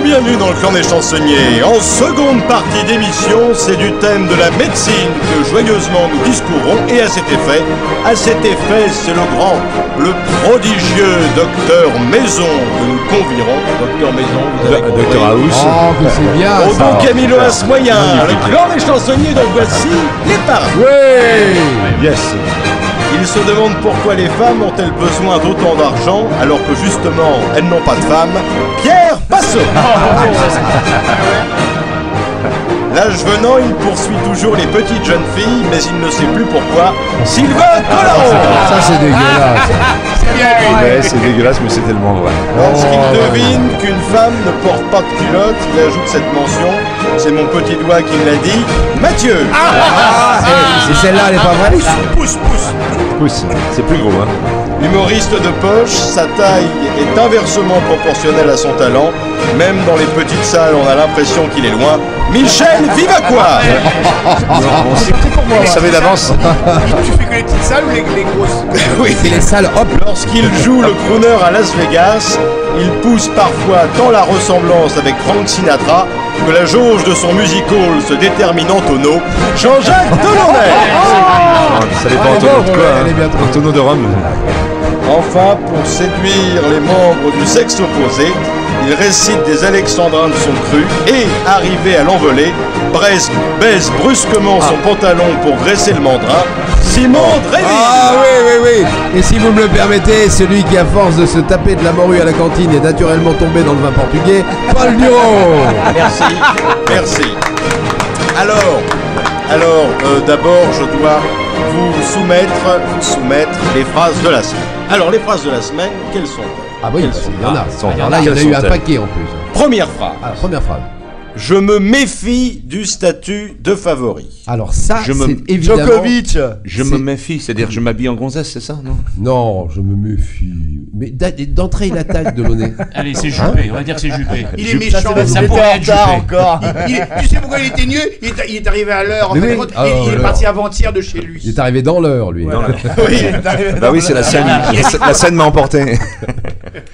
bienvenue dans le clan des chansonniers. En seconde partie d'émission, c'est du thème de la médecine que joyeusement nous discourrons. Et à cet effet, c'est le grand, le prodigieux docteur Maison que nous convierons. Docteur Maison, vous avez compris. Docteur House. Oh, que c'est bien Au ça. bon Camilo As moyen, le clan des chansonniers, donc voici les parrains. Oui. Yes. Ils se demandent pourquoi les femmes ont-elles besoin d'autant d'argent alors que justement elles n'ont pas de femmes. Pierre Passot. L'âge venant, il poursuit toujours les petites jeunes filles, mais il ne sait plus pourquoi. Sylvain Collaro. Ça c'est dégueulasse. Ouais, c'est dégueulasse, mais c'est tellement vrai. Lorsqu'il devine qu'une femme ne porte pas de culotte, il ajoute cette mention. C'est mon petit doigt qui me l'a dit. Mathieu. Et celle-là elle est pas vraie. Pousse. Pousse, c'est plus gros, hein. Humoriste de poche, sa taille est inversement proportionnelle à son talent. Même dans les petites salles, on a l'impression qu'il est loin. Michel Vivacois. On savait d'avance. Tu fais que les petites salles ou les grosses? Oui. C'est les salles, hop. Lorsqu'il joue le crooner à Las Vegas, il pousse parfois tant la ressemblance avec Frank Sinatra que la jauge de son music hall se détermine en tonneau. Jean-Jacques Delaunay. Ça dépend en tonneau de quoi, hein. En tonneau de rhum. Enfin, pour séduire les membres du sexe opposé, il récite des alexandrins de son cru et, arrivé à l'envolée, baisse brusquement son pantalon pour graisser le mandrin. Simon Dréville. Ah oui. Et si vous me le permettez, celui qui à force de se taper de la morue à la cantine est naturellement tombé dans le vin portugais, Paul Duro. Merci. Alors, d'abord, je dois vous soumettre les phrases de la semaine. Alors, les phrases de la semaine, quelles sont-elles? Ah oui, il y en a. sont- Alors là, il y en a eu un paquet en plus. Première phrase. Alors, première phrase. Je me méfie du statut de favori. Alors ça, Je me- c'est évidemment... Djokovic. Je me méfie, c'est-à-dire je m'habille en gonzesse, c'est ça, non? Non, je me méfie. Mais d'entrée, il attaque Delaunay. Allez, c'est Juppé, on va dire que c'est Juppé. Il est méchant. Ça pourrait être tard Juppé. encore. Tu sais pourquoi il était mieux? Il est arrivé à l'heure. En Mais fait, oui. compte, Ah, il est l'heure. parti avant-hier de chez lui. Il est arrivé dans l'heure, lui. Voilà. Bah oui, c'est la scène. La scène m'a emporté.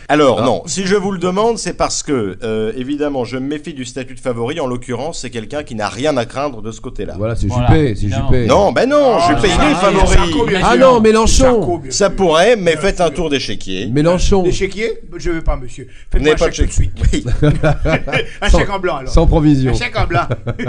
Alors, non, si je vous le demande, c'est parce que, évidemment, je me méfie du statut de favori. En l'occurrence, c'est quelqu'un qui n'a rien à craindre de ce côté-là. Voilà, c'est Voilà, Juppé, c'est évidemment. Juppé. Non, ben non, Juppé, il est favori. Sarko, bien Ah sûr. non, Mélenchon. Sarko, bien Ça sûr. pourrait, mais faites un tour d'échiquier. Mélenchon. L'échiquier? Je veux pas, monsieur. Vous n'avez Faites-moi un pas de chèque tout de chèque. suite. Oui. Un chèque en blanc, alors. Sans provision. Un chèque en blanc.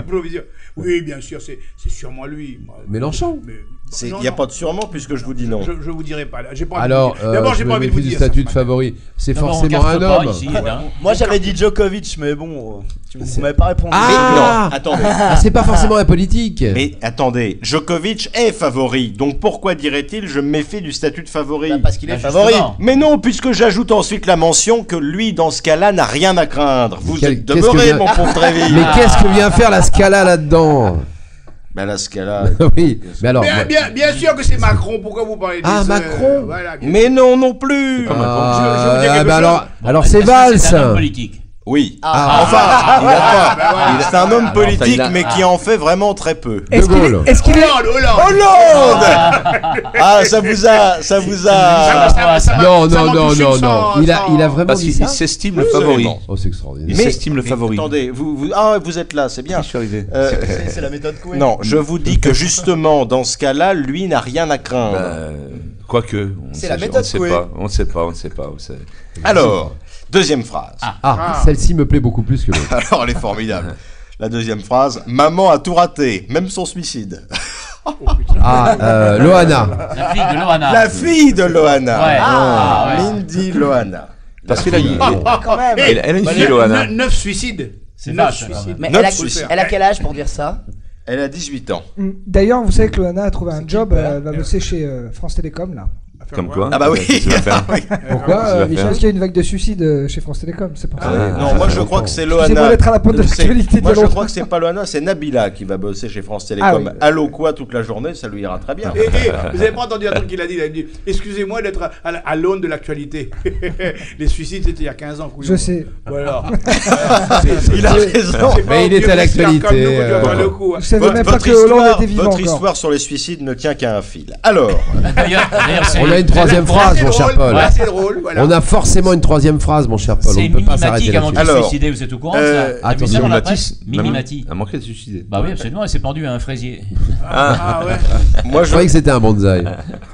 Provision. Oui, bien sûr, c'est sûrement lui. Mélenchon. Mais- Il non, n'y a non. pas de sûrement puisque je vous dis non. Je vous dirai pas. Là. J'ai pas envie Alors, de vous dire. D'abord, je j'ai me pas envie de vous méfie du dire. statut ça, de ce favori. C'est D'abord, on forcément carte un pas homme. ici, hein. Moi j'avais dit Djokovic, mais bon, vous m'avez pas répondu. Ah Non, attendez. Ah, c'est pas forcément un politique. Mais attendez, Djokovic est favori, donc pourquoi dirait-il je me méfie du statut de favori? Bah, parce qu'il est Bah, favori. justement. Mais non, puisque j'ajoute ensuite la mention que lui, dans ce cas-là, n'a rien à craindre. Vous Quel- êtes qu'est-ce que demeuré, vient- mon pauvre Tréville. Mais qu'est-ce que vient faire la Scala là-dedans? Ben là, ce cas-là... Oui, mais alors... moi- Bien sûr que c'est Macron. Pourquoi vous parlez de Ah, ça? Macron. Voilà. Mais non, non plus. Je veux dire quelque bah chose. alors Est-ce c'est que Valls. C'est un homme politique. Oui. Ah, Enfin, il a pas. voilà. C'est un homme politique, il a- mais qui en fait vraiment très peu. De Gaulle. Hollande. Ah, ça vous a... Non, ça non, non, m'en touche non, une non. sans- Il a vraiment Parce dit qu'il ça. s'estime le Absolument. favori. Oh, c'est extraordinaire. Il s'estime le favori. Attendez, vous êtes là, c'est bien. Je suis arrivé. C'est la méthode Coué. Non, je vous dis que justement, dans ce cas-là, lui n'a rien à craindre. Quoique, C'est la méthode Coué. on ne sait pas. Vous savez. Alors, deuxième phrase. Ah, celle-ci me plaît beaucoup plus que l'autre. Alors, elle est formidable. La deuxième phrase. Maman a tout raté, même son suicide. Ah, Loana. La fille de Loana. La fille de Loana. Ouais. Ah, ouais. Mindy Loana. Parce qu'elle a Quand même. elle a une fille, Loana. 9 suicides. C'est 9 vache, quand suicides. Mais Neuf elle suicides. a quel âge pour dire ça? Elle a 18 ans. D'ailleurs, vous savez que Loana a trouvé un job, voilà. elle va bosser chez France Télécom là. Comme quoi. Ah bah oui. Qu'est-ce que tu vas faire Pourquoi, Qu'est-ce que tu vas Michel faire Parce qu'il y a une vague de suicides chez France Télécom, c'est pour ça. Non, moi je crois que c'est Excusez-moi Loana. d'être à la pointe de l'actualité Moi de je l'autre. crois que c'est pas Loana, c'est Nabila qui va bosser chez France Télécom. Ah oui. Allô quoi toute la journée, ça lui ira très bien. Vous avez pas entendu un truc qu'il a dit? Il a dit excusez-moi d'être à l'aune de l'actualité. Les suicides, c'était il y a 15 ans. couillon. Je sais. Voilà. Il a raison. C'est pas Mais au il est vieux à Western l'actualité, comme nous que tu vas voir euh, le coup, hein. Je savais Votre, même pas votre que Hollande histoire, était vivant votre encore. histoire sur les suicides ne tient qu'à un fil. Alors, D'ailleurs, c'est On a une troisième phrase, mon cher Paul. Là, c'est drôle. Voilà. On a forcément une troisième phrase, mon cher Paul. On C'est ne peut pas s'arrêter Mimimati avant de là-dessus. se suicider, vous êtes au courant de ça? attention, Mimi Matisse. Mimimati. A manqué de se suicider. Bah oui, absolument, elle s'est pendue à un fraisier. Ah ouais. Moi, Je croyais que c'était un bonsaï.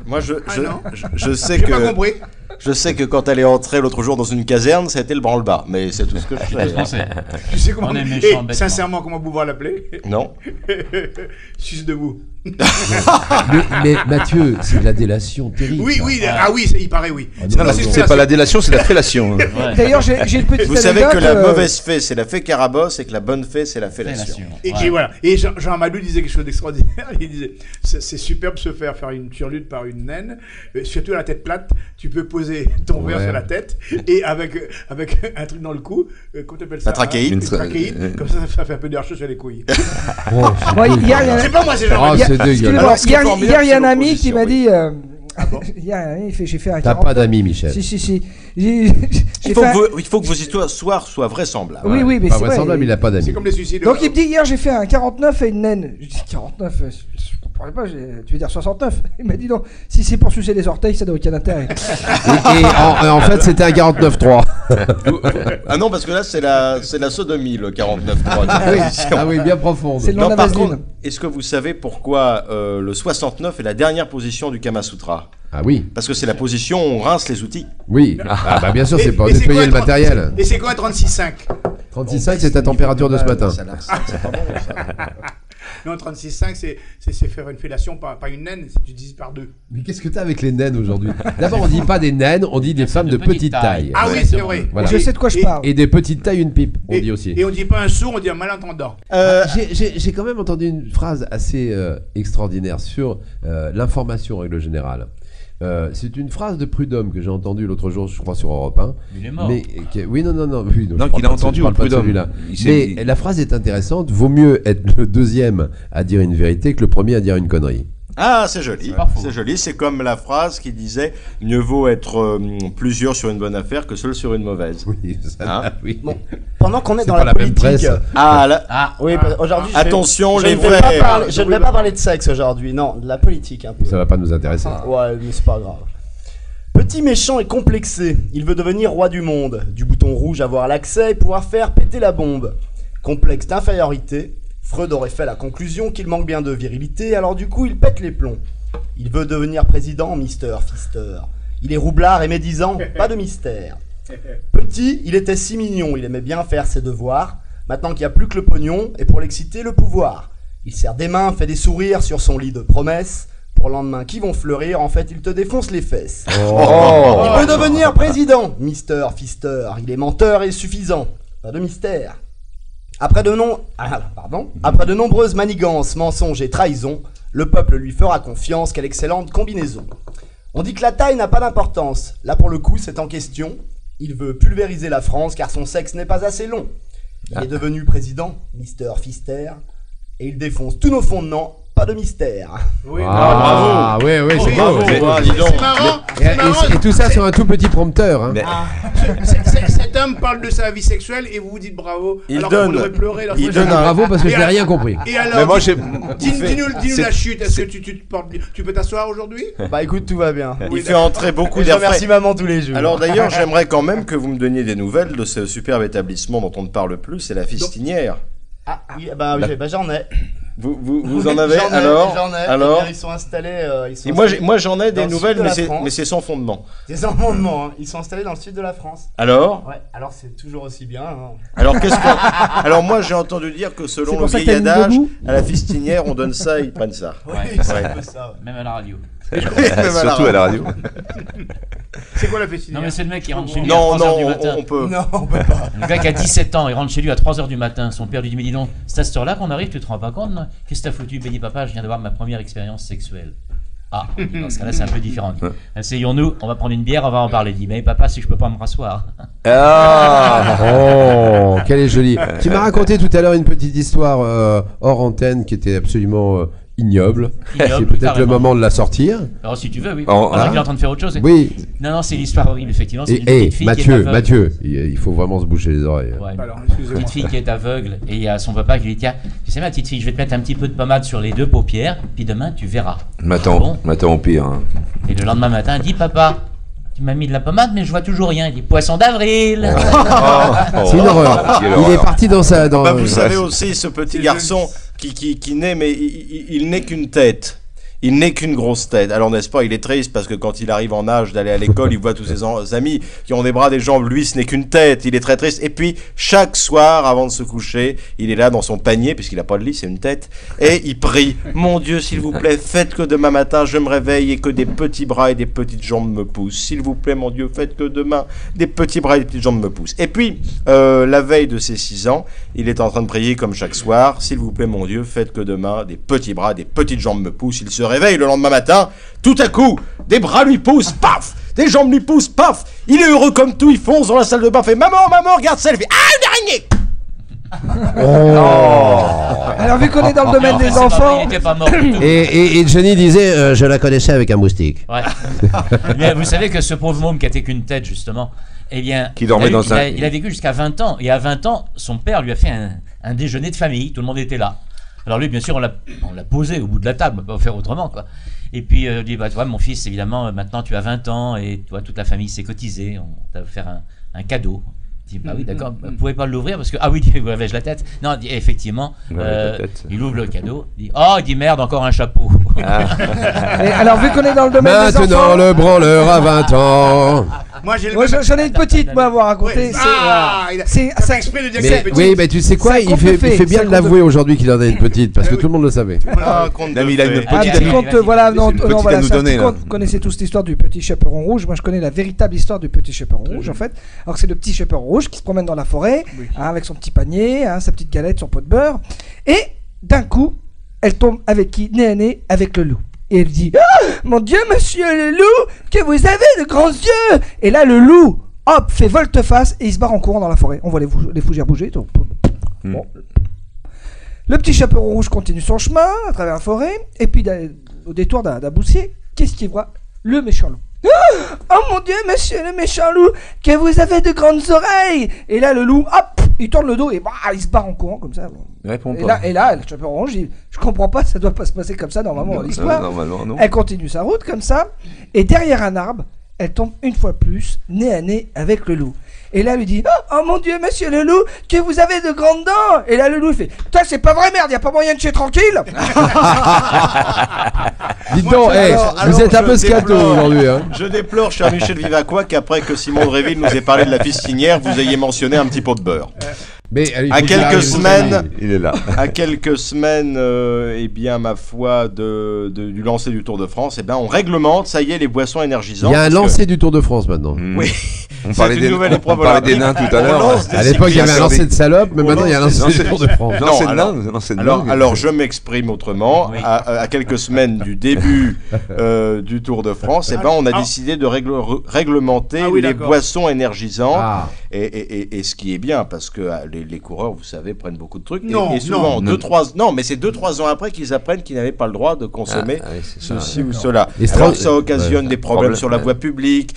moi, non. je sais J'ai pas que. compris. Je sais que quand elle est entrée l'autre jour dans une caserne, ça a été le branle-bas. Mais c'est tout ce que je sais. Je pensais. Tu sais comment. On est Et méchants, bêtement. sincèrement, comment pouvoir l'appeler? Non. Suce debout. Mais Mathieu, c'est de la délation terrible. Oui, oui, ah oui, il paraît oui. Ah, non, Non, c'est pas la délation, c'est la fellation. Ouais. D'ailleurs, j'ai une petite Vous savez que anecdote, la mauvaise fée, c'est la fée carabosse et que la bonne fée, c'est la fellation. Fellation. Et voilà. Et Jean Amadou disait quelque chose d'extraordinaire. Il disait c'est superbe se faire une turlute par une naine, surtout à la tête plate. Tu peux poser ton verre sur la tête et avec un truc dans le cou. Comment t'appelles ça? La trachéite. Une trachéite. Comme ça fait un peu d'air chaud sur les couilles. Moi, hier, il y a- C'est pas moi, c'est Jean Oh, Amadou. c'est excusez-moi, dégueulasse. ce qui est hier, formidable, il y a c'est un ami qui l'opposition, m'a oui. dit. bon Il y a un ami, j'ai fait un T'as 40. pas d'amis, Michel. Si. Il J'ai faut, fait un- il faut que vos histoires soient vraisemblables. Oui, oui, mais Pas c'est vrai. vraisemblable, il a pas d'amis. C'est comme les suicides. Donc il me dit hier j'ai fait un 49 et une naine. Je dis 49, je comprenais pas, tu veux dire 69. Il m'a dit non, si c'est pour sucer les orteils, ça n'a aucun intérêt. Et en fait, c'était un 49.3. Ah non, parce que là, c'est la sodomie, le 49.3. Ah oui, bien profonde. C'est le nom Non, de la par vaseline. contre, est-ce que vous savez pourquoi le 69 est la dernière position du Kama Sutra? Ah oui, Parce que c'est la position où on rince les outils. oui. Ah bah bien sûr, c'est Et- pour et c'est nettoyer quoi, le matériel. Et c'est quoi 36,5? 36,5, c'est ta température de ce matin. Ça c'est pas bon, ça. Non, 36,5, c'est faire une fellation, pas une naine, si tu divises par deux. Mais qu'est-ce que t'as avec les naines aujourd'hui? D'abord, on dit pas des naines, on dit des femmes de petite taille. Ah oui, c'est vrai. Voilà. Je sais de quoi je parle. Et des petites tailles, une pipe, on dit aussi. Et on dit pas un sourd, on dit un malentendant. J'ai quand même entendu une phrase assez extraordinaire sur l'information en règle générale. C'est une phrase de Prud'homme que j'ai entendue l'autre jour, je crois, sur Europe 1. Il est mort. Mais, oui, non. Oui, Non, je qu'il parle a pas de ce- entendu je parle au pas de Prud'homme. celui-là. Il s'est- Mais la phrase est intéressante. Vaut mieux être le deuxième à dire une vérité que le premier à dire une connerie. Ah, c'est joli. C'est pas faux. C'est joli. C'est comme la phrase qui disait mieux vaut être plusieurs sur une bonne affaire que seul sur une mauvaise. Oui, ça, Hein oui. Bon, pendant qu'on est C'est dans pas la la même politique, presse. Ah, là. Ah, oui, aujourd'hui, Attention, je les ne vais vrais. pas parler, je ne vais pas parler de sexe aujourd'hui, non, de la politique un peu. Ça va pas nous intéresser. Ouais, mais c'est pas grave. Petit méchant et complexé, il veut devenir roi du monde. Du bouton rouge avoir l'accès et pouvoir faire péter la bombe. Complexe d'infériorité, Freud aurait fait la conclusion qu'il manque bien de virilité, alors du coup il pète les plombs. Il veut devenir président, Mister Fister. Il est roublard et médisant, pas de mystère. Petit, il était si mignon, il aimait bien faire ses devoirs. Maintenant qu'il n'y a plus que le pognon, et pour l'exciter, le pouvoir. Il serre des mains, fait des sourires sur son lit de promesses. Pour lendemain qui vont fleurir, en fait il te défonce les fesses. Oh. Il veut devenir président, Mister Fister. Il est menteur et suffisant, pas de mystère. Après de nombreuses manigances, mensonges et trahisons, le peuple lui fera confiance, quelle excellente combinaison. On dit que la taille n'a pas d'importance, là pour le coup c'est en question. Il veut pulvériser la France car son sexe n'est pas assez long. Il est devenu président, Mister Fister, et il défonce tous nos fondements, pas de mystère. Oui, Ah, bravo. ouais, Oui, c'est bravo. beau. Ah, dis donc. C'est marrant. C'est marrant. Et tout ça sur un tout petit prompteur. Hein. Mais- Cet homme parle de sa vie sexuelle et vous vous dites bravo. Il alors donne- qu'on devrait pleurer. Alors il que- donne un- Bravo parce que Et je n'ai alors- rien compris. Et alors, Mais moi, j'ai. dis-nous c'est- la chute. Est-ce que tu te portes bien? Tu peux t'asseoir aujourd'hui? Bah écoute, tout va bien. Il fait entrer beaucoup Et je d'air remercie frais. maman tous les jours. Alors d'ailleurs, j'aimerais quand même que vous me donniez des nouvelles de ce superbe établissement dont on ne parle plus, c'est la Fistinière. Ah, oui, bah, oui, bah, j'en ai. Vous en avez J'en ai, alors j'en ai. Alors Eh bien, ils sont installés. Et moi j'en ai dans des le nouvelles, sud de mais la c'est France. mais c'est sans fondement. Des amendements, hein. Ils sont installés dans le sud de la France. Alors Ouais, alors c'est toujours aussi bien. Hein. Alors qu'est-ce qu'on Alors moi j'ai entendu dire que C'est selon le pour ça que vieil t'as mis adage, debout à la Fistinière on donne ça, ils prennent ça. Oui, Ouais. c'est Ouais. un peu ça. Ouais. même à la radio. Surtout à la radio. C'est quoi la festinière? Non, mais c'est le mec qui rentre chez lui Non, à 3h du matin. on peut. Non, on peut pas. Le gars qui a 17 ans, il rentre chez lui à 3h du matin. Son père lui dit: mais dis donc, c'est à cette heure-là qu'on arrive, tu te rends pas compte? Non qu'est-ce que t'as foutu? Ben dit: papa, je viens d'avoir ma première expérience sexuelle. Ah, dans ce cas-là, c'est un peu différent. Asseyons-nous, on va prendre une bière, on va en parler. Il dit: mais papa, si je peux pas me rasseoir. Ah. Oh, qu'elle est jolie. Tu m'as raconté tout à l'heure une petite histoire hors antenne qui était absolument ignoble. C'est Ignoble, peut-être le carrément. moment de la sortir. Alors si tu veux, oui. Oh, Alors hein. qu'il est en train de faire autre chose. Oui. Non, c'est l'histoire horrible, effectivement. C'est Et une petite fille qui est aveugle. Mathieu, il faut vraiment se boucher les oreilles. Ouais, Alors, une excusez-moi. petite fille qui est aveugle et il y a son papa qui lui dit tiens, tu sais ma petite fille, je vais te mettre un petit peu de pommade sur les deux paupières, puis demain tu verras. M'attends au pire. Hein. Et le lendemain matin, elle dit papa, tu m'as mis de la pommade mais je vois toujours rien. Il dit poisson d'avril. C'est une horreur. Quelle Il est horreur. parti dans sa. Dans... Bah, vous savez aussi, ce petit garçon qui naît, mais il n'est qu'une tête. Il n'est qu'une grosse tête. Alors, n'est-ce pas, il est triste parce que quand il arrive en âge d'aller à l'école, il voit tous ses amis qui ont des bras, des jambes. Lui, ce n'est qu'une tête. Il est très triste. Et puis, chaque soir, avant de se coucher, il est là dans son panier, puisqu'il n'a pas de lit, c'est une tête. Et il prie, mon Dieu, s'il vous plaît, faites que demain matin, je me réveille et que des petits bras et des petites jambes me poussent. S'il vous plaît, mon Dieu, faites que demain, des petits bras et des petites jambes me poussent. Et puis, la veille de ses 6 ans, il est en train de prier comme chaque soir, s'il vous plaît, mon Dieu, faites que demain, des petits bras, des petites jambes me poussent. Il se réveille le lendemain matin, tout à coup, des bras lui poussent, paf, des jambes lui poussent, paf, il est heureux comme tout, il fonce dans la salle de bain, fait maman, regarde ça, elle fait une araignée. Alors, vu qu'on est dans le domaine En fait, des c'est pas vrai, enfants, il était pas mort du tout. Et Johnny disait je la connaissais avec un moustique. Ouais. Mais vous savez que ce pauvre môme qui n'était qu'une tête, justement, eh bien, Qui dormait dans un- il a vécu jusqu'à 20 ans. Et à 20 ans, son père lui a fait un déjeuner de famille. Tout le monde était là. Alors lui, bien sûr, on l'a posé au bout de la table, on va pas faire autrement, quoi. Et puis, il dit, bah, tu vois, mon fils, évidemment, maintenant tu as 20 ans et toi, toute la famille s'est cotisée. On t'a fait un cadeau. Il dit, bah oui, d'accord, vous pouvez pas l'ouvrir parce que, ah oui, vous avez la tête. Non, il dit, effectivement, Ouais, la tête. il ouvre le cadeau. Il dit, oh, il dit, merde, encore un chapeau. et alors vu qu'on est dans le domaine des Maintenant enfants, le branleur a 20 ans. Moi, j'ai le moi même- j'en ai une petite moi à vous raconter. Ouais. Ah, il a c'est fait exprès de dire que Mais, c'est petit. oui, mais tu sais quoi, C'est un il conte fait, de fées, il fait bien c'est un de conte de l'avouer fées. aujourd'hui qu'il en a une petite, parce que tout le monde le savait. Ah, conte de Il a une fées. petite Un petit amie. conte, voilà, non, C'est une non, petite voilà, à nous c'est un donner, petit là. conte. Vous connaissez tous l'histoire du petit chaperon rouge. Moi, je connais la véritable histoire du petit chaperon rouge, en fait. Alors, c'est le petit chaperon rouge qui se promène dans la forêt, hein, avec son petit panier, hein, sa petite galette, son pot de beurre. Et d'un coup, elle tombe avec qui? Nez à nez avec le loup. Et elle dit ah, mon Dieu, monsieur le loup, que vous avez de grands yeux! Et là, le loup, hop, fait volte-face et il se barre en courant dans la forêt. On voit les fougères bouger. Donc, bon. Le petit chaperon rouge continue son chemin à travers la forêt, et puis au détour d'un boussier, qu'est-ce qu'il voit? Le méchant loup. Oh mon Dieu, monsieur le méchant loup, que vous avez de grandes oreilles! Et là, le loup, hop, il tourne le dos et bah, il se barre en courant comme ça. Il répond Et pas. là, le chaperon rouge, je comprends pas, ça doit pas se passer comme ça normalement dans l'histoire. Normalement, non. Elle continue sa route comme ça, et derrière un arbre, elle tombe une fois plus, nez à nez avec le loup. Et là, elle lui dit oh mon Dieu, monsieur le loup, que vous avez de grandes dents! Et là, le loup, il fait putain, c'est pas vrai, merde, y a pas moyen de chier tranquille! Dites donc, hey, vous êtes un peu je scato déplore- aujourd'hui. Hein. Je déplore, cher Michel Vivacois, qu'après que Simon de Réville nous ait parlé de la fistinière, vous ayez mentionné un petit pot de beurre. Mais, allez, il À faut qu'il quelques arrive. semaines, Il est là. à quelques semaines, eh bien, ma foi, du lancer du Tour de France, eh bien, on réglemente, ça y est, les boissons Il énergisantes. y a un parce que- lancer du Tour de France maintenant. Oui. On C'est parlait une des nouvelle épreuve on parlait des olympique. nains tout à On l'heure. lance des À l'époque, il y avait un cyclistes. lancer de salope, mais maintenant il y a un lancer du Tour de France. Non, Non, c'est de alors- nains, non, c'est de Alors, nains. alors, je m'exprime autrement. Oui. À quelques semaines du début du Tour de France, eh ben, on a décidé de réglementer Ah oui, les d'accord. boissons énergisantes. Ah. Et ce qui est bien, parce que les coureurs, vous savez, prennent beaucoup de trucs. Non, et souvent, non. non, mais c'est 2-3 ans après qu'ils apprennent qu'ils n'avaient pas le droit de consommer Ah, oui, c'est ça, ceci ou cela. Et Alors, Stra- ça occasionne des problèmes Problème, sur la ouais. voie publique.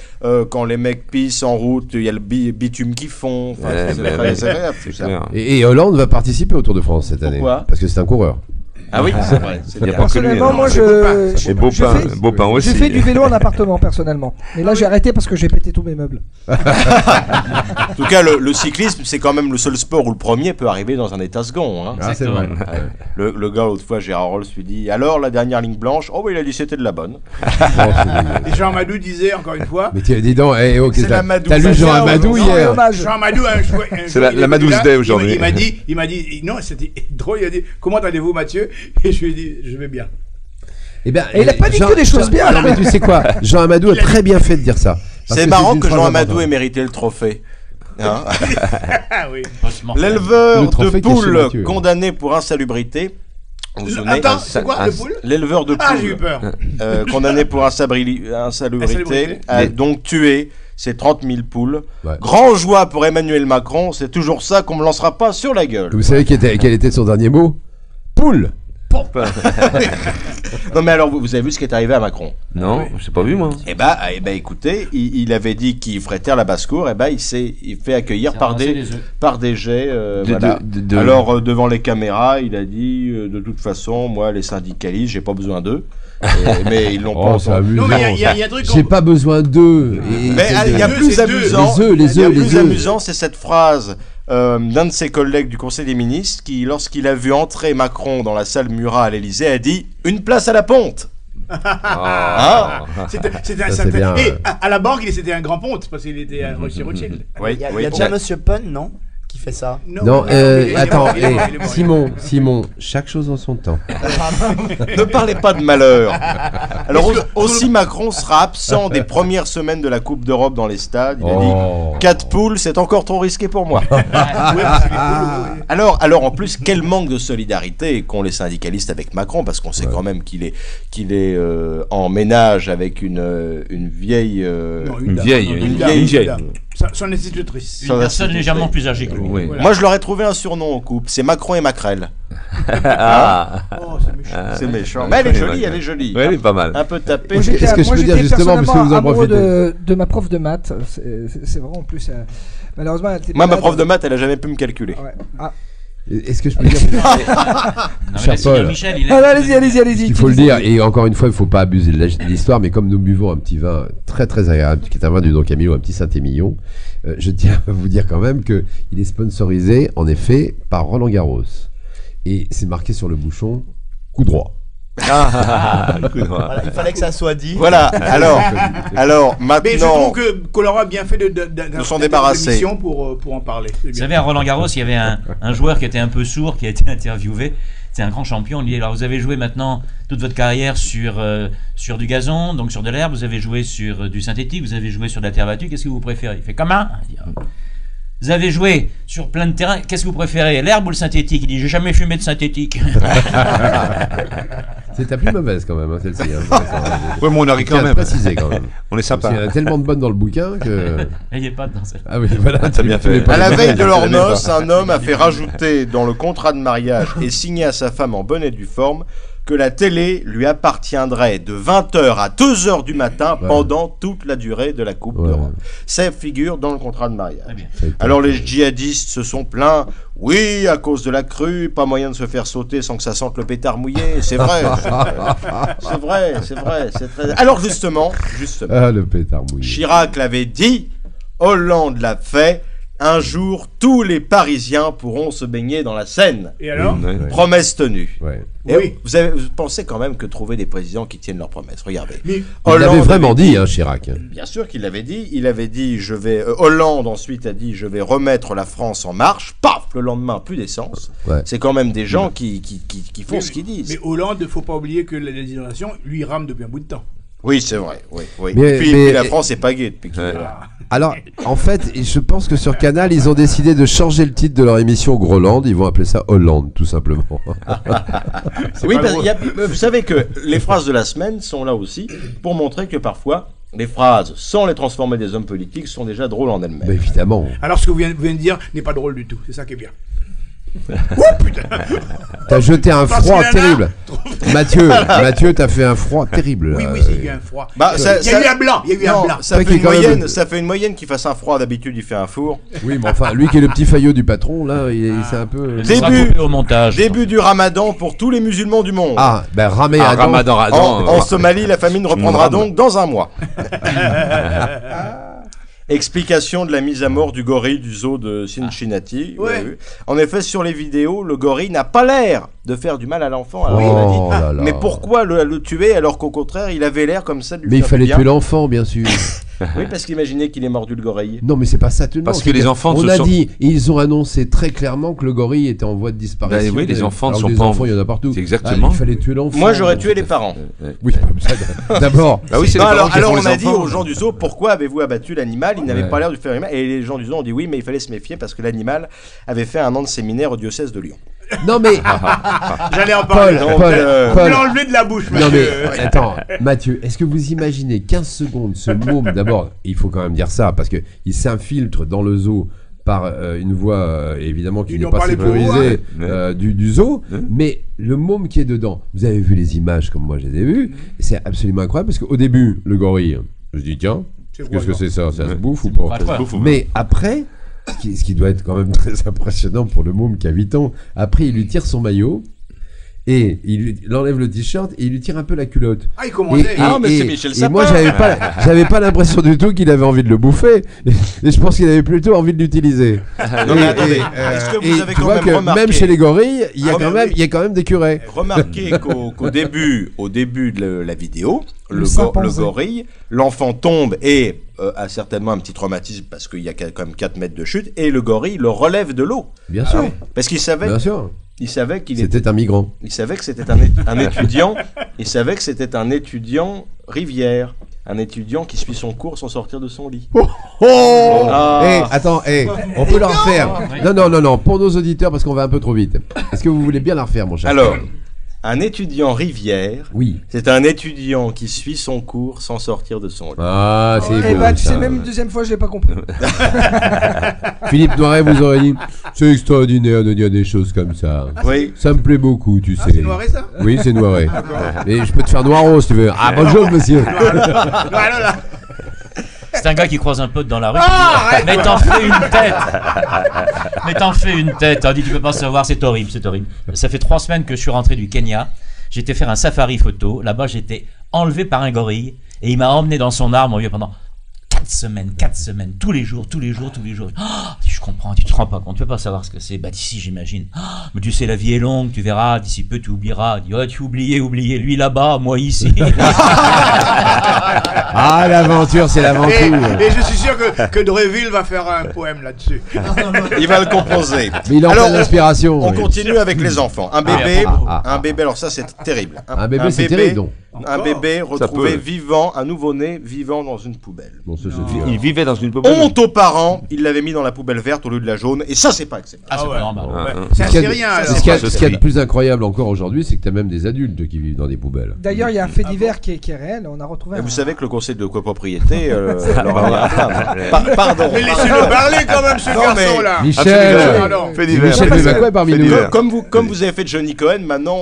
Quand les mecs pissent en route, il y a le bitume qui fond. Enfin, Ouais, c'est ouais, très ouais. désagréable, tout C'est ça. clair. Et Hollande va participer au Tour de France cette année. Pourquoi Parce que c'est un coureur. Ah oui, c'est vrai. c'est Il n'y a bien. pas que lui. Personnellement, hein. moi, Et je Beaupin aussi. fais du vélo en appartement, personnellement. Mais là, j'ai arrêté parce que j'ai pété tous mes meubles. En tout cas, le cyclisme, c'est quand même le seul sport où le premier peut arriver dans un état second. Hein. Ah, c'est vrai. Le gars, l'autre fois, Gérard Rolls lui dit alors la dernière ligne blanche. Oh, oui, il a dit c'était de la bonne. Bon, c'est- Et Jean Madou disait encore une fois. Mais tiens, dis donc, hey, oh, C'est qu'est-ce la que Madou. t'as lu Ça Jean vient, Amadou Non, hier hommage. Jean Madou, un jour, C'est la Madou's là, Day aujourd'hui. Il m'a dit, non, c'était drôle. Il a dit, comment allez-vous, Mathieu? Et je lui ai dit, je vais bien. Eh ben, Et il a pas dit que des choses bien. Non, mais tu sais quoi Jean Amadou a très bien fait de dire ça. Parce C'est que marrant une que phrase Jean Amadou ait importante. mérité le trophée. Hein. Ah oui. Franchement. L'éleveur Le de trophée caché poules Mathieu. condamné pour insalubrité. Vous vous souvenez Attends, c'est quoi, le poule? L'éleveur de Ah, j'ai eu poules peur. condamné pour insalubrité Insalubrité. a donc tué ses 30 000 poules. Ouais. Grand joie pour Emmanuel Macron, c'est toujours ça qu'on me lancera pas sur la gueule. Vous savez quel était son dernier mot Poule. Bon. Non, mais alors, vous avez vu ce qui est arrivé à Macron? Non, je n'ai pas vu, moi. Eh ben, écoutez, il avait dit qu'il ferait taire la basse-cour, et ben, il fait accueillir par des jets, voilà. Alors, devant les caméras, il a dit, de toute façon, moi, les syndicalistes, j'ai pas besoin d'eux. Mais ils l'ont pas entendu. Non, mais il y a un truc. J'ai pas besoin d'eux. Mais il y a plus amusant. Les œufs. plus amusant, c'est cette phrase d'un de ses collègues du Conseil des ministres qui, lorsqu'il a vu entrer Macron dans la salle Murat à l'Élysée, a dit une place à la ponte. C'était un certain. Et à la banque, c'était un grand ponte parce qu'il était chez Rothschild. Il y a déjà Monsieur Pun, non, qui fait ça. Non, attends, Simon, chaque chose en son temps. Ne parlez pas de malheur. Alors aussi Macron sera absent des premières semaines de la Coupe d'Europe dans les stades. Il a dit 4 poules, c'est encore trop risqué pour moi. Alors en plus, quel manque de solidarité qu'ont les syndicalistes avec Macron, parce qu'on sait quand même qu'il est en ménage avec une vieille. Une vieille. Son institutrice. Une personne légèrement plus âgée que lui. Oui. Voilà. Moi, je leur ai trouvé un surnom en couple. C'est Macron et Macrel. Oh, c'est méchant. C'est méchant. Mais elle est jolie, elle est jolie. Ouais, elle est pas mal. Un peu tapée. Qu'est-ce que je peux dire justement, parce que vous en profitez de ma prof de maths. C'est vraiment en plus. Malheureusement, elle était Moi, ma malade. prof de maths, elle a jamais pu me calculer. Ouais. Ah. Est-ce que je peux dire Cher Paul. Michel, Allez-y. Il faut le dire, et encore une fois, il ne faut pas abuser de l'histoire, mais comme nous buvons un petit vin très très agréable, qui est un vin du Don Camillo, un petit Saint-Émilion, je tiens à vous dire quand même qu'il est sponsorisé, en effet, par Roland Garros. Et c'est marqué sur le bouchon, coup droit. Voilà, il fallait que ça soit dit. Voilà, alors maintenant. Mais je trouve que Coloro a bien fait de s'en débarrasser pour en parler. Vous savez, à Roland Garros, il y avait un joueur qui était un peu sourd, qui a été interviewé. C'est un grand champion. On lui dit, alors vous avez joué maintenant toute votre carrière sur du gazon, donc sur de l'herbe, vous avez joué sur du synthétique, vous avez joué sur de la terre battue, qu'est-ce que vous préférez? Il fait comment? Il dit, vous avez joué sur plein de terrains, qu'est-ce que vous préférez, l'herbe ou le synthétique? Il dit, j'ai jamais fumé de synthétique. C'est ta plus mauvaise quand même, hein, celle-ci. Ouais, mais on arrive quand même. Précisé quand même. On est sympa. Il y en a tellement de bonnes dans le bouquin que. Il n'y a pas dans cette. Ah oui, voilà, t'as bien fait. À la veille de leur noces, un homme a fait rajouter dans le contrat de mariage et signer à sa femme en bonne et due forme que la télé lui appartiendrait de 20h à 2h du matin pendant toute la durée de la Coupe d'Europe. Ça figure dans le contrat de mariage. Alors les djihadistes se sont plaints. Oui, à cause de la crue, pas moyen de se faire sauter sans que ça sente le pétard mouillé. C'est vrai. C'est vrai. C'est très... Alors justement. Ah, le pétard mouillé. Chirac l'avait dit, Hollande l'a fait. Un jour, tous les Parisiens pourront se baigner dans la Seine. Et alors? Promesse tenue. Ouais. Et Oui. vous pensez quand même que trouver des présidents qui tiennent leurs promesses. Regardez. Il l'avait vraiment dit, hein, Chirac. Bien sûr qu'il l'avait dit. Il avait dit, Hollande ensuite a dit, je vais remettre la France en marche. Paf, le lendemain, plus d'essence. Ouais. C'est quand même des gens qui font ce qu'ils disent. Mais Hollande, il ne faut pas oublier que les inondations, lui, rame depuis un bout de temps. Oui, c'est vrai. Oui. Mais- Puis la France est pagaie depuis qu'il est là. Alors, en fait, je pense que sur Canal, ils ont décidé de changer le titre de leur émission Groland. Ils vont appeler ça Hollande, tout simplement. Oui, vous savez que les phrases de la semaine sont là aussi pour montrer que parfois, les phrases, sans les transformer des hommes politiques, sont déjà drôles en elles-mêmes. Bah, évidemment. Alors, ce que vous venez de dire n'est pas drôle du tout. C'est ça qui est bien. Oh putain! T'as jeté un Parce froid qu'il y en a terrible. Mathieu, t'as fait un froid terrible. Oui, là. il y a eu un froid. Bah, il y a eu un blanc. Non, ça Toi fait qui une quand même- moyenne. Ça fait une moyenne qui fasse un froid. D'habitude, il fait un four. Oui, mais enfin, lui qui est le petit faillot du patron, là, c'est un peu. Ça sera Début- coupé au montage. Début du Ramadan pour tous les musulmans du monde. Ah, ben Ramé Ah, Adam. Ramadan, En Somalie, la famine reprendra Ramadan. donc dans un mois. Explication de la mise à mort du gorille du zoo de Cincinnati. Vous Ouais. avez vu. En effet, sur les vidéos, le gorille n'a pas l'air de faire du mal à l'enfant. Alors, il a dit, Oh là là. mais pourquoi le tuer alors qu'au contraire, il avait l'air comme ça de lui Mais il faire fallait du bien. tuer l'enfant, bien sûr. Oui, parce qu'imaginez qu'il ait mordu le gorille. Non, mais c'est pas ça tout le Parce monde, que c'est les enfants on se a sont- dit, ils ont annoncé très clairement que le gorille était en voie de disparition. Ben oui, les enfants ne Alors sont que des pas en- enfants, il y en a partout. C'est exactement. Ah, il fallait tuer l'enfant. Moi, j'aurais tué les parents. Oui, comme ça, d'abord. Bah oui, c'est Non, les parents alors qui font on les a dit enfants. aux gens du zoo, pourquoi avez-vous abattu l'animal? Il n'avait Ouais. pas l'air de faire mal. Et les gens du zoo ont dit oui, mais il fallait se méfier parce que l'animal avait fait un an de séminaire au diocèse de Lyon. Non, mais. J'allais en Paul, parler. Donc, Paul, Vous Paul. l'enlevez de la bouche, Non, monsieur. mais attends, Mathieu, est-ce que vous imaginez 15 secondes ce môme? D'abord, il faut quand même dire ça, parce qu'il s'infiltre dans le zoo par une voix évidemment qui Ils n'est n'ont pas pas les sécurisée pouvoirs. du zoo, mais le môme qui est dedans. Vous avez vu les images comme moi je les ai vues, et c'est absolument incroyable parce qu'au début, le gorille, je dis tiens, qu'est-ce que c'est ça? Ça se bouffe ou pas? Mais après, ce qui doit être quand même très impressionnant pour le môme qui a 8 ans, après il lui tire son maillot. Et il enlève le t-shirt et il lui tire un peu la culotte. Ah, il commandait. mais c'est Michel Sapin. Et moi, j'avais pas l'impression du tout qu'il avait envie de le bouffer. Et je pense qu'il avait plutôt envie de l'utiliser. Non, mais attendez, est-ce que vous avez tu quand vois même que remarqué... même chez les gorilles, il y a quand même des curés. Remarquez qu'au début de la vidéo, le gorille, l'enfant tombe et a certainement un petit traumatisme parce qu'il y a quand même 4 mètres de chute, et le gorille le relève de l'eau. Bien sûr. Parce qu'il savait... Bien sûr. Il savait qu'il c'était un migrant. Il savait que c'était un étudiant. Il savait que c'était un étudiant rivière, un étudiant qui suit son cours sans sortir de son lit. Attends, on peut la refaire. Non, pour nos auditeurs parce qu'on va un peu trop vite. Est-ce que vous voulez bien la refaire, mon cher? Alors, un étudiant rivière, oui, c'est un étudiant qui suit son cours sans sortir de son lit. Ah, c'est beau. Eh bah, tu sais, même une deuxième fois, je l'ai pas compris. Philippe Noiret vous aurait dit c'est extraordinaire de dire des choses comme ça. Oui. Ça me plaît beaucoup, tu sais. C'est Noiret, ça? Oui, c'est Noiret. Mais je peux te faire Noiro si tu veux. Ah, bonjour, monsieur. C'est un gars qui croise un pote dans la rue. Mais t'en fais une tête. Mais t'en fais une tête. On dit tu peux pas savoir, c'est horrible, c'est horrible. Ça fait 3 semaines que je suis rentré du Kenya. J'étais faire un safari photo. Là-bas, j'étais enlevé par un gorille et il m'a emmené dans son arbre pendant 4 semaines, tous les jours. Je comprends, tu te rends pas compte, tu peux pas savoir ce que c'est. Bah d'ici, j'imagine. Mais tu sais, la vie est longue, tu verras, d'ici peu tu oublieras. Il dit, oh, tu oubliais, lui là-bas, moi ici. Ah, l'aventure, c'est l'aventure. Et je suis sûr que Dréville va faire un poème là-dessus. Il va le composer. Mais il en a l'inspiration. On continue avec les enfants. Un bébé, alors ça c'est terrible. Un bébé, c'est terrible, donc. Un bébé retrouvé vivant, un nouveau-né vivant dans une poubelle. Bon, il vivait dans une poubelle. Honte aux parents, il l'avait mis dans la poubelle verte au lieu de la jaune, et ça c'est pas acceptable. Ah, c'est pas normal. C'est un Syrien. Ce qu'il y a de plus incroyable encore aujourd'hui, c'est que tu as même des adultes qui vivent dans des poubelles. D'ailleurs, il y a un fait divers qui est réel. On a retrouvé. Vous savez que le conseil de copropriété leur a mis un plan. Pardon. Mais laissez-le parler quand même, ce garçon-là. Michel Bevacqua parmi nous. Comme vous avez fait de Johnny Cohen, maintenant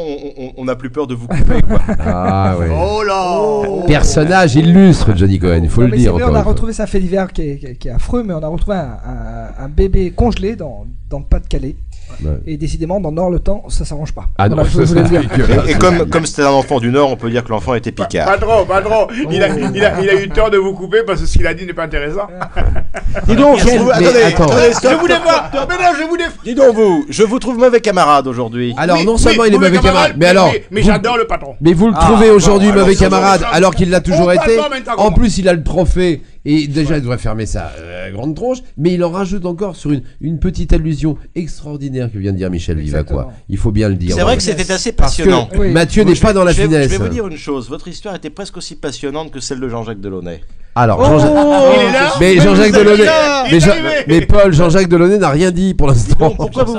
on n'a plus peur de vous couper. Ah ouais. Oh là. Personnage illustre, Johnny Cohen, il faut le dire. On a retrouvé ça, un fait divers qui est affreux, mais on a retrouvé un bébé congelé dans le Pas-de-Calais. Ouais. Et décidément, dans le Nord, le temps, ça s'arrange pas. Ah non, et comme c'était un enfant du Nord, on peut dire que l'enfant était picard. Pas trop. Il a eu tort de vous couper parce que ce qu'il a dit n'est pas intéressant. Dis donc, je vous défends. Mais non, je vous défends. Dis donc je vous trouve mauvais camarade aujourd'hui. Alors non seulement il est mauvais camarade, mais j'adore le patron. Mais vous le trouvez aujourd'hui mauvais camarade alors qu'il l'a toujours été. En plus, il a le trophée. Et déjà, il devrait fermer sa grande tronche, mais il en rajoute encore sur une petite allusion extraordinaire que vient de dire Michel Bevacqua. Il faut bien le dire. C'est vrai que c'était assez passionnant. Parce que Mathieu n'est pas dans la finesse. Je vais vous dire une chose, votre histoire était presque aussi passionnante que celle de Jean-Jacques Delaunay. Alors, Jean-Jacques Delaunay, mais Paul, Jean-Jacques Delaunay n'a rien dit pour l'instant. Pourquoi vous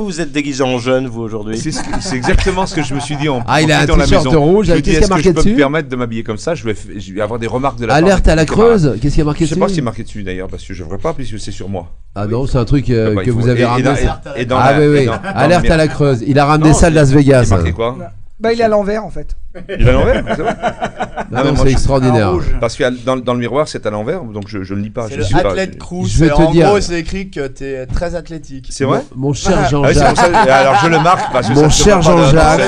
vous êtes déguisé en jeune, vous, aujourd'hui? C'est exactement ce que je me suis dit en il a un t-shirt rouge, qu'est-ce qu'il y a marqué dessus? Je peux me permettre de m'habiller comme ça, je vais avoir des remarques de la part. Alerte à la Creuse, qu'est-ce qu'il y a marqué dessus? Je sais pas ce qui est marqué dessus d'ailleurs, parce que je ne devrais pas, puisque c'est sur moi. Ah non, c'est un truc que vous avez ramené. Oui. Alerte à la Creuse, il a ramené ça de Las Vegas. C'est marqué quoi? Bah, il est à l'envers en fait. Il est à l'envers, c'est vrai. Non, c'est extraordinaire. Parce que dans le miroir, c'est à l'envers, donc je ne lis pas. C'est le athlète Cruz. Je vais te dire. En gros, c'est écrit que tu es très athlétique. C'est vrai? Mon cher Jean-Jacques. Alors je le marque parce que mon cher Jean-Jacques,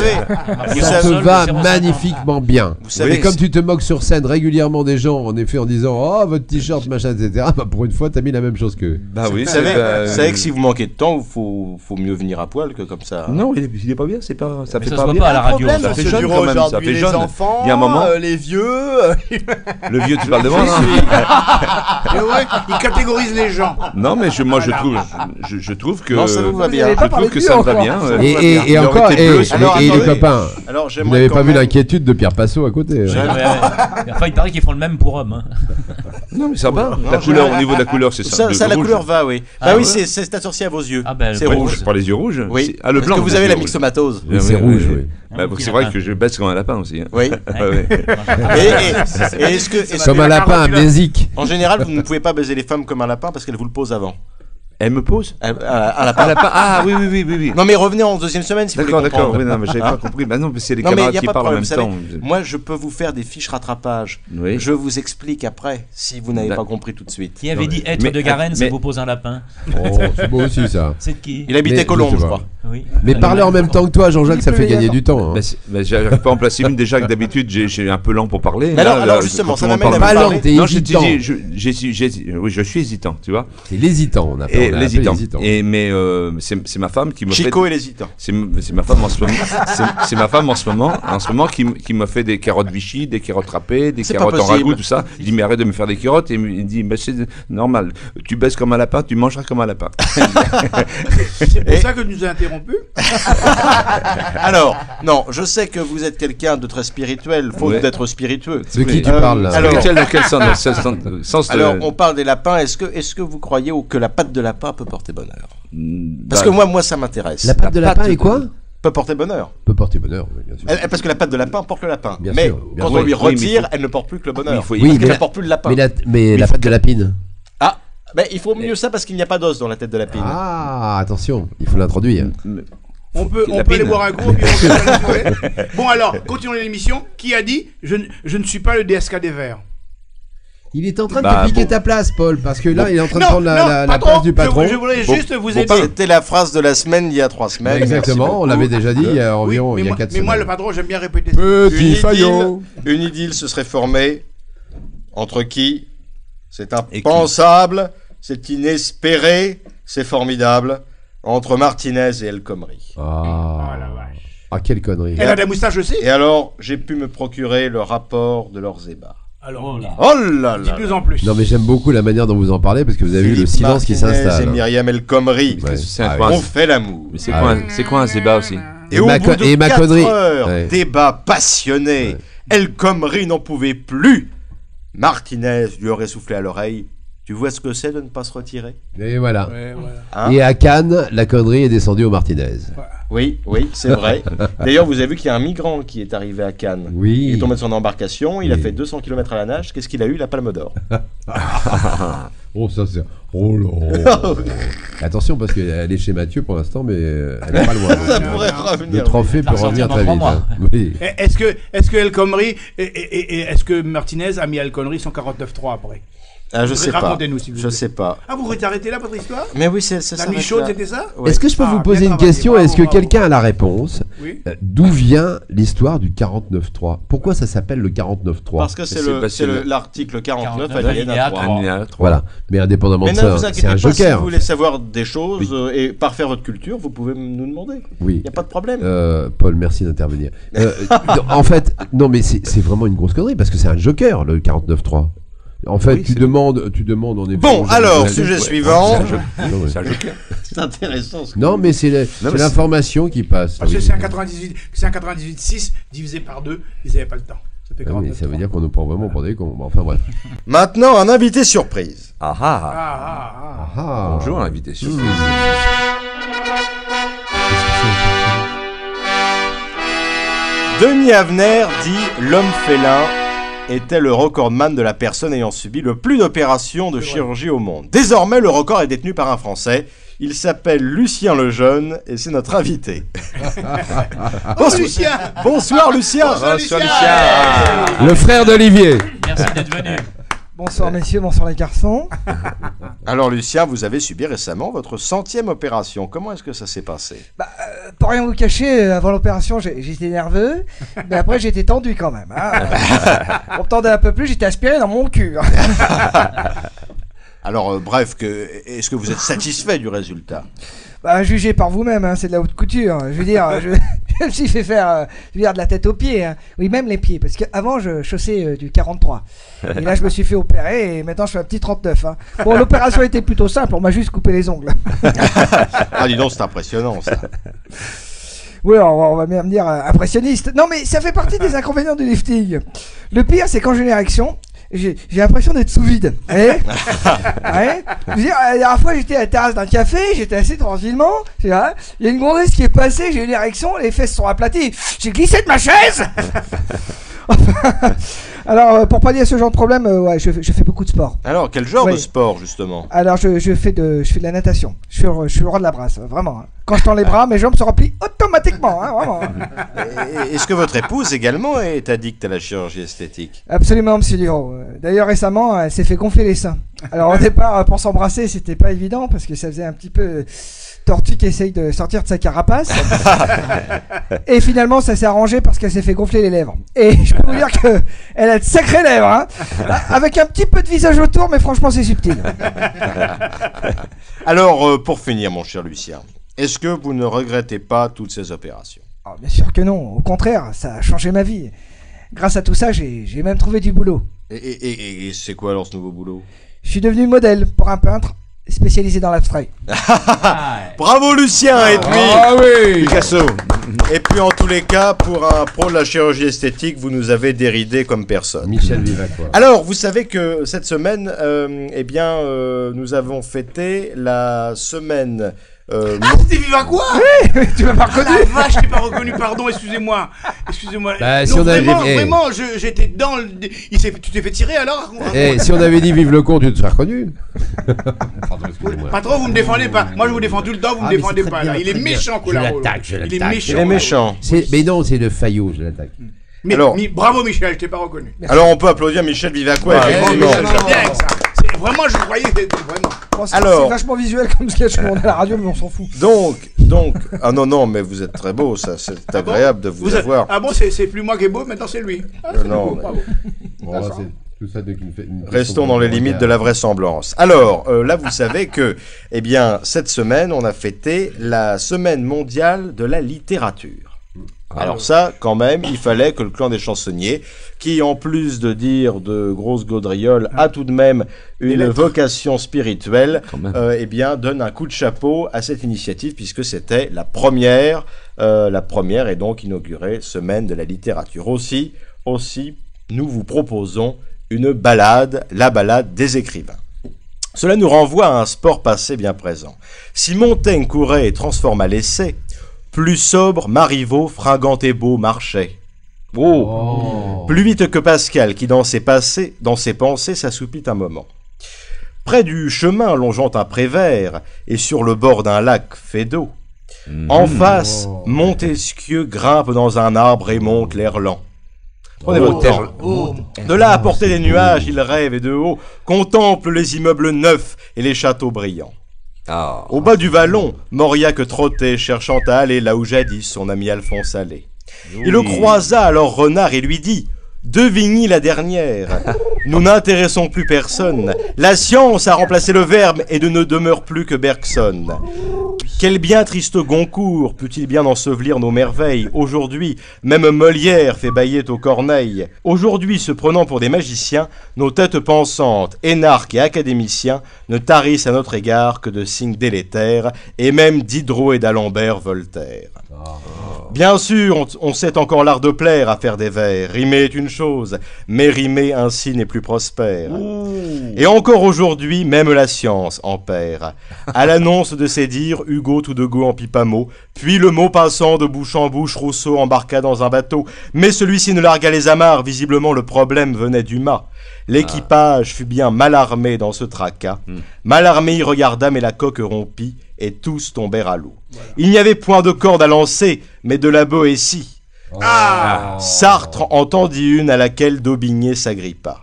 ça te va seul, magnifiquement bien. Mais comme tu te moques sur scène régulièrement des gens, en effet, en disant oh votre t-shirt machin etc. Bah pour une fois, t'as mis la même chose que. Bah oui. Vous savez que si vous manquez de temps, faut mieux venir à poil que comme ça. Non, il est pas bien. C'est pas. Ça fait pas bien à la radio. Ça fait jeune quand même. Ça fait jeune. Enfants, il y a un moment. Les vieux. Le vieux, tu parles de moi. Il catégorise les gens. Non, mais moi je trouve que. Non, ça vous va bien. Je trouve que ça me va bien. Et encore, et les copains. Alors, vous n'avez pas vu l'inquiétude de Pierre Passot à côté. Enfin, il paraît qu'ils font le même pour hommes. Non, mais ça va. La couleur, au niveau de la couleur, c'est ça. Ça, la couleur va, oui. Bah oui, c'est associé à vos yeux. Ah ben, c'est rouge. Par les yeux rouges. Oui. Ah, le blanc. Parce que vous avez la myxomatose. C'est rouge, oui. C'est vrai que je baisse comme un lapin aussi. Hein. Oui. Et est-ce que comme un lapin amnésique. En général, vous ne pouvez pas baiser les femmes comme un lapin parce qu'elles vous le posent avant. Elle me pose un lapin. Ah oui. Non mais revenez en deuxième semaine si vous voulez comprendre. D'accord. Oui, non, mais j'avais pas compris. Bah non, mais c'est les non, camarades mais qui parlent en même temps. Moi, je peux vous faire des fiches rattrapage. Oui. Je vous explique après si vous n'avez pas compris tout de suite. Qui avait dit être de Garenne, ça vous pose un lapin. Oh, c'est beau aussi ça. C'est de qui? Il habitait Colombes, je crois. Oui. Mais parler en même temps que toi, Jean-Jacques, ça fait gagner du temps. Hein. J'arrive pas à en placer une déjà que d'habitude j'ai un peu lent pour parler. Mais alors justement, ça m'amène à pas lent, t'es non, hésitant. Oui, je suis hésitant, tu vois. C'est l'hésitant, on appelle l'hésitant. Mais c'est ma femme qui me Chico et l'hésitant. C'est ma femme en ce moment. C'est ma femme en ce moment qui me fait des carottes Vichy, des carottes râpées, des carottes en ragoût, tout ça. Il dit mais arrête de me faire des carottes et il dit mais c'est normal. Tu baisses comme un lapin, tu mangeras comme un lapin. C'est pour ça que tu nous as interrompu. Alors, non, je sais que vous êtes quelqu'un de très spirituel, faute d'être spiritueux. De qui tu parles là? Alors, dans quel sens alors on parle des lapins. Est-ce que vous croyez que la patte de lapin peut porter bonheur? Parce que moi ça m'intéresse. La patte de lapin est quoi? Peut porter bonheur. Peut porter bonheur, oui, bien sûr. Parce que la patte de lapin porte le lapin. Bien mais sûr, bien quand sûr. on lui Oui, retire, elle ne porte plus que le bonheur. Oui, elle ne porte plus le lapin. Mais la patte de lapine. Ah, ben il faut mieux ça parce qu'il n'y a pas d'os dans la tête de lapine. Ah, attention, il faut l'introduire. On peut aller boire un coup. Bon alors, continuons l'émission. Qui a dit je ne suis pas le DSK des Verts? Il est en train de te piquer ta place, Paul, parce que là, il est en train de prendre la patron, place du patron. Je voudrais juste vous aider. C'était la phrase de la semaine il y a 3 semaines. Exactement, on l'avait déjà dit il y a environ 4 semaines. Mais moi, le patron, j'aime bien répéter ça. Petit faillot. Une idylle se serait formée entre qui? C'est impensable, c'est inespéré, c'est formidable. Entre Martinez et El Khomri. La vache. Ah, quelle connerie. Elle a des moustaches aussi. Et alors, j'ai pu me procurer le rapport de leurs ébats. Alors, oh là là. Dis-nous en plus. Non, mais j'aime beaucoup la manière dont vous en parlez, parce que vous avez vu le silence qui Martinez s'installe. Et Myriam El Khomri. On fait l'amour. Mais c'est quoi un zéba aussi? Et au bout de 4 heures, débat passionné, Ouais. El Khomri n'en pouvait plus. Martinez lui aurait soufflé à l'oreille. Tu vois ce que c'est de ne pas se retirer? Et voilà. Ouais, voilà. Hein? Et à Cannes, la connerie est descendue au Martinez. Oui, c'est vrai. D'ailleurs, vous avez vu qu'il y a un migrant qui est arrivé à Cannes. Oui. Il est tombé de son embarcation, il a Oui. fait 200 km à la nage. Qu'est-ce qu'il a eu? La palme d'or. Oh, ça c'est. Oh là. Attention, parce qu'elle est chez Mathieu pour l'instant, mais elle n'est pas loin. Ça pourrait revenir. Le trophée peut revenir très vite. Hein. Oui. Est-ce que El Khomri et est-ce que Martinez a mis à El Khomri son 49.3 après? Ah, je sais pas. Racontez-nous, s'il vous plaît. Je sais pas. Ah, vous voulez arrêter là, votre histoire? Mais oui, c'est La nuit chaude, c'était ça? Ouais. Est-ce que je peux vous poser bien une travaillé. question? Bravo, Est-ce que bravo. quelqu'un a la réponse? Oui. D'où vient l'histoire du 49.3? Pourquoi ça s'appelle le 49.3? Parce que c'est l'article 49 alinéa 3. Voilà. Mais indépendamment Mais de ne vous ça, inquiétez c'est un pas, si joker. vous voulez savoir des choses et parfaire votre culture, vous pouvez nous demander. Oui. Il n'y a pas de problème. Paul, merci d'intervenir. En fait, non, mais c'est vraiment une grosse connerie parce que c'est un joker, le 49.3. En fait, Oui, tu demandes, on est Bon, alors, sujet suivant. C'est un joker. C'est intéressant. Non, mais c'est l'information qui passe. Parce que Oui. c'est un 98.6 divisé par 2, ils n'avaient pas le temps. Ça fait Ah oui, 49.3. ça veut dire qu'on nous prend vraiment pour des cons. Bon, enfin bref. Maintenant, un invité surprise. Ah, Bonjour, invité surprise. Denis Avenner dit l'homme félin était le recordman de la personne ayant subi le plus d'opérations de chirurgie au monde. Désormais, le record est détenu par un Français. Il s'appelle Lucien Lejeune et c'est notre invité. Bonsoir, Lucien. Bonsoir Lucien. Bonsoir, Lucien. Le frère d'Olivier. Merci d'être venu. Bonsoir messieurs, bonsoir les garçons. Alors Lucien, vous avez subi récemment votre 100e opération. Comment est-ce que ça s'est passé? Pour rien vous cacher, avant l'opération j'étais nerveux, mais après j'étais tendu quand même. Hein. On me tendait un peu plus, j'étais aspiré dans mon cul. Alors bref, est-ce que vous êtes satisfait du résultat? Jugez par vous-même, hein, c'est de la haute couture. Je veux dire, je me suis fait faire de la tête aux pieds. Hein. Oui, même les pieds, parce qu'avant je chaussais du 43. Et là je me suis fait opérer et maintenant je fais un petit 39. Hein. Bon, l'opération était plutôt simple, on m'a juste coupé les ongles. Ah dis donc, c'est impressionnant ça. Oui, on va bien me dire impressionniste. Non, mais ça fait partie des inconvénients du lifting. Le pire, c'est quand j'ai une érection, j'ai l'impression d'être sous vide. Ouais. Je veux dire, la dernière fois, j'étais à la terrasse d'un café, j'étais assis tranquillement. Il y a une gonzesse qui est passée, j'ai eu l'érection, les fesses sont aplaties. J'ai glissé de ma chaise. Alors, pour pallier à ce genre de problème, ouais, je fais beaucoup de sport. Alors, quel genre de sport, justement? Alors, je fais de la natation. Je suis le roi de la brasse, vraiment. Quand je tends les bras, mes jambes se remplissent automatiquement, vraiment. Est-ce que votre épouse également est addicte à la chirurgie esthétique? Absolument, monsieur Liro. D'ailleurs, récemment, elle s'est fait gonfler les seins. Alors, au départ, pour s'embrasser, c'était pas évident parce que ça faisait un petit peu tortue qui essaye de sortir de sa carapace. Et finalement, ça s'est arrangé parce qu'elle s'est fait gonfler les lèvres. Et je peux vous dire qu'elle a de sacrées lèvres, hein, avec un petit peu de visage autour, mais franchement, c'est subtil. Alors, pour finir, mon cher Lucien, est-ce que vous ne regrettez pas toutes ces opérations? Oh, bien sûr que non. Au contraire, ça a changé ma vie. Grâce à tout ça, j'ai même trouvé du boulot. Et c'est quoi alors ce nouveau boulot? Je suis devenu modèle pour un peintre spécialisé dans l'abstrait. Bravo Lucien, et puis Picasso. Et puis en tous les cas, pour un pro de la chirurgie esthétique, vous nous avez déridé comme personne. Michel Vivac. Alors, vous savez que cette semaine, nous avons fêté la semaine... c'était Vivac quoi? Oui, tu m'as pas reconnu. Ah, vache, je t'ai pas reconnu, pardon, excusez-moi. Bah, si non, on avait... vraiment, j'étais dans le... Tu t'es fait tirer alors? Si on avait dit vive le con, tu te serais reconnu. Pardon, excusez-moi. Patron, vous me défendez pas. Moi, je vous défends tout le temps, vous me défendez pas. Là. Il est méchant, Colaro. Il est méchant. Il est méchant. Mais non, c'est le Fayot, je l'attaque. Mais, alors, bravo Michel, je t'ai pas reconnu. Alors, on peut applaudir Michel Vivac. Ouais, bien ça. Vraiment, je croyais que c'était vraiment... C'est vachement visuel comme sketch qu'on a à la radio, mais on s'en fout. Donc, ah non, mais vous êtes très beau, ça, c'est agréable de vous avoir. Ah bon, c'est plus moi qui est beau, maintenant c'est lui. Non, bravo. Tout ça restons dans les limites de la vraisemblance. Alors, là, vous savez que, eh bien, cette semaine, on a fêté la semaine mondiale de la littérature. Alors ça, quand même, il fallait que le clan des chansonniers, qui en plus de dire de grosses gaudrioles, a tout de même une vocation spirituelle, eh bien, donne un coup de chapeau à cette initiative, puisque c'était la première et donc inaugurée semaine de la littérature. Aussi, nous vous proposons une balade, la balade des écrivains. Cela nous renvoie à un sport passé bien présent. Si Montaigne courait et transforma l'essai, plus sobre, Marivaux, fringant et beau, marchait. Plus vite que Pascal, qui dans ses pensées s'assoupit un moment. Près du chemin longeant un pré vert, et sur le bord d'un lac fait d'eau, en face, Montesquieu grimpe dans un arbre et monte l'air lent. Prenez votre temps. De là à portée des nuages, il rêve et de haut contemple les immeubles neufs et les châteaux brillants. Au bas du vallon, Mauriac trottait, cherchant à aller là où jadis son ami Alphonse allait. Il le croisa alors Renard et lui dit « De Vigny la dernière, nous n'intéressons plus personne. La science a remplacé le verbe et ne demeure plus que Bergson. Quel bien triste Goncourt peut-il bien ensevelir nos merveilles? Aujourd'hui, même Molière fait bailler aux corneilles. Aujourd'hui, se prenant pour des magiciens, nos têtes pensantes, énarques et académiciens ne tarissent à notre égard que de signes délétères, et même Diderot et d'Alembert Voltaire. Bien sûr, on sait encore l'art de plaire à faire des vers. Rimer est une chose, mais rimer ainsi n'est plus prospère. Et encore aujourd'hui, même la science en perd. À l'annonce de ces dires, Hugo tout de go en pipe à mots, puis le mot passant de bouche en bouche, Rousseau embarqua dans un bateau. Mais celui-ci ne largua les amarres, visiblement le problème venait du mât. L'équipage fut bien mal armé dans ce tracas. Mal armé, il regarda, mais la coque rompit, et tous tombèrent à l'eau. Voilà. Il n'y avait point de corde à lancer, mais de la Boétie. Sartre entendit une à laquelle Daubigné s'agrippa.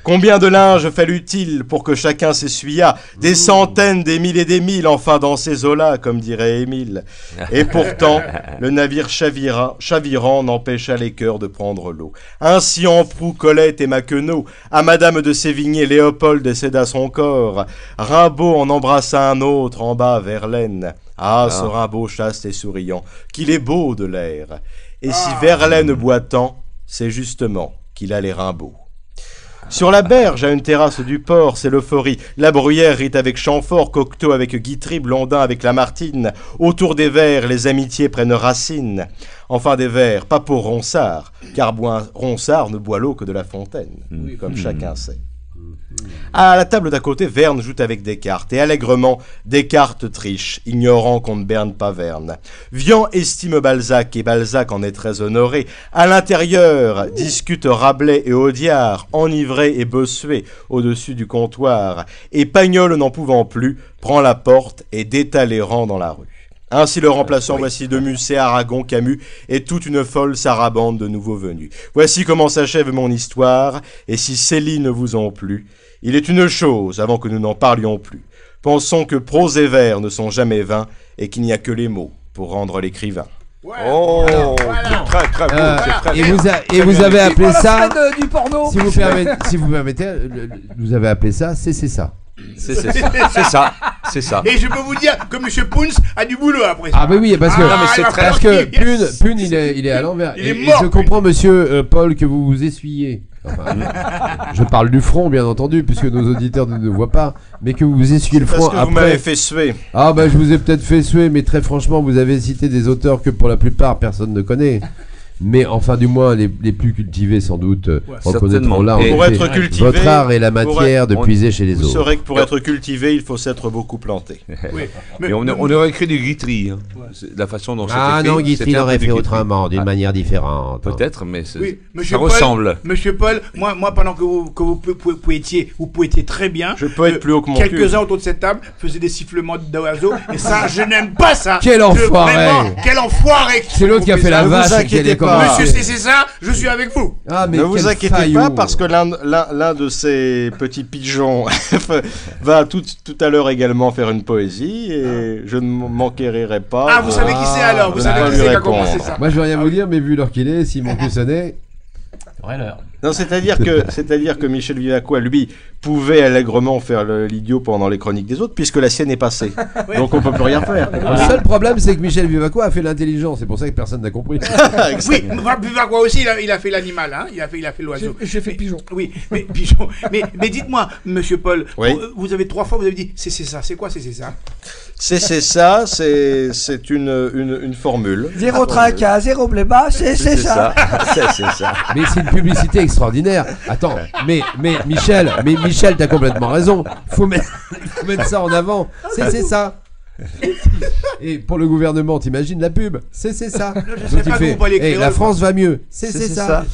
Combien de linge fallut-il pour que chacun s'essuyât? Des centaines, des milliers et des mille, enfin dans ces eaux-là, comme dirait Émile. Et pourtant, le navire chavirant n'empêcha les cœurs de prendre l'eau. Ainsi en proue Colette et Maqueneau, à Madame de Sévigné, Léopold céda son corps. Rimbaud en embrassa un autre en bas, Verlaine. Ce Rimbaud chaste et souriant, qu'il est beau de l'air. Et si Verlaine boit tant, c'est justement qu'il a les Rimbaud. Sur la berge, à une terrasse du port, c'est l'euphorie. La bruyère rit avec Chamfort, Cocteau avec Guitry, Blondin avec Lamartine. Autour des vers, les amitiés prennent racine. Enfin des vers, pas pour Ronsard, car Ronsard ne boit l'eau que de la fontaine, comme chacun sait. À la table d'à côté, Verne joue avec Descartes, et allègrement, Descartes triche, ignorant qu'on ne berne pas Verne. Vian estime Balzac, et Balzac en est très honoré. À l'intérieur, discutent Rabelais et Audiard, enivrés et bossués, au-dessus du comptoir. Et Pagnol, n'en pouvant plus, prend la porte et détale les rangs dans la rue. Ainsi le remplaçant, voici de Musset, Aragon, Camus, et toute une folle sarabande de nouveaux venus. Voici comment s'achève mon histoire, et si Céline ne vous ont plu, il est une chose, avant que nous n'en parlions plus. Pensons que prose et vers ne sont jamais vains, et qu'il n'y a que les mots pour rendre l'écrivain. Voilà. Oh, Voilà. très très beau, c'est très Et vous avez appelé Voilà, ça, du porno. si vous permettez, vous avez appelé ça, c'est ça. C'est ça, c'est ça. Et je peux vous dire que M. Pounce a du boulot après ça. Ah bah oui, parce que, non, mais c'est très- parce que Pune, il est à l'envers. Il est Et mort, je comprends, monsieur Paul, que vous vous essuyez. Enfin, je parle du front, bien entendu, puisque nos auditeurs ne nous voient pas, mais que vous vous essuyez le front Parce que vous m'avez après. fait suer. Ah bah je vous ai peut-être fait suer, mais très franchement, vous avez cité des auteurs que pour la plupart personne ne connaît. Mais enfin, du moins, les plus cultivés, sans doute, reconnaîtront certainement. là, en Et pour effet, être cultivé, votre art est la pour matière de on- puiser chez les Vous autres. saurez que pour être cultivé, il faut s'être beaucoup planté. Oui. Et on aurait écrit du Guitry, hein. C'est la façon dont Ah c'était non, fait, Guitry c'était un l'aurait peu fait du Guitry. autrement, d'une Ah, manière différente. Peut-être, mais Oui, ça ressemble. Monsieur Paul, moi pendant que vous poétiez très bien, Je peux être plus haut que mon cul. quelques-uns autour de cette table faisaient des sifflements d'oiseaux, et ça, je n'aime pas ça. Quel enfoiré. Vraiment, quel enfoiré. C'est l'autre qui a fait la Ne vous vache et qui a inquiétez les pas. commentaires. Monsieur, c'est ça, je suis avec vous. Ah, mais Ne vous quel inquiétez faillot. pas parce que l'un de ces petits pigeons va tout à l'heure également faire une poésie et je ne m'enquérirai pas. Ah, vous savez qui c'est alors, vous de savez ne qui pas c'est lui qui a commencé répondre. ça. Moi, je veux rien vous dire, mais vu l'heure qu'il est, s'il manque sonner. Ouais, l'heure. Non, c'est-à-dire que Michel Villacois, lui, pouvait allègrement faire l'idiot pendant les chroniques des autres puisque la sienne est passée. Donc on peut plus rien faire. Le seul problème, c'est que Michel Vivaco a fait l'intelligent. C'est pour ça que personne n'a compris. Oui, Vivacois aussi, il a fait l'animal, hein. Il a fait l'oiseau. J'ai fait pigeon. Oui, mais pigeon. Mais dites-moi, Monsieur Paul, Oui. vous avez 3 fois, vous avez dit c'est ça. C'est quoi c'est ça? C'est ça, c'est une formule. Zéro tracas, zéro bléba, c'est ça. C'est ça. Mais c'est une publicité extraordinaire. Attends, mais Michel, t'as complètement raison. Faut mettre ça en avant. C'est ça. Et pour le gouvernement, t'imagines la pub? C'est ça. sais Donc il pas fait, comment pas les hey, créoles, la France quoi. va mieux. C'est ça.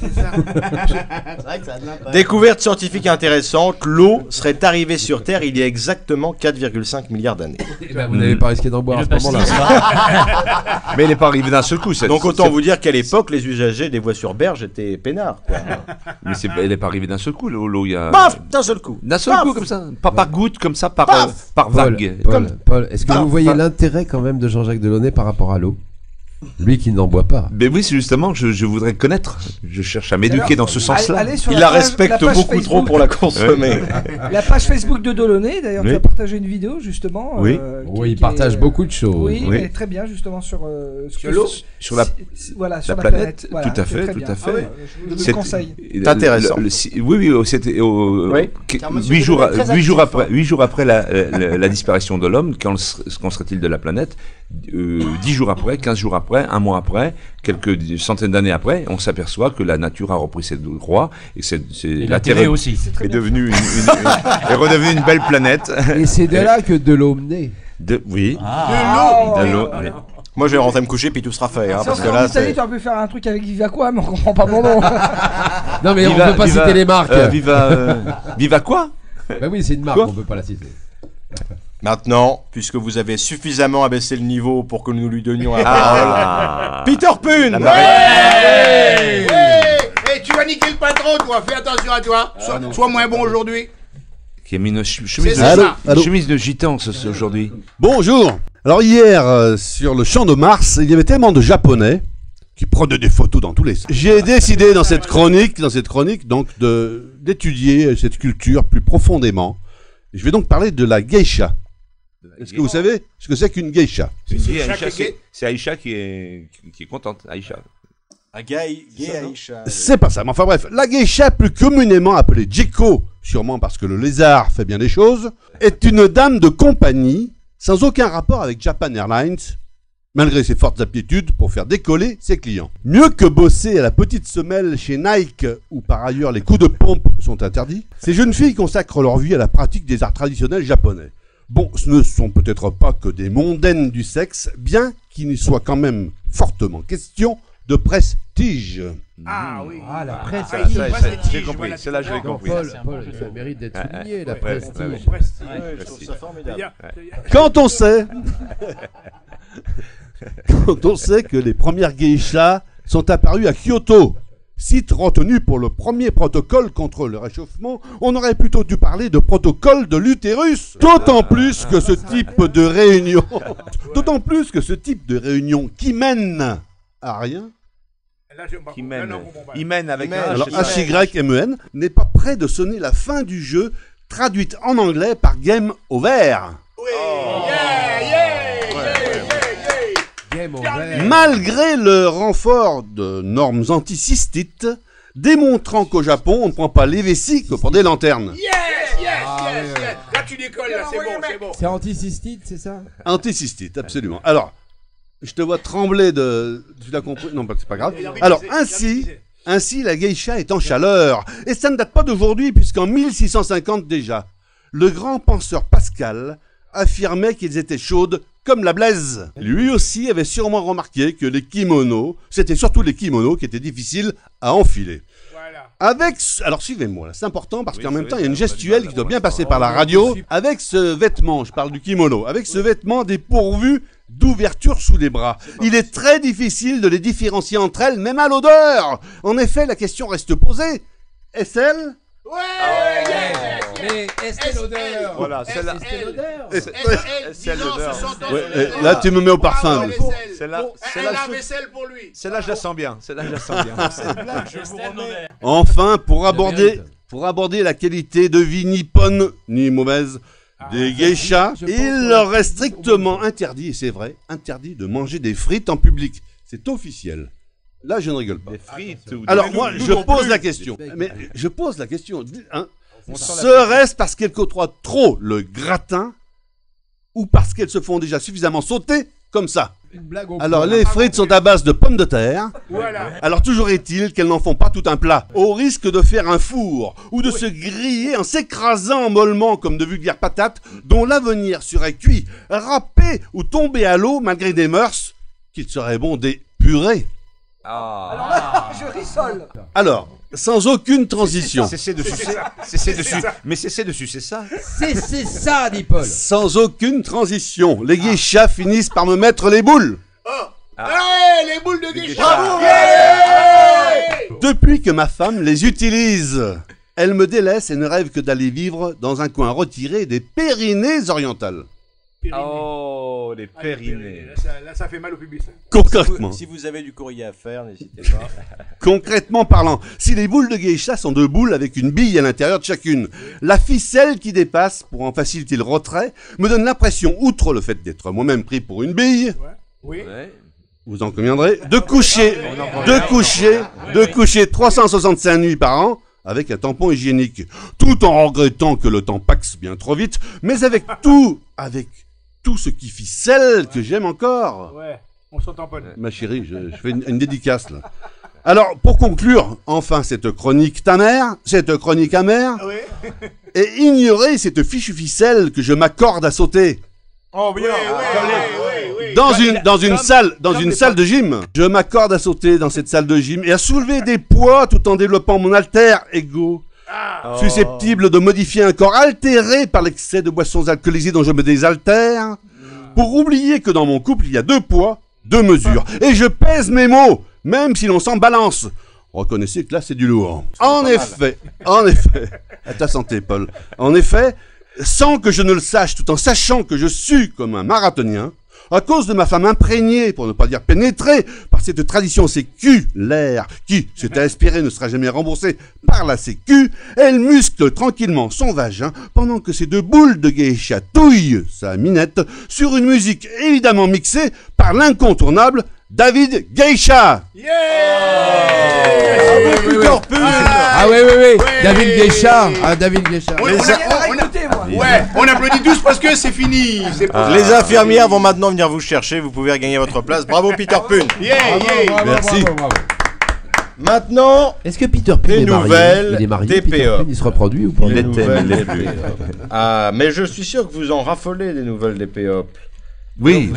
Découverte scientifique intéressante, l'eau serait arrivée sur Terre il y a exactement 4,5 milliards d'années. Eh ben, vous n'avez pas risqué d'en boire Et à le ce moment-là. pastis, Mais il n'est pas arrivé d'un seul coup. Donc autant vous dire qu'à l'époque, les usagers des voies sur berge étaient peinards. Quoi. Mais elle n'est pas arrivée d'un seul coup, l'eau. Il y a... Paf, d'un seul coup. D'un seul Paf. coup, comme ça. Pas par goutte, comme ça, par Paul, vague. Paul, est-ce que vous voyez l'intérêt quand même de Jean-Jacques Delaunay par rapport à l'eau? Lui qui n'en boit pas. Mais oui, c'est justement que je voudrais connaître. Je cherche à m'éduquer dans ce sens-là. Allez sur Il la page- respecte page beaucoup trop Facebook. pour la consommer. La page Facebook de Delaunay, d'ailleurs, Oui. tu as partagé une vidéo justement. Oui. Oui, il partage beaucoup de choses. Oui, Oui. mais très bien justement sur Sur l'eau. Sur la voilà, sur la la planète, Voilà, tout à c'est fait, très tout bien. à fait. Ah ouais, je vous C'est- le conseille. C'est intéressant. Oui, c'était Oui. Car monsieur 8 jours, Delaunay est très actif, 8 jours après la disparition de l'homme, qu'en serait-il de la planète 10 jours après, 15 jours après, un mois après, quelques centaines d'années après, on s'aperçoit que la nature a repris ses droits et Et la la Terre télé aussi. est devenue est redevenue une belle planète. Et c'est de là que Delaunay naît. Oui. Ah, De l'eau. voilà. Moi, je vais rentrer me coucher puis tout sera fait. Hein, Si on parce serait que en là, Italie, c'est. tu aurais pu faire un truc avec Vivacois, mais on comprend pas mon nom. Non mais on Viva- peut pas viva- citer les marques. Viva quoi? Bah oui, c'est une marque, Quoi on peut pas la citer. Maintenant, puisque vous avez suffisamment abaissé le niveau pour que nous lui donnions la Ah. parole. Peter Pune. Ouais. Et tu vas niquer le patron, toi. Fais attention à toi. Sois moins bon aujourd'hui. Qui a mis une C'est chemise, ça. une chemise de gitan aujourd'hui. Bonjour. Alors hier, sur le champ de Mars, il y avait tellement de Japonais qui prenaient des photos dans tous les sens. J'ai décidé dans cette chronique donc d'étudier cette culture plus profondément. Je vais donc parler de la geisha. Est-ce que vous savez ce que c'est qu'une geisha? C'est Aïcha Aïcha, c'est Aïcha qui est contente. Aïcha. Un geisha. C'est pas ça, mais enfin bref, la geisha, plus communément appelée Jeko, sûrement parce que le lézard fait bien les choses, est une dame de compagnie sans aucun rapport avec Japan Airlines, malgré ses fortes aptitudes pour faire décoller ses clients. Mieux que bosser à la petite semelle chez Nike, où par ailleurs les coups de pompe sont interdits, ces jeunes filles consacrent leur vie à la pratique des arts traditionnels japonais. Bon, ce ne sont peut-être pas que des mondaines du sexe, bien qu'il y soit quand même fortement question de prestige. Ah oui. Ah, la presse. J'ai compris, c'est là que je l'ai compris. Paul, ça mérite d'être souligné, la prestige. Je trouve ça formidable. Quand on sait... Quand on sait que les premières geishas sont apparues à Kyoto, site retenu pour le premier protocole contre le réchauffement, on aurait plutôt dû parler de protocole de l'utérus. D'autant plus que ce type de réunion qui mène à rien, Il mène avec alors HYMEN, n'est pas près de sonner la fin du jeu, traduite en anglais par Game Over. Malgré le renfort de normes anticystites, démontrant qu'au Japon, on ne prend pas les vessies que pour des lanternes. Là, tu décolles, là, c'est bon. C'est anticystite, c'est ça? Anticystite, absolument. Alors, je te vois trembler de... Tu l'as compris? Non, c'est pas grave. Alors, ainsi, la geisha est en chaleur. Et ça ne date pas d'aujourd'hui, puisqu'en 1650 déjà, le grand penseur Pascal affirmait qu'ils étaient chaudes comme la Blaise. Lui aussi avait sûrement remarqué que les kimonos, c'était surtout les kimonos qui étaient difficiles à enfiler. Alors suivez-moi, là, c'est important parce qu'en même temps il y a une gestuelle qui doit bien passer par la radio. Avec ce vêtement, je parle du kimono, avec ce vêtement dépourvu d'ouverture sous les bras, il est très difficile de les différencier entre elles, même à l'odeur. En effet, la question reste posée. Est-ce Mais est-ce l'odeur? Voilà, celle-là. C'est l'odeur. Là, tu me mets au parfum. Celle-là, la vaisselle pour lui. celle-là, je la sens bien. Celle-là, je la sens bien. Enfin, pour aborder la qualité de vie ni bonne ni mauvaise des geishas, il leur est strictement interdit, et c'est vrai, interdit de manger des frites en public. C'est officiel. Là, je ne rigole pas. Des frites ou Alors moi, je pose la question. Mais je pose la question. Hein, serait-ce parce qu'elles côtoient trop le gratin ou parce qu'elles se font déjà suffisamment sauter comme ça? Alors les frites sont à base de pommes de terre. Alors toujours est-il qu'elles n'en font pas tout un plat, au risque de faire un four ou de se griller en s'écrasant mollement comme de vulgaires patates dont l'avenir serait cuit, râpé ou tombé à l'eau malgré des mœurs qu'il serait bon d'épurer. Alors là, je rissole. Alors, sans aucune transition. Cessez dessus, mais cessez dessus, c'est ça. C'est ça, dit Paul. Sans aucune transition, les geishas finissent par me mettre les boules. Les boules de geisha. Bravo. Depuis que ma femme les utilise, elle me délaisse et ne rêve que d'aller vivre dans un coin retiré des Pyrénées orientales. Oh, les Pyrénées. Là, ça fait mal au public. Concrètement. Si vous avez du courrier à faire, n'hésitez pas. Concrètement parlant, si les boules de geisha sont deux boules avec une bille à l'intérieur de chacune, la ficelle qui dépasse, pour en faciliter le retrait, me donne l'impression, outre le fait d'être moi-même pris pour une bille, Oui. vous en conviendrez, de coucher 365 nuits par an avec un tampon hygiénique, tout en regrettant que le temps passe bien trop vite, mais avec tout ce qui ficelle que j'aime encore. Ouais, on s'entend pas. Ma chérie, je fais une dédicace là. Alors, pour conclure, enfin, cette chronique amère, et ignorer cette fichue ficelle que je m'accorde à sauter. Oh bien. Dans une salle de gym. Je m'accorde à sauter dans cette salle de gym et à soulever des poids tout en développant mon alter ego. Susceptible de modifier un corps altéré par l'excès de boissons alcoolisées dont je me désaltère, pour oublier que dans mon couple il y a 2 poids, 2 mesures, et je pèse mes mots, même si l'on s'en balance. Reconnaissez que là c'est du lourd. En effet, à ta santé Paul, en effet, sans que je ne le sache, tout en sachant que je sue comme un marathonien, À cause de ma femme imprégnée, pour ne pas dire pénétrée, par cette tradition séculaire, qui, s'est inspirée, ne sera jamais remboursée par la sécu, elle muscle tranquillement son vagin, pendant que ses deux boules de geisha touillent sa minette, sur une musique évidemment mixée par l'incontournable David Geisha. Ah oui. David Geisha. David Geisha. On applaudit tous parce que c'est fini. Les infirmières vont maintenant venir vous chercher. Vous pouvez regagner votre place. Bravo Peter Pune. Merci. Maintenant, est-ce que Peter Pune est marié? Il est marié. Peter Pune, il se reproduit ou pas? Les nouvelles Ah, mais je suis sûr que vous en raffolez des nouvelles des P.O.P. Oui,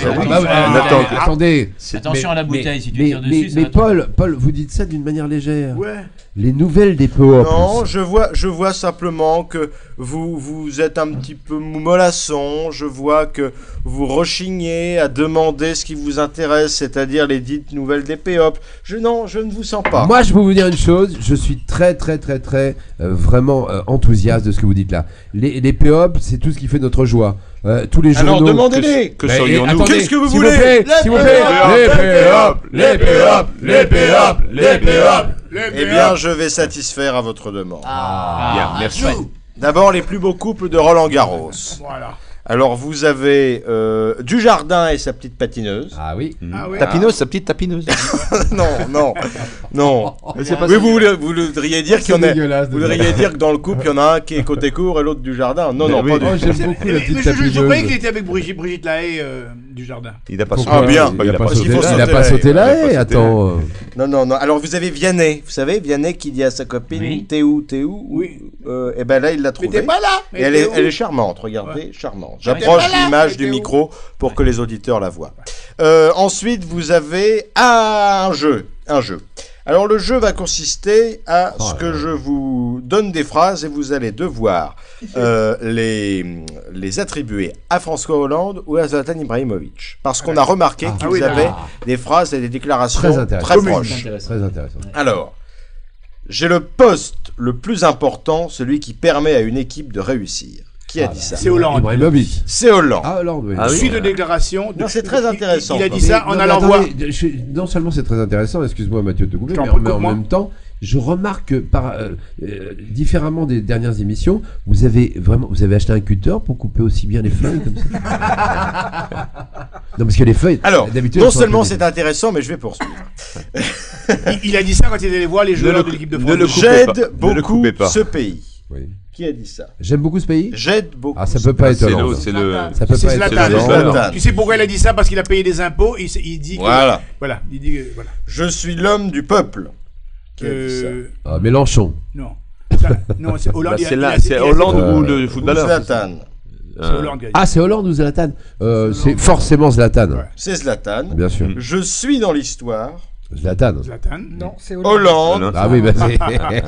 attendez. Attention à la bouteille, si tu tires dessus. Mais Paul, vous dites ça d'une manière légère. Ouais. Les nouvelles des P.O.P. Non, je vois simplement que vous êtes un petit peu mollasson. Je vois que vous rechignez à demander ce qui vous intéresse, c'est-à-dire les dites nouvelles des P.O.P. Je ne vous sens pas. Moi, je peux vous dire une chose. Je suis très, vraiment enthousiaste de ce que vous dites là. Les P.O.P., c'est tout ce qui fait notre joie. Tous les journaux. Alors demandez-les. Que serions-nous? Qu'est-ce que vous voulez? S'il vous plaît. Les P.O.P. Eh bien, je vais satisfaire à votre demande. Bien, merci. D'abord, les plus beaux couples de Roland Garros. Voilà. Alors, vous avez Dujardin et sa petite patineuse. Ah oui. Tapineuse, sa petite tapineuse. non. Oui, vous voudriez dire qu'il y en a. Vous voudriez dire que dans le couple, il y en a un qui est côté court et l'autre Dujardin. Non, pas du tout. J'aime beaucoup la petite tapineuse. Je croyais qu'il était avec Brigitte Lahaye Dujardin. Il n'a pas sauté. Ah bien. Il n'a pas sauté la haie. Attends. Non. Alors, vous avez Vianney. Vous savez, Vianney qui dit à sa copine T'es où? Oui. Et ben là, il l'a trouvée. Mais t'es pas là. Et elle est charmante. Regardez, charmante. J'approche l'image du micro pour que les auditeurs la voient. Ensuite, vous avez un jeu. Alors, le jeu va consister à ce que je vous donne des phrases et vous allez devoir les attribuer à François Hollande ou à Zlatan Ibrahimovic. Parce qu'on a remarqué qu'ils avaient des phrases et des déclarations très proches. Très intéressant. Alors, j'ai le poste le plus important, celui qui permet à une équipe de réussir. Qui a dit ça? C'est Hollande. Ibrahimovic. C'est Hollande. Ah, Hollande, oui. Suite de déclaration. Non, c'est très intéressant. Il a dit ça en allant voir. Non seulement c'est très intéressant, excuse-moi Mathieu de te couper, mais en même temps, je remarque que différemment des dernières émissions, vous avez acheté un cutter pour couper aussi bien les feuilles comme ça. Non, parce que les feuilles. Alors, non seulement c'est intéressant, mais je vais poursuivre. Il a dit ça quand il allait voir les joueurs de l'équipe de France. J'aide beaucoup ce pays. Oui. Qui a dit ça? J'aime beaucoup ce pays. J'aide beaucoup. Ah, ça peut pas être Hollande. C'est le. Ça peut pas être Zlatan. Tu sais pourquoi il a dit ça? Parce qu'il a payé des impôts. Il dit que. Voilà. Il dit que, voilà. Je suis l'homme du peuple. Qui a dit ça? Ah, Mélenchon. Non. Non, c'est Hollande. C'est Hollande ou le footballeur? Zlatan. C'est Hollande. Ah, c'est Hollande ou Zlatan? C'est forcément Zlatan. Ouais. C'est Zlatan. Bien sûr. Je suis dans l'histoire. Zlatan. Non, c'est Hollande. Ah oui, bah c'est.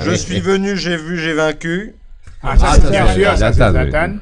Je suis venu, j'ai vu, j'ai vaincu. Ah, ça c'est bien sûr, ça c'est Zlatan.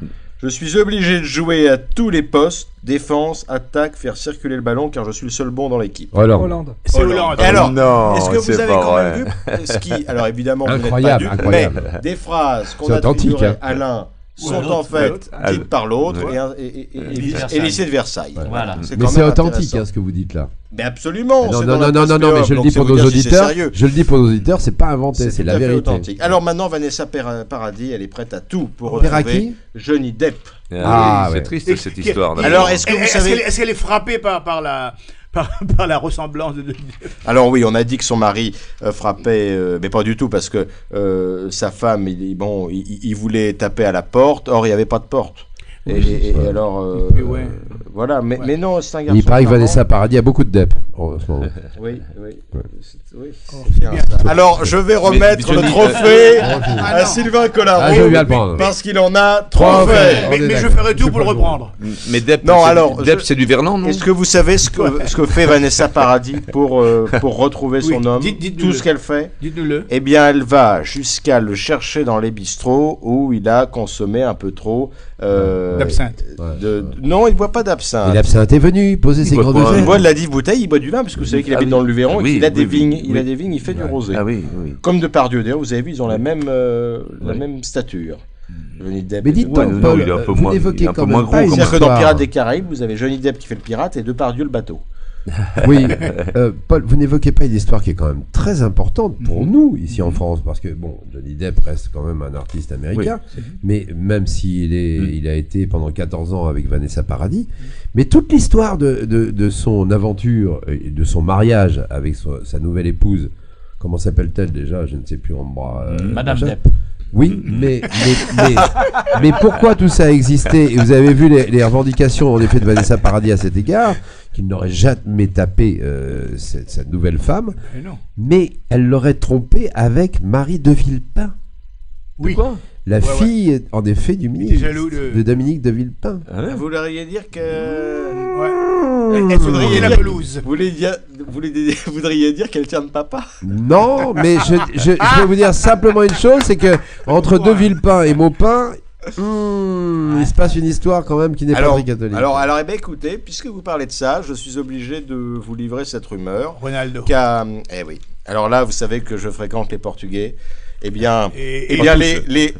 Je suis obligé de jouer à tous les postes, défense, attaque, faire circuler le ballon, car je suis le seul bon dans l'équipe. Hollande. C'est Hollande. Et alors, non, est-ce que vous c'est avez pas quand vrai. même vu ce qui, alors évidemment, vous n'êtes pas Incroyable, dupe, incroyable. mais des phrases qu'on C'est authentique, attribuerait hein. à l'un sont l'autre, en fait l'autre. dites par l'autre et Versailles. lycée de Versailles. Voilà. Mais quand c'est même authentique intéressant. hein, ce que vous dites là. Mais absolument. Non, c'est non, dans la non, presse non, mais POP, je le donc dis c'est pour vous nos dire si c'est auditeurs. sérieux. Je le dis pour nos auditeurs, c'est pas inventé, c'est tout la à fait vérité. authentique. Alors maintenant, Vanessa Paradis, elle est prête à tout pour Père à retrouver qui Johnny Depp. Ah, c'est ouais. triste cette histoire. Alors, est-ce que vous savez... Est-ce qu'elle est frappée par la ressemblance de... Alors oui, on a dit que son mari frappait, mais pas du tout, parce que sa femme, il voulait taper à la porte, or il n'y avait pas de porte. Et alors, ouais. voilà, mais non, c'est un garçon. Il paraît que charmant. Vanessa Paradis a beaucoup de dep en ce moment. Oui. C'est bien. Alors, je vais remettre le trophée à Sylvain Collaro, Ah, je vais bien le prendre. parce qu'il en a 3 faits. Mais je ferai tout pour le reprendre. Mais Depp, Non, alors, Depp c'est du Verlan, non? Est-ce que vous savez ce que fait Vanessa Paradis pour retrouver son homme, dites-nous-le. tout ce qu'elle fait? Dites-nous-le. Eh bien, elle va jusqu'à le chercher dans les bistrots où il a consommé un peu trop D'absinthe. Non, il ne boit pas d'absinthe. Et l'absinthe est venu poser ses boit grandes quoi Il ailes. boit de la dive bouteille, il boit du vin, parce que vous savez qu'il habite dans le Luberon, Ah oui, et qu'il a des oui, vignes. oui. Il a des vignes, il fait du rosé. Ah oui. Comme Depardieu, d'ailleurs, vous avez vu, ils ont la même stature. Johnny Depp. Mais dites donc, Paul, il est un peu vous moins- n'évoquez il est un peu quand moins même gros pas une comme C'est-à-dire que dans histoire. Pirates des Caraïbes, vous avez Johnny Depp qui fait le pirate et Depardieu le bateau. Oui, Paul, vous n'évoquez pas une histoire qui est quand même très importante pour nous ici en France, parce que bon, Johnny Depp reste quand même un artiste américain, mais même s'il il a été pendant 14 ans avec Vanessa Paradis, mais toute l'histoire de son aventure et de son mariage avec sa nouvelle épouse, comment s'appelle-t-elle déjà? Je ne sais plus. Madame machin. Depp. Oui, mais pourquoi tout ça a existé? Et vous avez vu les revendications en effet de Vanessa Paradis à cet égard, qu'il n'aurait jamais tapé cette nouvelle femme, mais elle l'aurait trompé avec Marie de Villepin. Oui. La fille, en effet, du ministre, jaloux de Dominique de Villepin. Vous voudriez dire que... Elle voudrait la pelouse. Vous voudriez dire qu'elle tient de papa? Non, mais je vais vous dire simplement une chose, c'est que entre De Villepin et Maupin, il se passe une histoire quand même qui n'est pas très catholique. Alors, eh bien, écoutez, puisque vous parlez de ça, je suis obligé de vous livrer cette rumeur. Ronaldo. Eh oui. Alors là, vous savez que je fréquente les Portugais. Eh bien, les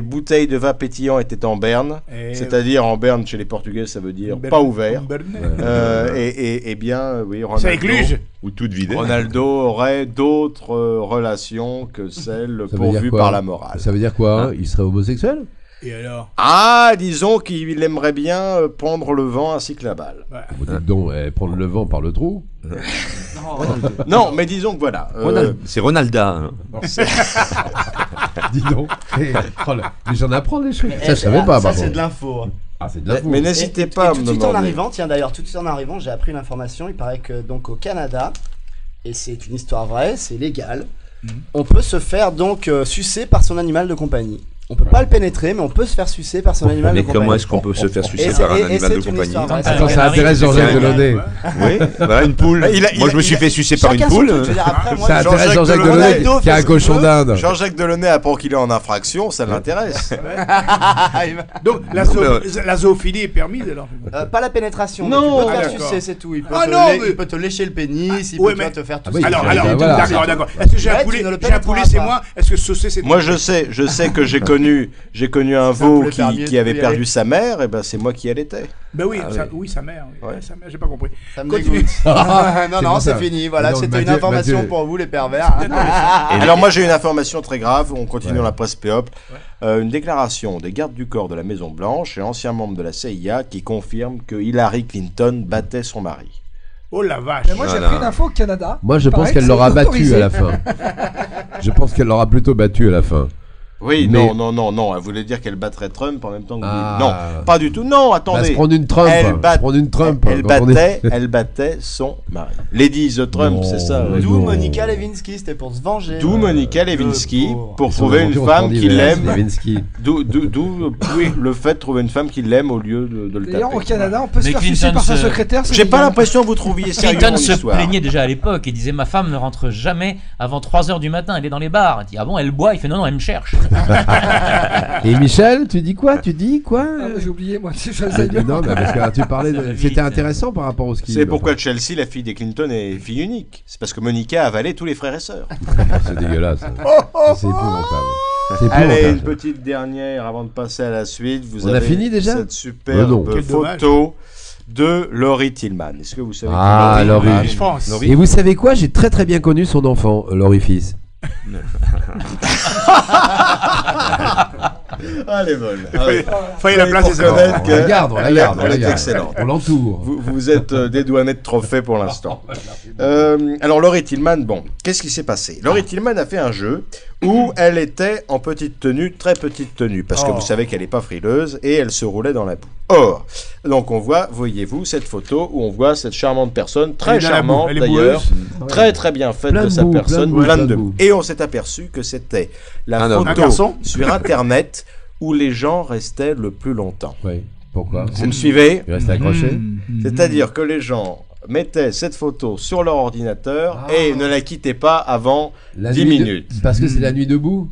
bouteilles de vin pétillant étaient en berne, c'est-à-dire en berne chez les Portugais, ça veut dire pas ouvert. Et bien, oui, Ronaldo aurait d'autres relations que celles pourvues par la morale. Ça veut dire quoi? Il serait homosexuel? Et alors? Ah, disons qu'il aimerait bien prendre le vent ainsi que la balle. Vous dites donc, prendre le vent par le trou? Non, mais disons que voilà. C'est Ronalda. Dis donc. Mais j'en apprends des choses. Ça, je savais pas. Ça, c'est de l'info. Ah, c'est de l'info. Mais n'hésitez pas à me tout de suite en demander. arrivant, tout de suite en arrivant, j'ai appris l'information. Il paraît que donc au Canada, et c'est une histoire vraie, c'est légal, on peut se faire donc sucer par son animal de compagnie. On peut pas le pénétrer, mais on peut se faire sucer par son animal de compagnie. Mais comment est-ce qu'on peut se faire sucer Et par un c'est- et animal c'est de une compagnie? histoire vraie. Attends, ça intéresse Jean-Jacques Delaunay. Oui, voilà une poule. Moi, je me suis fait sucer par une Chacun son poule. truc, je veux dire, après, moi, Ça intéresse Jean-Jacques Delaunay Delaunay qui a un cochon d'Inde. Jean-Jacques Delaunay apprend qu'il est en infraction, ça l'intéresse. Donc la zoophilie est permise alors? Pas la pénétration. Non. mais tu peux te Ah, faire d'accord. sucer, c'est tout. Il peut, mais- peut te lécher le pénis, il Ouais, peut mais- te faire tout oui, ça. Alors, voilà. d'accord. Est-ce que j'ai Ouais, un tu poulet? ne le J'ai un poulet, pénétreras c'est pas. moi. Est-ce que saucer c'est Moi, je sais que j'ai connu un veau qui avait perdu sa mère, et ben c'est moi qui allaitais. Ben oui, sa mère. Oui. Ouais. Sa mère, j'ai pas compris. Ça me Continue. dégoûte. Non, pour c'est ça. fini. Voilà, Donc, c'était une Mathieu- information Mathieu- pour vous, les pervers. Alors moi j'ai une information très grave, on continue dans la presse Péop. Une déclaration des gardes du corps de la Maison Blanche et ancien membre de la CIA qui confirme que Hillary Clinton battait son mari. Oh la vache. Mais moi, j'ai pris l'info au Canada. Moi, je Il pense paraît qu'elle que l'aura c'est battu autorisé. à la fin. Je pense qu'elle l'aura plutôt battu à la fin. Oui, Mais- non, elle voulait dire qu'elle battrait Trump en même temps que Ah. Non, pas du tout, non, Bah, attendez. se prendre une Trump. Elle quand on est- elle battait son mari. Lady the Trump, Non. c'est ça. ouais. D'où Non. Monica Lewinsky, c'était pour se venger. D'où Monica Lewinsky, pauvre. pour Ils sont trouver une vendus en femme sport qui d'hiver, l'aime. Lewinsky. D'où le fait de trouver une femme qui l'aime au lieu de le D'ailleurs, au taper. Canada, on peut se Mais faire Clinton sucer par sa se- secrétaire. c'est J'ai pas légal. l'impression que vous trouviez sérieux Clinton mon se histoire. plaignait déjà à l'époque. Il disait ma femme ne rentre jamais avant 3h du matin. Elle est dans les bars. Il dit ah bon, elle boit. Il fait non, elle me cherche. Et Michel, tu dis quoi? Ah, j'ai oublié, moi. C'est Chazelle. Non, mais parce que tu parlais de... Ça va C'était vite. intéressant par rapport au ski. C'est pourquoi Chelsea, la fille des Clinton, est fille unique. C'est parce que Monica a avalé tous les frères et sœurs. C'est dégueulasse. C'est épouvantable. C'est Allez, une épouvantable. petite dernière avant de passer à la suite. Vous On a avez fini déjà cette Non. superbe Quel dommage. photo de Laurie Tillman. Est-ce que vous savez Ah, qui est Laurie. Miss France. Laurie. Et vous savez quoi? J'ai très très bien connu son enfant, l'orifice. Ah, elle est bonne. Fallait la place des Pour connaître On la garde, on la garde. Elle est excellente. On l'entoure. Vous êtes dédouané de trophées pour l'instant. Alors, Laurie Tillman, bon, qu'est-ce qui s'est passé? Laurie Tillman a fait un jeu où elle était en petite tenue, très petite tenue, parce que vous savez qu'elle n'est pas frileuse, et elle se roulait dans la boue. Or, donc on voit, voyez-vous, cette photo où on voit cette charmante personne, Elle très est dans la boue, charmante elle est d'ailleurs, boueuse. très très bien faite Plein de de sa boue, personne, plein de plein boue, de plein de boue. boue. Et on s'est aperçu que c'était la Un homme. Un photo garçon. sur Internet où les gens restaient le plus longtemps. Oui. Pourquoi? Vous me suivez? Il reste accroché. C'est-à-dire que les gens mettaient cette photo sur leur ordinateur et ne la quittaient pas avant La 10 nuit minutes. Parce que c'est la nuit debout.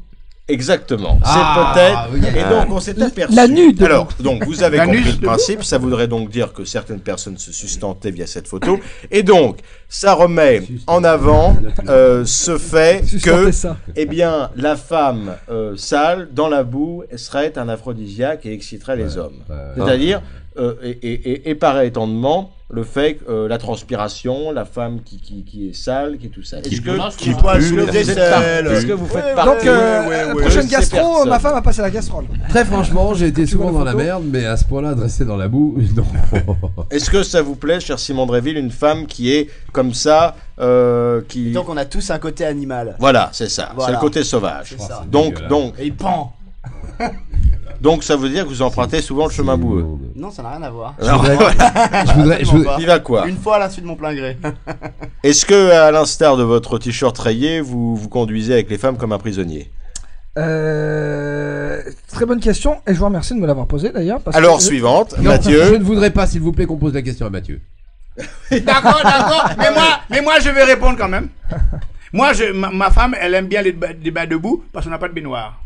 Exactement. Ah, c'est peut-être. oui. Et donc on s'est aperçu. La nude. Alors, donc vous avez compris nude. le principe. Ça voudrait donc dire que certaines personnes se sustentaient via cette photo. Et donc, ça remet en avant ce fait Sustenter que, ça. eh bien, la femme sale dans la boue serait un aphrodisiaque et exciterait les hommes. C'est-à-dire, et par étendement, le fait que la transpiration, la femme qui est sale, qui est tout ça. Est-ce que poisse le vaisselle. est-ce que vous faites Donc, partie prochaine de ces gastro, personnes ma femme a passé la casserole. Très franchement, j'ai été souvent vois dans la la photo merde, mais à ce point-là, de rester dans la boue, non. Est-ce que ça vous plaît, cher Simon Dréville, une femme qui est comme ça, qui... Donc on a tous un côté animal. Voilà, c'est ça. Voilà. C'est le côté sauvage. C'est ça. Donc, dégueulasse. donc, Et il pend. donc, ça veut dire que vous empruntez souvent le chemin boueux. Non, ça n'a rien à voir. Je voudrais- Absolument pas. Il va quoi? Une fois à l'insu de mon plein gré. Est-ce que, à l'instar de votre t-shirt rayé, vous vous conduisez avec les femmes comme un prisonnier? Très bonne question, et je vous remercie de me l'avoir posée d'ailleurs. parce Alors, que- suivante, Non, je Mathieu. ne voudrais pas, s'il vous plaît, qu'on pose la question à Mathieu. D'accord, d'accord. Mais moi, je vais répondre quand même. Moi, ma femme, elle aime bien les bains debout parce qu'on n'a pas de baignoire.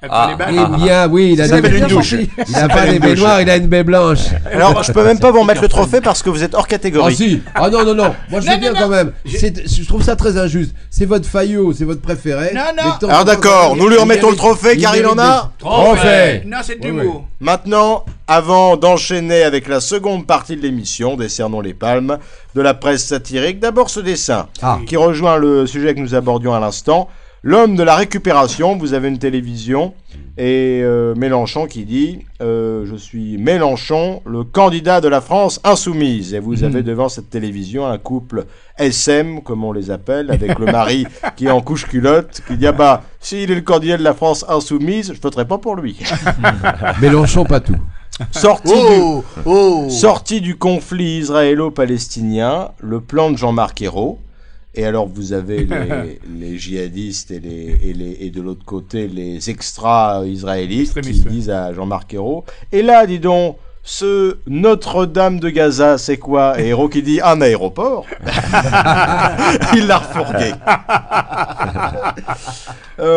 Elle prend les bains. Eh bien, oui, il a Ça des fait bien douches. sorti. Il n'a pas des baignoires, il a une baie blanche. Alors, je peux même pas vous remettre le trophée parce que vous êtes hors Ah catégorie. si. Ah non, non, non. Moi, je veux Non, bien non, quand même. Je trouve ça très injuste. C'est votre Fayot, c'est votre préféré. Non, non. Mais tant Alors que- d'accord, nous lui remettons le trophée car il en a. Trophée. Non, c'est de Ouais, l'humour. Maintenant, avant d'enchaîner avec la seconde partie de l'émission, décernons les palmes de la presse satirique, d'abord ce dessin qui rejoint le sujet que nous abordions à l'instant. L'homme de la récupération, vous avez une télévision et Mélenchon qui dit je suis Mélenchon, le candidat de la France insoumise. Et vous avez devant cette télévision un couple SM, comme on les appelle, avec le mari qui est en couche-culotte, qui dit ah bah, s'il est le candidat de la France insoumise, je voterai pas pour lui. Mélenchon, pas tout. Sorti du conflit israélo-palestinien, le plan de Jean-Marc Ayrault. Et alors vous avez les djihadistes et de l'autre côté les extra-israélites qui Extrémistes, disent à Jean-Marc Ayrault et là dis donc ce Notre-Dame de Gaza c'est quoi? Et Ayrault qui dit un aéroport. Il l'a refourgué.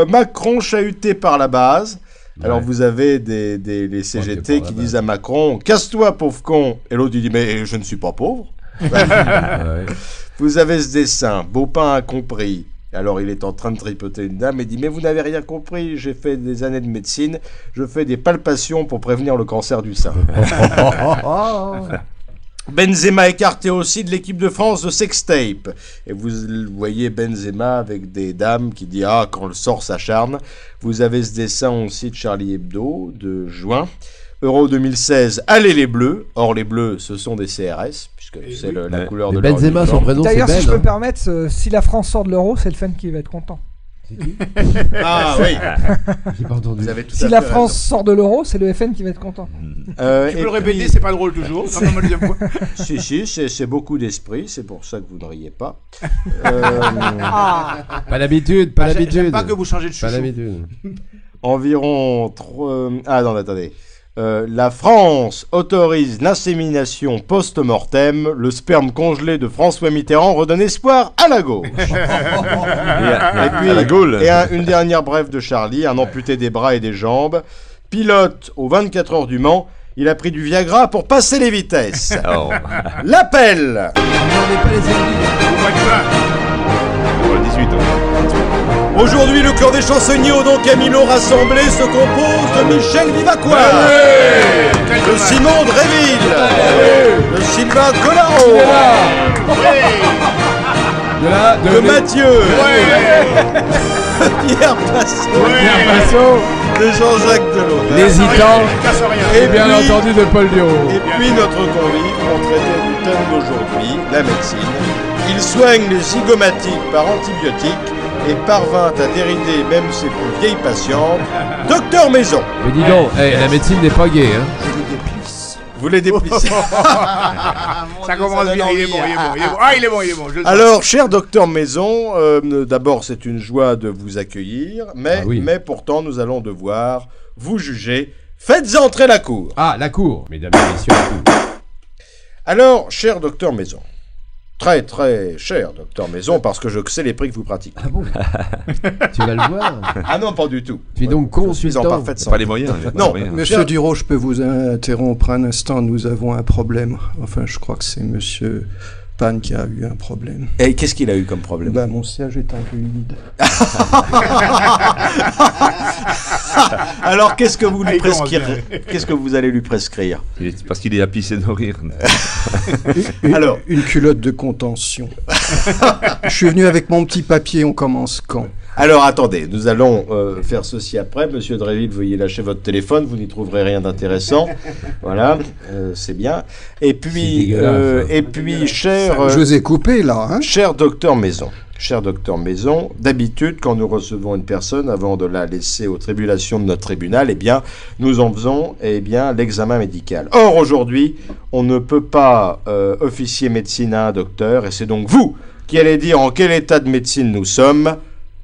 Macron chahuté par la base. Alors vous avez les CGT qui disent à Macron casse-toi pauvre con et l'autre il dit mais je ne suis pas pauvre. Ouais. Vous avez ce dessin, Baupin a compris. Alors il est en train de tripoter une dame et dit mais vous n'avez rien compris, j'ai fait des années de médecine, je fais des palpations pour prévenir le cancer du sein. Benzema écarté aussi de l'équipe de France de sextape. Et vous voyez Benzema avec des dames qui disent ah quand le sort s'acharne. Vous avez ce dessin aussi de Charlie Hebdo de juin. Euro 2016, allez les Bleus. Or les Bleus, ce sont des CRS, puisque c'est la couleur de Mais leur Benzema, son uniforme. prénom, c'est D'ailleurs, si Ben. je peux me hein. permettre, si la France sort de l'euro, c'est le fan qui va être content. Ah oui, J'ai pas entendu. vous avez tout Si à la fait France sort de l'euro, c'est le FN qui va être content. raison. Tu peux le répéter, c'est pas drôle toujours. Non, non, deuxième fois. Si, c'est beaucoup d'esprit, c'est pour ça que vous ne riez pas. Pas d'habitude, pas J'aime d'habitude. pas que vous changez de Pas chouchou. d'habitude. Environ... Ah non, attendez. La France autorise l'insémination post-mortem. Le sperme congelé de François Mitterrand redonne espoir à la gauche. Et puis, à la Gaule. Et une dernière brève de Charlie, un amputé des bras et des jambes. Pilote aux 24 heures du Mans, il a pris du Viagra pour passer les vitesses. Oh. L'appel. On n'est pas les ennemis. Au mois de juin. Pour le 18. Aujourd'hui, le clan des chansonniers au Don Camilo rassemblé se compose de Michel Vivacois, de Simon Dréville, de Sylvain Collaro, de Mathieu, de Pierre Passot, de Jean-Jacques Delaunay, L'hésitant, Casse rien. et bien puis- entendu de Paul Duro. et puis notre convive pour traiter du thème d'aujourd'hui, la médecine. Il soigne les zygomatiques par antibiotiques et parvint à dérider même ses plus vieilles patientes. Docteur Maison. Mais dis donc, la médecine n'est pas gay, hein. Vous les déplissez. Ça commence bien, il est bon, il est bon, il est bon. Ah, il est bon, il est bon. je le sens. Alors, cher docteur Maison, d'abord c'est une joie de vous accueillir, mais, Ah oui. mais pourtant nous allons devoir vous juger. Faites entrer la cour. Ah, la cour, mesdames et messieurs, la cour. Alors, cher docteur Maison, très très cher, docteur Maison, parce que je sais les prix que vous pratiquez. Ah bon? Tu vas le voir. Ah non, pas du tout. Tu es donc Je suis en consultant. parfaite Pas santé. les moyens. Non, Monsieur Duro, je peux vous interrompre un instant. Nous avons un problème. Enfin, je crois que c'est Monsieur Pan qui a eu un problème. Et qu'est-ce qu'il a eu comme problème? Ben, mon siège est un peu humide. Alors, qu'est-ce que vous lui Ah, il commence prescrivez? Qu'est-ce que vous allez lui prescrire? Parce qu'il est à pisser de rire. Alors. Une culotte de contention. Je suis venu avec mon petit papier. On commence quand? Alors, attendez, nous allons faire ceci après. Monsieur Dréville, veuillez lâcher votre téléphone, vous n'y trouverez rien d'intéressant. Voilà, c'est bien. Et puis, cher... Je vous ai coupé, là. Hein, cher docteur Maison, d'habitude, quand nous recevons une personne, avant de la laisser aux tribulations de notre tribunal, eh bien, nous en faisons l'examen médical. Or, aujourd'hui, on ne peut pas officier médecine à un docteur, et c'est donc vous qui allez dire en quel état de médecine nous sommes.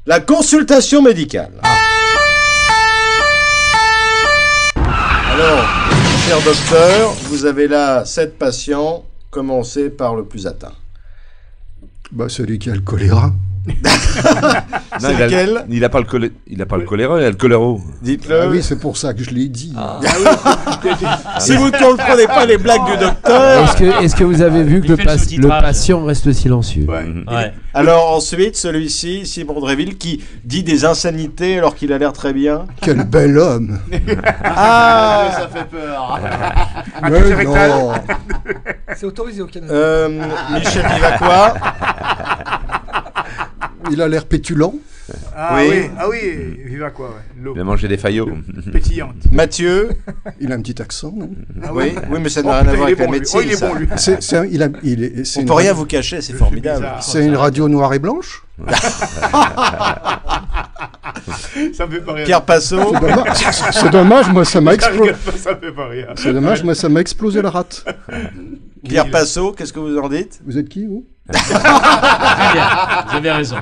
La consultation médicale. Alors, cher docteur, vous avez là 7 patients. Commencez par le plus atteint. bah, celui qui a le choléra. C'est lequel? Il n'a pas le choléra, il a le choléro. Dites-le. Ah oui, c'est pour ça que je l'ai dit. Si vous ne comprenez pas les blagues du docteur. Est-ce que vous avez vu que Il fait le le sous-titrage. patient reste silencieux? Ouais. Alors ensuite, celui-ci, Simon Dréville, qui dit des insanités alors qu'il a l'air très bien. Quel bel homme. Ah, Ça fait peur. Mais non. C'est autorisé au Canada. Michel Vivacqua. Il a l'air pétulant. Ah Oui. oui, ah oui, viva quoi, ouais. L'eau Il a mangé des faillots. pétillante. Mathieu. Il a un petit accent, non? Ah Oui, oui, mais ça Oh, n'a rien à putain, voir il avec est la bon, lui. médecine. Oh, il est ça. bon, lui. C'est On une peut rien radio- vous cacher, c'est formidable. bizarre. C'est une radio noire et blanche. Ça me fait pas rire. Pierre Passot. C'est dommage, moi ça m'a Ça explosé. rigole pas, ça me fait pas rire. C'est dommage, moi ça m'a explosé la rate. Pierre Passot, qu'est-ce que vous en dites? Vous êtes qui, vous? Très bien, vous avez raison.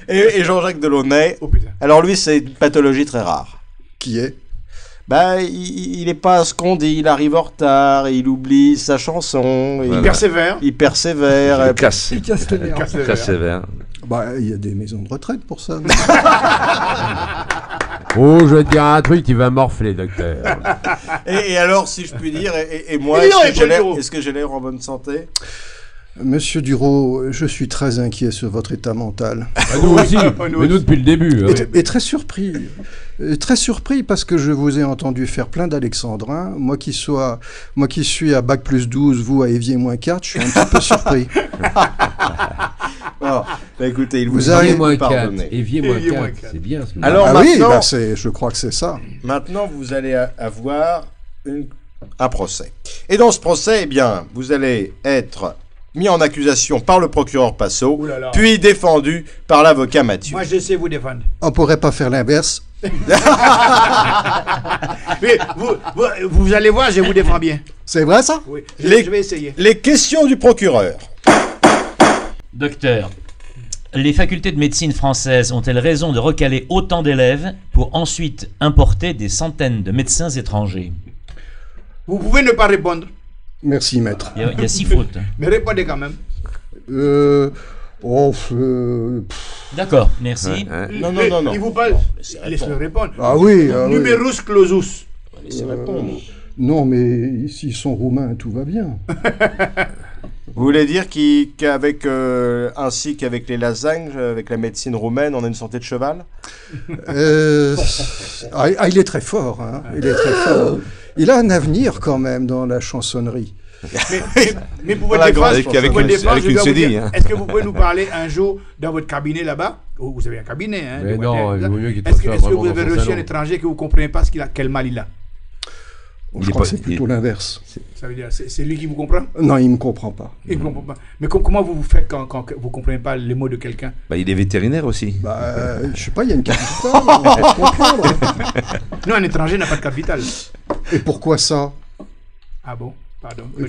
Et Jean-Jacques Delaunay. Oh putain. Alors lui, c'est une pathologie très rare. Qui est? Bah, il est pas à ce qu'on dit, il arrive en retard, il oublie sa chanson, Il persévère. il persévère. Il casse. Il casse les nerfs. Persévère. Casse sévère. Bah, il y a des maisons de retraite pour ça. Oh, je vais te dire un truc, il va morfler, docteur. Et alors, si je puis dire, et moi, Et non, est-ce que j'ai Paul l'air- Duro. est-ce que j'ai l'air en bonne santé? Monsieur Duro, je suis très inquiet sur votre état mental. Nous aussi, Nous mais nous depuis le début. hein. Et très surpris. Très surpris parce que je vous ai entendu faire plein d'alexandrins. Moi qui suis à bac plus 12, vous à Évier moins 4, je suis un petit peu surpris. Bon, bah écoutez, il Vous vous arrivez Évier moins 4. pardonner. Évier moins Évier moins 4. quatre. C'est bien ce que vous Alors, Ah oui, maintenant- bah je crois que c'est ça. Maintenant, vous allez avoir un procès. Et dans ce procès, eh bien, vous allez être mis en accusation par le procureur Passot, Ouh là là. puis défendu par l'avocat Mathieu. Moi, j'essaie de vous défendre. On pourrait pas faire l'inverse. Mais vous allez voir, je vous défends bien. C'est vrai ça? Oui, Les- je vais essayer. Les questions du procureur. Docteur, les facultés de médecine françaises ont-elles raison de recaler autant d'élèves pour ensuite importer des centaines de médecins étrangers? Vous pouvez ne pas répondre, Merci, maître. Il y a 6 fautes. mais répondez quand même. D'accord, merci. Non, non, non, non. Il vous parle. Laisse-le répondre. Ah oui, oui. Numerus clausus. Laissez répondre. Non, mais s'ils sont roumains, tout va bien. Vous voulez dire qu'avec, ainsi qu'avec les lasagnes, avec la médecine roumaine, on a une santé de cheval? Il est très fort, hein. Il est très fort. Il a un avenir quand même dans la chansonnerie. Mais pour votre Voilà, défense, avec pour votre une- défense, avec je une dois vous CD, dire, hein. est-ce que vous pouvez nous parler un jour dans votre cabinet là-bas? Oh, vous avez un cabinet, hein? Mais de non, voiture, il vaut mieux qu'il Est-ce que, transfère est-ce que vraiment vous dans avez son reçu un salon. étranger que vous ne comprenez pas quel mal il a? Je crois que c'est plutôt l'inverse. Ça veut dire, c'est lui qui vous comprend? Non, il ne me comprend pas. Il ne comprend pas. Mais comment vous faites quand vous ne comprenez pas les mots de quelqu'un? Bah, il est vétérinaire aussi. Bah, je sais pas, il y a une capitale, on peut se comprendre. Non, un étranger n'a pas de capital. Et pourquoi ça? Ah bon? Pardon. Et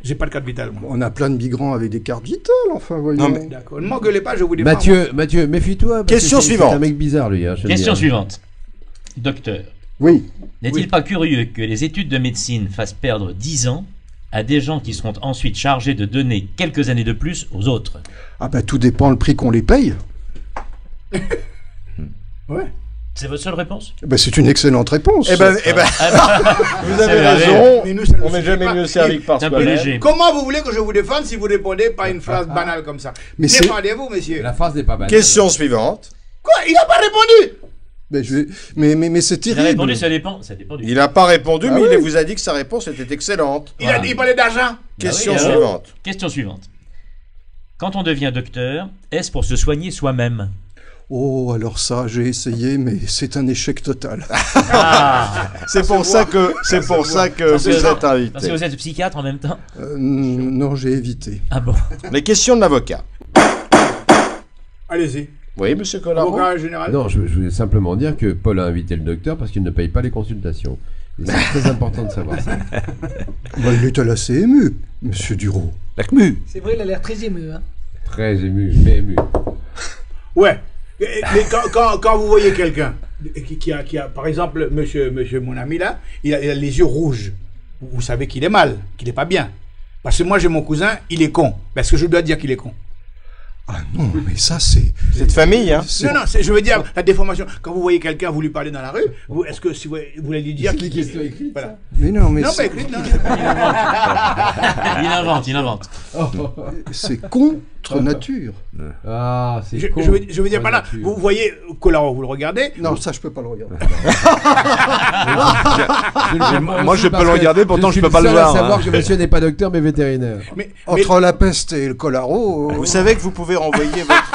J'ai pas de carte vitale, moi. On a plein de migrants avec des cartes vitales, enfin, voyons. Non, mais- D'accord. Ne m'engueulez pas, je vous défends. Mathieu, méfie-toi. parce Question que c'est suivante. un mec bizarre, lui. Hein, je te le Question dis, hein. suivante. Docteur, Oui. n'est-il pas curieux que les études de médecine fassent perdre 10 ans à des gens qui seront ensuite chargés de donner quelques années de plus aux autres? Ah bah tout dépend le prix qu'on les paye. Ouais. C'est votre seule réponse? Bah, c'est une excellente réponse. vous avez raison, on n'est jamais mieux servi que par C'est un peu soi-même. léger. Comment vous voulez que je vous défende si vous répondez par une phrase banale comme ça? Mais c'est- Défendez-vous, monsieur. La phrase n'est pas banale. Question suivante. Quoi? Il n'a pas répondu? Mais c'est Il a terrible. répondu, ça dépend du. Il n'a pas répondu, Ah mais oui. il vous a dit que sa réponse était excellente. Il parlait d'argent. Question oui, alors suivante. Question suivante. Quand on devient docteur, est-ce pour se soigner soi-même? Oh, alors ça, j'ai essayé, mais c'est un échec total. C'est pour ça que vous êtes Parce que invité. vous êtes psychiatre en même temps? Non, j'ai évité. Ah bon? Les questions de l'avocat. Allez-y. Oui, monsieur Collaro. Avocat général. Non, je voulais simplement dire que Paul a invité le docteur parce qu'il ne paye pas les consultations. Et c'est très important de savoir ça. Bah, il est assez ému, monsieur Duro. La CMU. C'est vrai, il a l'air très ému. Hein. Très ému, mais ému. Ouais. Mais quand vous voyez quelqu'un qui a, par exemple, monsieur mon ami là, il a les yeux rouges, vous savez qu'il est mal, qu'il n'est pas bien. Parce que moi j'ai mon cousin, il est con. Est-ce que je dois dire qu'il est con? Ah non, mais ça, c'est... C'est de famille, hein. Non, je veux dire la déformation. Quand vous voyez quelqu'un, vous lui parlez dans la rue, est-ce que si vous voulez lui dire C'est des questions écrites, voilà. Mais non, mais Non, c'est- pas écrit, non. Il invente. c'est contre nature. Ah, c'est Je con. veux dire par là, vous voyez Collaro, vous le regardez. Non, ça, je peux pas le regarder. Moi, je peux le regarder, pourtant, je peux pas le suis le seul voir, à savoir hein. que monsieur n'est pas docteur, mais vétérinaire. Mais Entre la peste et le Collaro... Vous savez que vous pouvez renvoyer votre...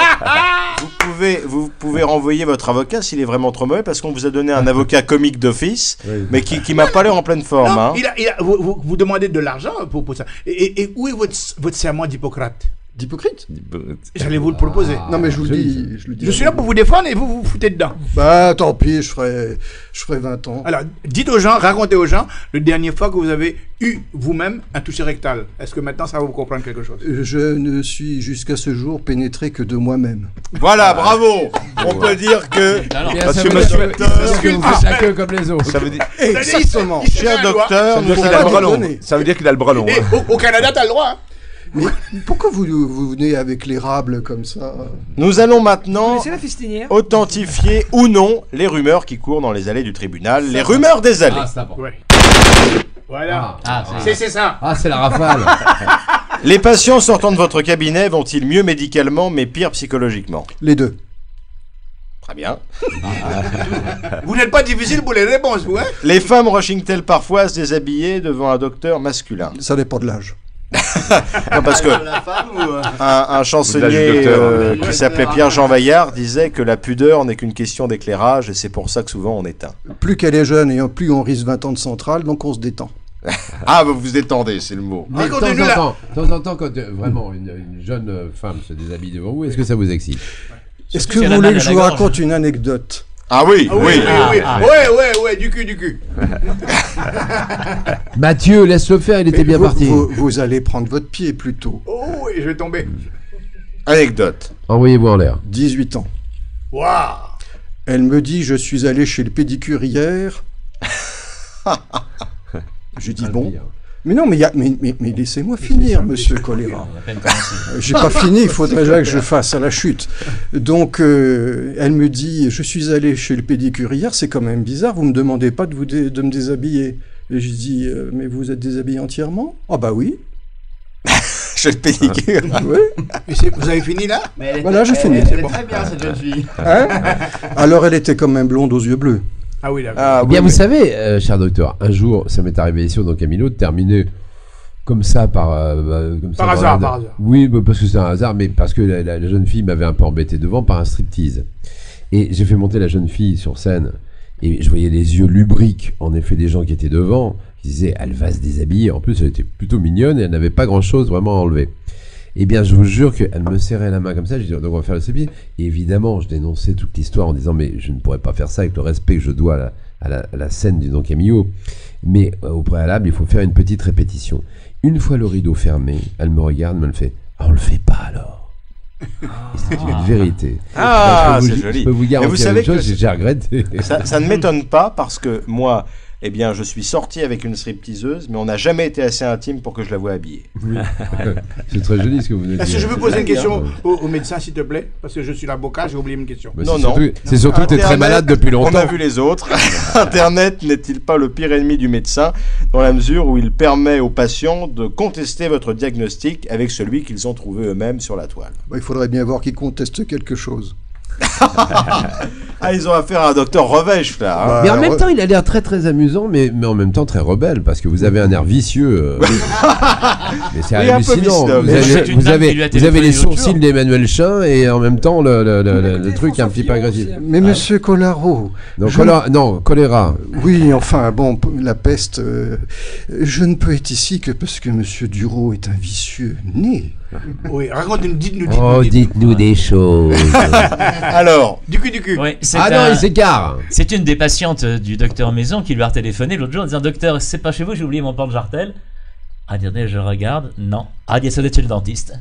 vous pouvez renvoyer votre avocat s'il est vraiment trop mauvais parce qu'on vous a donné un avocat comique d'office, Oui. mais qui m'a pas l'air en pleine forme. non, Hein. vous demandez de l'argent pour ça. Et où est votre serment d'Hippocrate? D'hypocrite. J'allais vous le proposer. Non, mais je vous le joli, dis. Je, le dis Je suis là pour vous défendre et vous vous foutez dedans. Bah, tant pis, je ferai 20 ans. Alors, dites aux gens, racontez aux gens, le dernier fois que vous avez eu vous-même un toucher rectal. Est-ce que maintenant ça va vous comprendre quelque chose? Je ne suis jusqu'à ce jour pénétré que de moi-même. Voilà, bravo. On peut dire que Alors, Bien, Parce ça que veut monsieur- dire que vous faites chacun comme les autres. Ça veut dire, Exactement. cher docteur, ça veut nous dire qu'il pas a le bras long. déconner. Ça veut dire qu'il a le bras long. Et hein. au Canada, t'as le droit. Hein. Mais pourquoi vous venez avec l'érable comme ça? nous allons maintenant Laissez la fistinière. authentifier ou non les rumeurs qui courent dans les allées du tribunal, les rumeurs des allées. Ah, c'est bon. Ouais. Voilà. c'est ça. Ah, c'est la rafale. Les patients sortant de votre cabinet vont-ils mieux médicalement mais pire psychologiquement? Les deux. Très bien. Vous n'êtes pas difficile pour les réponses, vous, hein? Les femmes rushing-elles parfois à se déshabiller devant un docteur masculin? Ça dépend de l'âge. Non, parce que La femme ou un chancelier Ou de l'âge du docteur. qui s'appelait Pierre-Jean Vaillard disait que la pudeur n'est qu'une question d'éclairage et c'est pour ça que souvent on éteint. Plus qu'elle est jeune et plus on risque 20 ans de centrale, donc on se détend. Ah, vous vous détendez, c'est le mot. Mais de Racontez-nous la- temps en temps, quand vraiment une jeune femme se déshabille devant vous, est-ce que ça vous excite? Est-ce Surtout que si elle vous a voulez mal que à je la vous gorge. raconte une anecdote? Ah oui, Ah oui. Ouais, du cul. Mathieu, laisse-le faire, il était bien vous, parti. vous allez prendre votre pied plutôt. Oh, oui, je vais tomber. Anecdote. Envoyez-vous en l'air. 18 ans. Waouh. Elle me dit, je suis allé chez le pédicure hier. Je dis bon. Mais non, mais laissez-moi finir, monsieur Choléra. On a à peine commencé. J'ai pas fini, il faudrait déjà que je fasse à la chute. Donc, elle me dit, je suis allé chez le pédicure hier, c'est quand même bizarre, vous me demandez pas de me déshabiller. Et je dis, mais vous êtes déshabillé entièrement? Ah bah oui. Je le pédicure. Oui. Vous avez fini là? Mais elle Voilà, j'ai fini. Elle est très bien, cette jeune fille. Hein? Alors, elle était quand même blonde aux yeux bleus. Ah oui, d'accord. Ah, Eh bien, oui, vous savez, cher docteur, un jour, ça m'est arrivé ici au Don Camilo de terminer comme ça par Par hasard. Oui, parce que c'est un hasard, mais parce que la jeune fille m'avait un peu embêté devant par un striptease. Et j'ai fait monter la jeune fille sur scène et je voyais les yeux lubriques, en effet, des gens qui étaient devant. Ils disaient, elle va se déshabiller. En plus, elle était plutôt mignonne et elle n'avait pas grand-chose vraiment à enlever. Eh bien, je vous jure qu'elle me serrait la main comme ça. Je dis, donc on va faire le striptease. Et évidemment, je dénonçais toute l'histoire en disant, mais je ne pourrais pas faire ça avec le respect que je dois à la scène du Don Camillo. Mais au préalable, il faut faire une petite répétition. Une fois le rideau fermé, elle me regarde, me fait, ah, on le fait pas alors. Et c'est une vérité. Ah, Je peux vous- c'est joli. Je peux vous Mais garantir vous savez une chose, que j'ai regretté. Ça ne m'étonne pas parce que moi, Eh bien, je suis sorti avec une stripteaseuse, mais on n'a jamais été assez intime pour que je la voie habillée. Oui. C'est très joli ce que vous venez de dire. Est-ce que je peux poser une question au médecin, s'il te plaît? Parce que je suis l'avocat, j'ai oublié une question. Bah, c'est surtout que tu es très malade depuis longtemps. On a vu les autres. Internet n'est-il pas le pire ennemi du médecin, dans la mesure où il permet aux patients de contester votre diagnostic avec celui qu'ils ont trouvé eux-mêmes sur la toile? Il faudrait bien voir qui conteste quelque chose. Ah, ils ont affaire à un docteur Revêche, là. Hein. Mais en même temps, il a l'air très très amusant, mais en même temps très rebelle, parce que vous avez un air vicieux. Mais c'est hallucinant. Vous avez les sourcils d'Emmanuel Chin et en même temps le truc un petit peu agressif. Mais monsieur Collaro... Non, choléra. Oui, enfin, bon, la peste... je ne peux être ici que parce que monsieur Duro est un vicieux né. Oui, dites-nous. Oh, dites-nous des choses. Alors, du cul. Oui, non, il s'égare. C'est une des patientes du docteur Maison qui lui a téléphoné l'autre jour en disant: docteur, c'est pas chez vous, j'ai oublié mon porte-jartel. Ah, attendez, je regarde. Non. Ah, ça doit être chez le dentiste.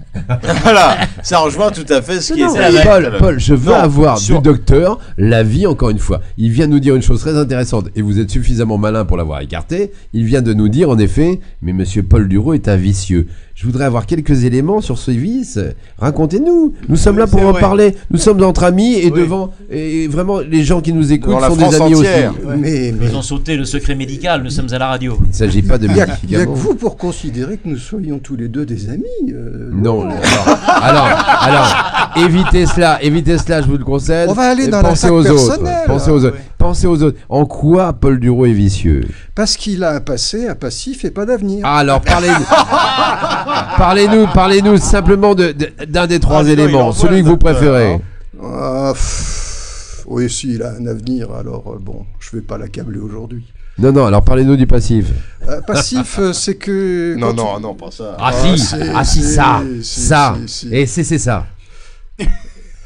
Voilà, ça rejoint tout à fait ce qui est... Paul, je veux avoir du docteur l'avis, encore une fois. Il vient nous dire une chose très intéressante, et vous êtes suffisamment malin pour l'avoir écarté. Il vient de nous dire, en effet, mais monsieur Paul Duro est un vicieux. Je voudrais avoir quelques éléments sur ce vice. Racontez-nous. Nous sommes là pour en parler. Nous sommes entre amis et devant... Et vraiment, les gens qui nous écoutent sont des amis entière. aussi. Mais ils ont sauté le secret médical, nous sommes à la radio. Il ne s'agit pas de médicaments. Il n'y a que vous pour considérer que nous soyons tous les deux des amis. Non. Alors, évitez cela, je vous le concède. On va aller dans l'attaque personnelle. Pensez aux autres. En quoi Paul Duro est vicieux? Parce qu'il a un passé, un passif et pas d'avenir. Ah, alors parlez-nous simplement d'un des trois éléments, celui que vous préférez. Oui, si, il a un avenir, alors bon, je vais pas l'accabler aujourd'hui. Non, alors parlez-nous du passif. Passif, c'est que... Non, pas ça. Ça. Et c'est ça.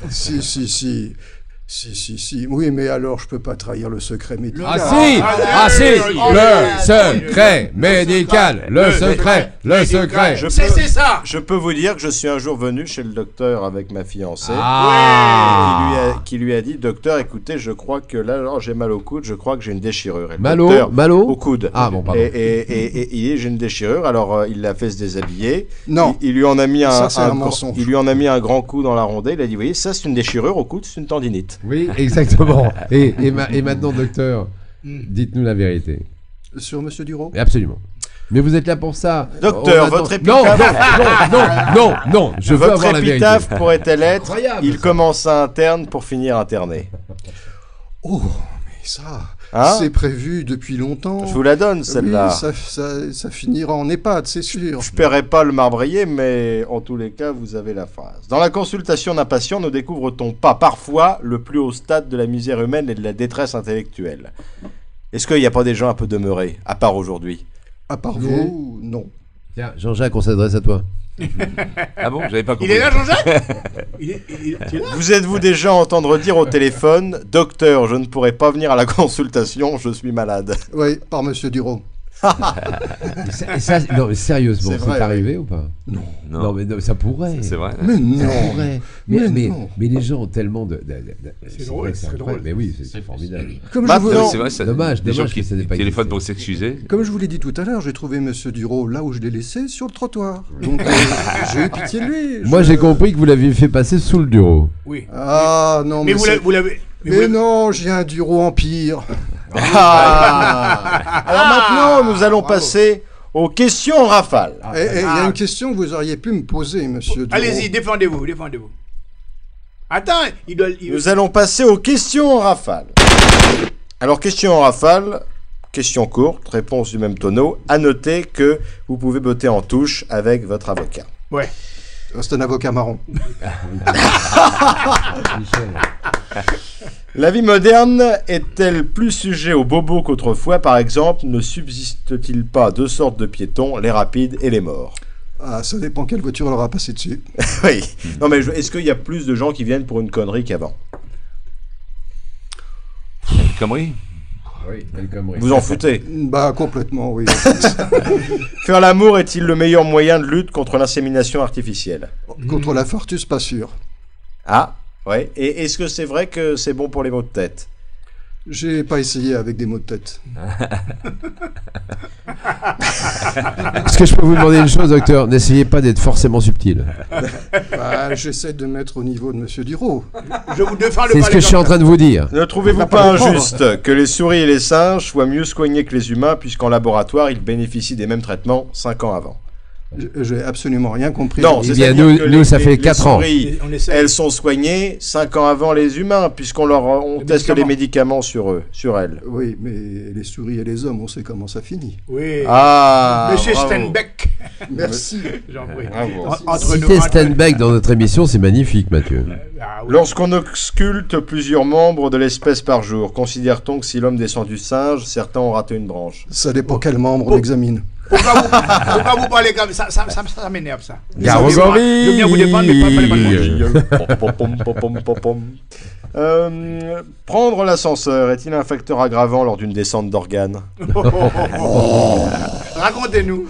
Si. Oui, mais alors je peux pas trahir le secret médical. Le secret médical. Le secret. C'est ça. Je peux vous dire que je suis un jour venu chez le docteur avec ma fiancée. Qui lui a dit: docteur, écoutez, je crois que là, alors j'ai mal au coude, je crois que j'ai une déchirure. Mal au coude. Ah bon, pardon. Et j'ai une déchirure. Alors il l'a fait se déshabiller. Non. Il lui en a mis mensonge. Il lui en a mis un grand coup dans la rondelle. Il a dit: voyez, ça c'est une déchirure au coude, c'est une tendinite. Oui, exactement. Et maintenant, docteur, dites-nous la vérité. Sur monsieur Duro? Absolument. Mais vous êtes là pour ça. Docteur, votre épitaphe... Non, je veux avoir la vérité. Votre épitaphe pourrait-elle être: il commence interne pour finir interné? Oh, mais ça, c'est prévu depuis longtemps. Je vous la donne, celle-là. Oui, ça finira en EHPAD, c'est sûr. Je paierai pas le marbrier, mais en tous les cas, vous avez la phrase. Dans la consultation d'un patient, ne découvre-t-on pas parfois le plus haut stade de la misère humaine et de la détresse intellectuelle? Est-ce qu'il n'y a pas des gens un peu demeurés, à part aujourd'hui? À part vous, non. Tiens, Jean-Jacques, on s'adresse à toi. Ah bon, j'avais pas compris. Il est là, Jean-Jacques? Il est là? Vous êtes-vous déjà entendre dire au téléphone: docteur, je ne pourrai pas venir à la consultation, je suis malade? Oui, par monsieur Duro. Non, mais sérieusement, c'est arrivé ou pas? Non, mais ça pourrait. C'est vrai. Mais non. Mais les gens ont tellement de... C'est drôle, c'est drôle. Mais oui, c'est formidable. C'est vrai, ça. Dommage des gens que qui ça n'ait pas téléphonent pour s'excuser. Comme je vous l'ai dit tout à l'heure, j'ai trouvé monsieur Duro là où je l'ai laissé, sur le trottoir. Donc j'ai eu pitié de lui. Moi, j'ai compris que vous l'aviez fait passer sous le Duro. Oui. Ah non, mais vous l'avez... Mais non, j'ai un Duro empire. Alors maintenant, nous allons passer aux questions en rafale. Il y a une question que vous auriez pu me poser, monsieur Duro. Allez-y, défendez-vous. Attends, Nous allons passer aux questions en rafale. Alors, questions en rafale, question courte, réponse du même tonneau. À noter que vous pouvez botter en touche avec votre avocat. Ouais. C'est un avocat marron. La vie moderne est-elle plus sujet aux bobos qu'autrefois? Par exemple, ne subsiste-t-il pas deux sortes de piétons, les rapides et les morts? Ah, ça dépend quelle voiture leur a passé dessus. Oui. Non, mais est-ce qu'il y a plus de gens qui viennent pour une connerie qu'avant? Connerie? Oui, quelle connerie. Vous en foutez? Bah, complètement, oui. Faire l'amour est-il le meilleur moyen de lutte contre l'insémination artificielle? Contre la fortus, pas sûr. Ah, ouais. Et est-ce que c'est vrai que c'est bon pour les maux de tête? J'ai pas essayé avec des mots de tête. Est-ce que je peux vous demander une chose, docteur? N'essayez pas d'être forcément subtil. Bah, j'essaie de mettre au niveau de Monsieur Duro. Je vous défends le C'est ce que je suis en train de vous dire. Ne trouvez-vous pas injuste que les souris et les singes soient mieux soignés que les humains, puisqu'en laboratoire, ils bénéficient des mêmes traitements 5 ans avant? J'ai absolument rien compris. Non, Eh bien, nous, ça fait 4 ans. souris, elles sont soignées 5 ans avant les humains, puisqu'on teste les médicaments sur eux, sur elles. Oui, mais les souris et les hommes, on sait comment ça finit. Oui. Ah, Monsieur bravo. Steinbeck. Merci. J'en prie. Bravo. Entre nous, Citer Steinbeck dans notre émission, c'est magnifique, Mathieu. Ah, oui. Lorsqu'on ausculte plusieurs membres de l'espèce par jour, considère-t-on que si l'homme descend du singe, certains ont raté une branche? Ça dépend quel membre on examine. Pourquoi vous parlez comme ça? Ça m'énerve, ça. Garogori. Je veux bien vous défendre, mais pas les Prendre l'ascenseur est-il un facteur aggravant lors d'une descente d'organes? Racontez-nous.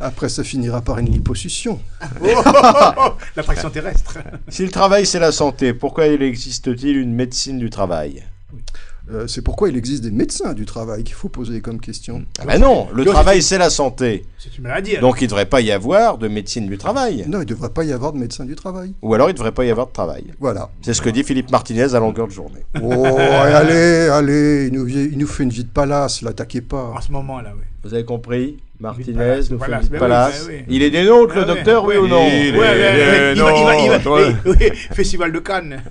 Après, ça finira par une liposuction. La pression terrestre. Si le travail c'est la santé, pourquoi il existe-t-il une médecine du travail? C'est pourquoi il existe des médecins du travail qu'il faut poser comme question. Ah ben non, le travail c'est la santé. C'est une maladie. Donc il ne devrait pas y avoir de médecine du travail. Non, il ne devrait pas y avoir de médecins du travail. Ou alors il ne devrait pas y avoir de travail. Voilà. C'est ce que dit Philippe Martinez à longueur de journée. Oh, allez, il nous fait une vie de palace, l'attaquez pas. En ce moment-là, oui. Vous avez compris? Martinez Palace, nous fait Palace, une vie de ben palace. oui, ben oui. Il est des nôtres, le Ah ouais. docteur, oui ou non? Il est Ouais, des il va- nôtres. oui, Festival de Cannes.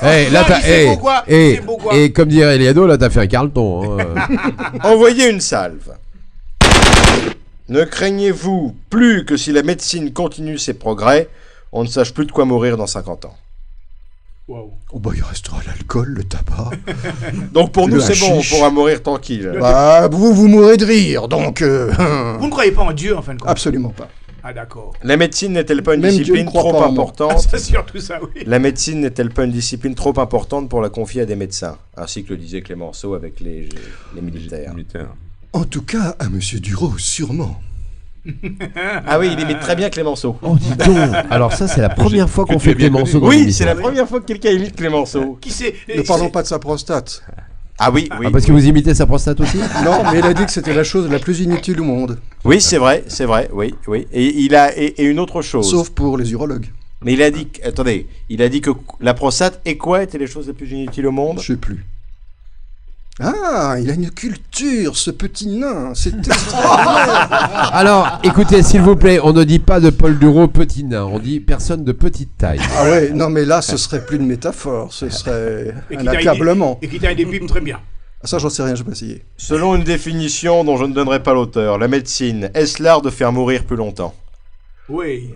Là, Non, t'as- il sait pourquoi, il sait pourquoi. et comme dirait Eliado, là, t'as fait un Carlton. Hein. Envoyez une salve. Ne craignez-vous plus que si la médecine continue ses progrès, on ne sache plus de quoi mourir dans 50 ans? Wow. Oh bah il restera l'alcool, le tabac. Donc pour nous Le c'est bon, on hashish. pourra mourir tranquille. Bah vous mourrez de rire, donc... Vous ne croyez pas en Dieu, en fin de compte? Absolument pas. Ah, d'accord. La médecine n'est-elle pas une Même Dieu discipline ne croit trop pas en moi. importante? C'est surtout ça, oui. La médecine n'est-elle pas une discipline trop importante pour la confier à des médecins? Ainsi que le disait Clémenceau avec les militaires. En tout cas, à Monsieur Duro, sûrement. Ah oui, il imite très bien Clémenceau. Oh, dis donc. Alors ça, c'est la première fois qu'on fait Clémenceau dans Oui, l'émission. c'est la première fois que quelqu'un imite Clémenceau. Qui c'est? Ne parlons pas de sa prostate. Ah oui, oui. Ah, parce que vous imitez sa prostate aussi? Non, mais il a dit que c'était la chose la plus inutile au monde. Oui, c'est vrai, oui, oui. Et il a et une autre chose. Sauf pour les urologues. Mais il a dit, attendez, il a dit que la prostate et quoi étaient les choses les plus inutiles au monde? Je sais plus. Ah, il a une culture, ce petit nain. C'est extraordinaire. Alors, écoutez, s'il vous plaît, on ne dit pas de Paul Duro petit nain, on dit personne de petite taille. Ah ouais, non mais là, ce serait plus une métaphore, ce serait un accablement. Et qui taille des pipes très bien. Ah, ça, j'en sais rien, je vais pas essayer. Selon une définition dont je ne donnerai pas l'auteur, la médecine, est-ce l'art de faire mourir plus longtemps? Oui.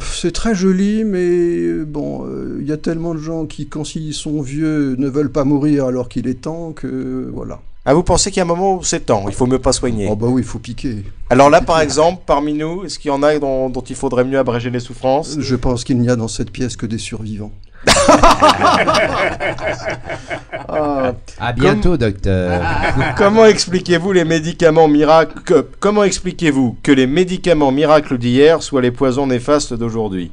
C'est très joli, mais bon, il y a tellement de gens qui, quand ils sont vieux, ne veulent pas mourir alors qu'il est temps que voilà. Ah, vous pensez qu'il y a un moment où c'est temps, il faut mieux pas soigner? Oh bah oui, il faut piquer. Alors là, par exemple, parmi nous, est-ce qu'il y en a dont il faudrait mieux abréger les souffrances? Je pense qu'il n'y a dans cette pièce que des survivants. À bientôt, docteur. Comment expliquez-vous les médicaments miracles Comment expliquez-vous que les médicaments miracles d'hier soient les poisons néfastes d'aujourd'hui?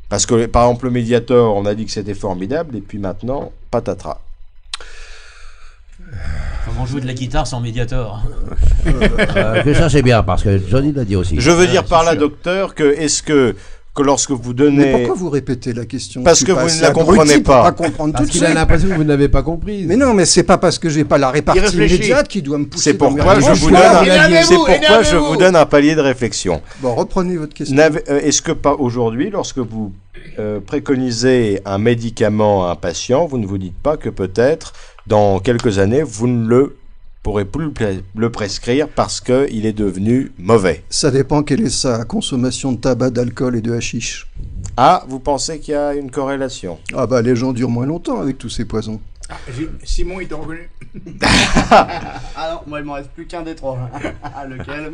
Parce que, par exemple, le Mediator, on a dit que c'était formidable, et puis maintenant, patatras. Comment jouer de la guitare sans Mediator? Je cherchais bien, parce que Johnny l'a dit aussi. Je veux dire par là, docteur, que est-ce que lorsque vous Mais donnez... pourquoi vous répétez la question? Parce Je suis que pas vous ne assez la comprenez abruti pour pas. comprendre Parce tout de qu'il a suite. l'impression que vous n'avez pas compris. Mais non, mais c'est pas parce que j'ai pas la répartie réfléchit. immédiate qui doit me pousser. C'est dans mes pourquoi je réponses. vous Voilà, donne énervez-vous, c'est pourquoi je énervez-vous. vous donne un palier de réflexion. Bon, reprenez votre question. Est-ce que pas aujourd'hui, lorsque vous préconisez un médicament à un patient, vous ne vous dites pas que peut-être dans quelques années vous ne le pourrez plus le prescrire parce qu'il est devenu mauvais? Ça dépend quelle est sa consommation de tabac, d'alcool et de hashish. Ah, vous pensez qu'il y a une corrélation? Ah bah les gens durent moins longtemps avec tous ces poisons. Ah, Simon, il t'a reconnu. Alors, moi, il m'en reste plus qu'un des trois. Lequel?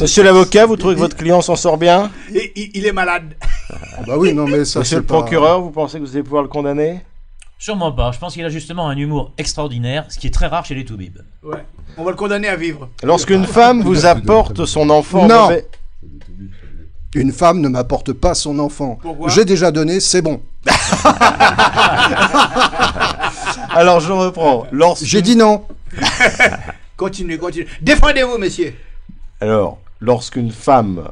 Monsieur l'avocat, vous trouvez que votre client s'en sort bien? Et il est malade. Ah bah oui, non mais ça Monsieur c'est le pas- procureur, vous pensez que vous allez pouvoir le condamner? Sûrement pas. Je pense qu'il a justement un humour extraordinaire, ce qui est très rare chez les toubibs. Ouais. On va le condamner à vivre. Lorsqu'une femme vous apporte son enfant Non. mauvais... Une femme ne m'apporte pas son enfant. Pourquoi ? J'ai déjà donné, c'est bon. Alors je reprends. J'ai dit non. Continuez. Défendez-vous, messieurs. Alors, lorsqu'une femme,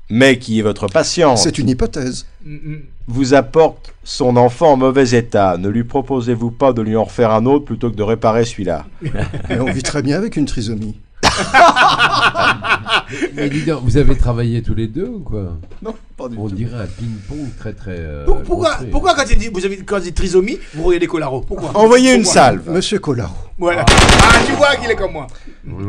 mais qui est votre patiente, C'est une hypothèse. vous apporte son enfant en mauvais état, ne lui proposez-vous pas de lui en refaire un autre plutôt que de réparer celui-là? Mais on vit très bien avec une trisomie. Mais dis donc, vous avez travaillé tous les deux ou quoi? Non, pas du On tout. dirait un ping-pong très très. Pourquoi quand il dit trisomie, vous regardez Colaro? Pourquoi? Envoyez une Pourquoi salve. Monsieur Collaro. Voilà. Ah, tu vois qu'il est comme moi.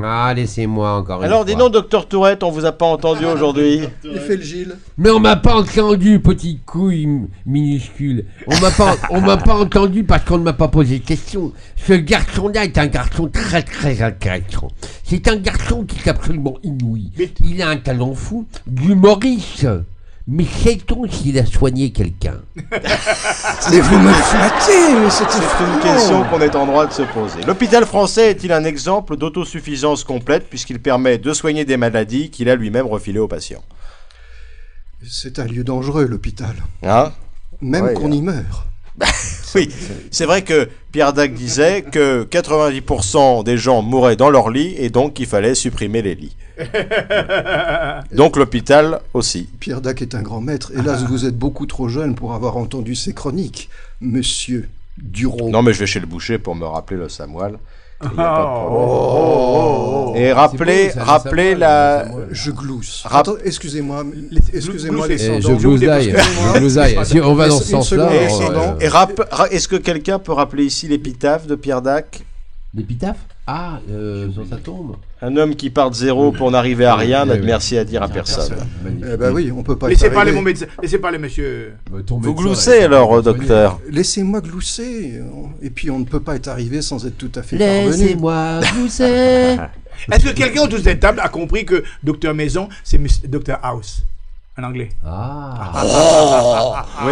Ah, laissez-moi encore Alors, une dis fois. donc, docteur Tourette, on vous a pas entendu aujourd'hui. Il fait le Gilles. Mais on m'a pas entendu, petite couille minuscule. On m'a pas entendu parce qu'on ne m'a pas posé de questions. Ce garçon-là est un garçon très très intéressant. C'est un garçon qui est absolument inouï. Il a un talent fou d'humoriste. Mais sait-on s'il a soigné quelqu'un? Mais vous me flattez, mais c'est une question qu'on est en droit de se poser. L'hôpital français est-il un exemple d'autosuffisance complète puisqu'il permet de soigner des maladies qu'il a lui-même refilées aux patients? C'est un lieu dangereux, l'hôpital. Hein? Même Ouais, qu'on y meurt. Oui, c'est vrai que Pierre Dac disait que 90% des gens mouraient dans leur lit et donc il fallait supprimer les lits. Donc l'hôpital aussi. Pierre Dac est un grand maître. Hélas, vous êtes beaucoup trop jeune pour avoir entendu ses chroniques, monsieur Dureau. Non mais je vais chez le boucher pour me rappeler le Samoil. Il y a pas de problème. Et rappelez la... Je glousse. Rap- Attends, excusez-moi, Gloussez. les Je cendants. glousaille. Si on va dans ce Une sens-là. seconde. Est-ce que quelqu'un peut rappeler ici l'épitaphe de Pierre Dac? L'épitaphe? Ah, sur sa tombe. Un homme qui part de zéro pour n'arriver à rien n'a de merci à dire à personne. Eh ben oui, on peut pas. Laissez être parler arrivé. mon médecin. Laissez parler monsieur. Vous gloussez alors, docteur. Laissez-moi glousser. Et puis on ne peut pas être arrivé sans être tout à fait parvenu. Laissez-moi glousser. Est-ce que quelqu'un autour de cette table a compris que Docteur Maison, c'est Docteur House en anglais? Oui,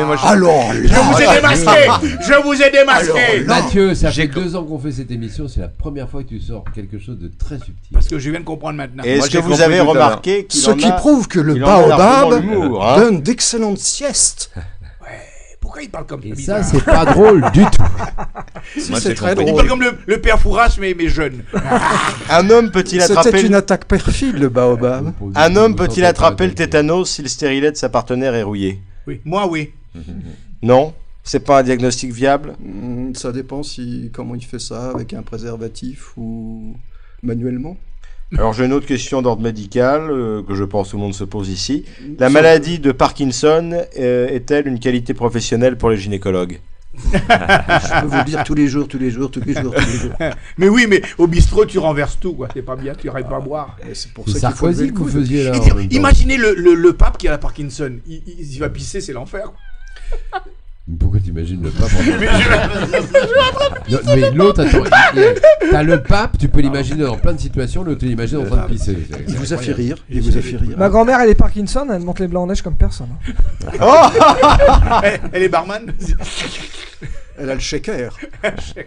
moi Alors, Je vous ai démasqué. Je vous ai démasqué. Mathieu, ça fait 2 ans qu'on fait cette émission, c'est la première fois que tu sors quelque chose de très subtil. Parce que je viens de comprendre maintenant. Est-ce que vous avez remarqué qu'il ce en qui a... prouve que le il en a largement baobab l'humour, hein. donne d'excellentes siestes. Pourquoi il parle comme ça? Et ça, c'est pas drôle du tout. C'est très Il parle drôle. comme le père Fouras, mais jeune. Un homme peut-il C'était attraper... une attaque perfide, le baobab. Un homme peut-il attraper le tétanos si le stérilet de sa partenaire est rouillé? Oui, moi oui. Non? C'est pas un diagnostic viable? Ça dépend comment il fait ça, avec un préservatif ou manuellement. Alors j'ai une autre question d'ordre médical que je pense tout le monde se pose ici. La maladie de Parkinson est-elle une qualité professionnelle pour les gynécologues? Je peux vous le dire tous les jours. Mais oui, mais au bistrot, tu renverses tout, quoi. C'est pas bien, tu n'arrêtes pas à boire. Et c'est pour C'est ça qu'il faut lever Sarkozy le que vous coude. faisiez là. Et en dire, même temps. imaginez le pape qui a la Parkinson. Il va pisser, c'est l'enfer. Pourquoi t'imagines le pape Mais l'autre, attends, t'as le pape, tu peux l'imaginer dans plein de situations, l'autre tu l'imagines en train de pisser. Il vous a fait rire. Ma grand-mère, elle est Parkinson, elle monte les blancs en neige comme personne. Elle est barman. Elle a le shaker.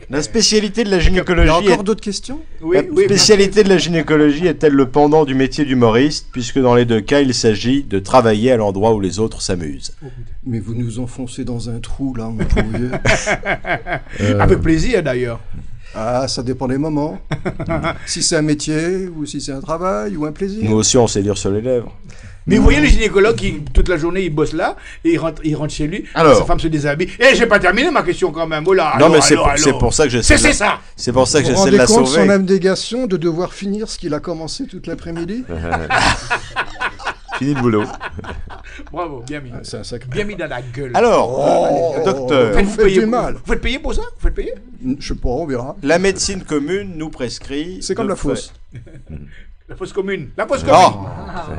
La spécialité de la Il y gynécologie a encore est... d'autres questions? Oui, La spécialité de la gynécologie est-elle le pendant du métier d'humoriste, puisque dans les deux cas, il s'agit de travailler à l'endroit où les autres s'amusent? Mais vous nous enfoncez dans un trou, là, mon pauvre vieux. Avec plaisir, d'ailleurs. Ah, ça dépend des moments. Si c'est un métier, ou si c'est un travail, ou un plaisir. Nous aussi, on sait lire sur les lèvres. Mais vous voyez le gynécologue qui, toute la journée, il bosse là, et il rentre chez lui, Alors. sa femme se déshabille. Eh, j'ai pas terminé ma question quand même. Oh là, Non, allô, mais c'est allô. pour ça que j'essaie C'est de... ça. C'est pour ça que Vous j'essaie de rendez la compte son sauver. abnégation de devoir finir ce qu'il a commencé toute l'après-midi? Fini le boulot. Bravo, bien mis. C'est un sacré. Bien mis dans la gueule. Alors, docteur, Vous faites du mal. Vous faites payer pour ça? Vous faites payer? Je sais pas, on verra. la médecine commune nous prescrit... C'est comme de la fosse. La fosse commune. La fosse commune. Non,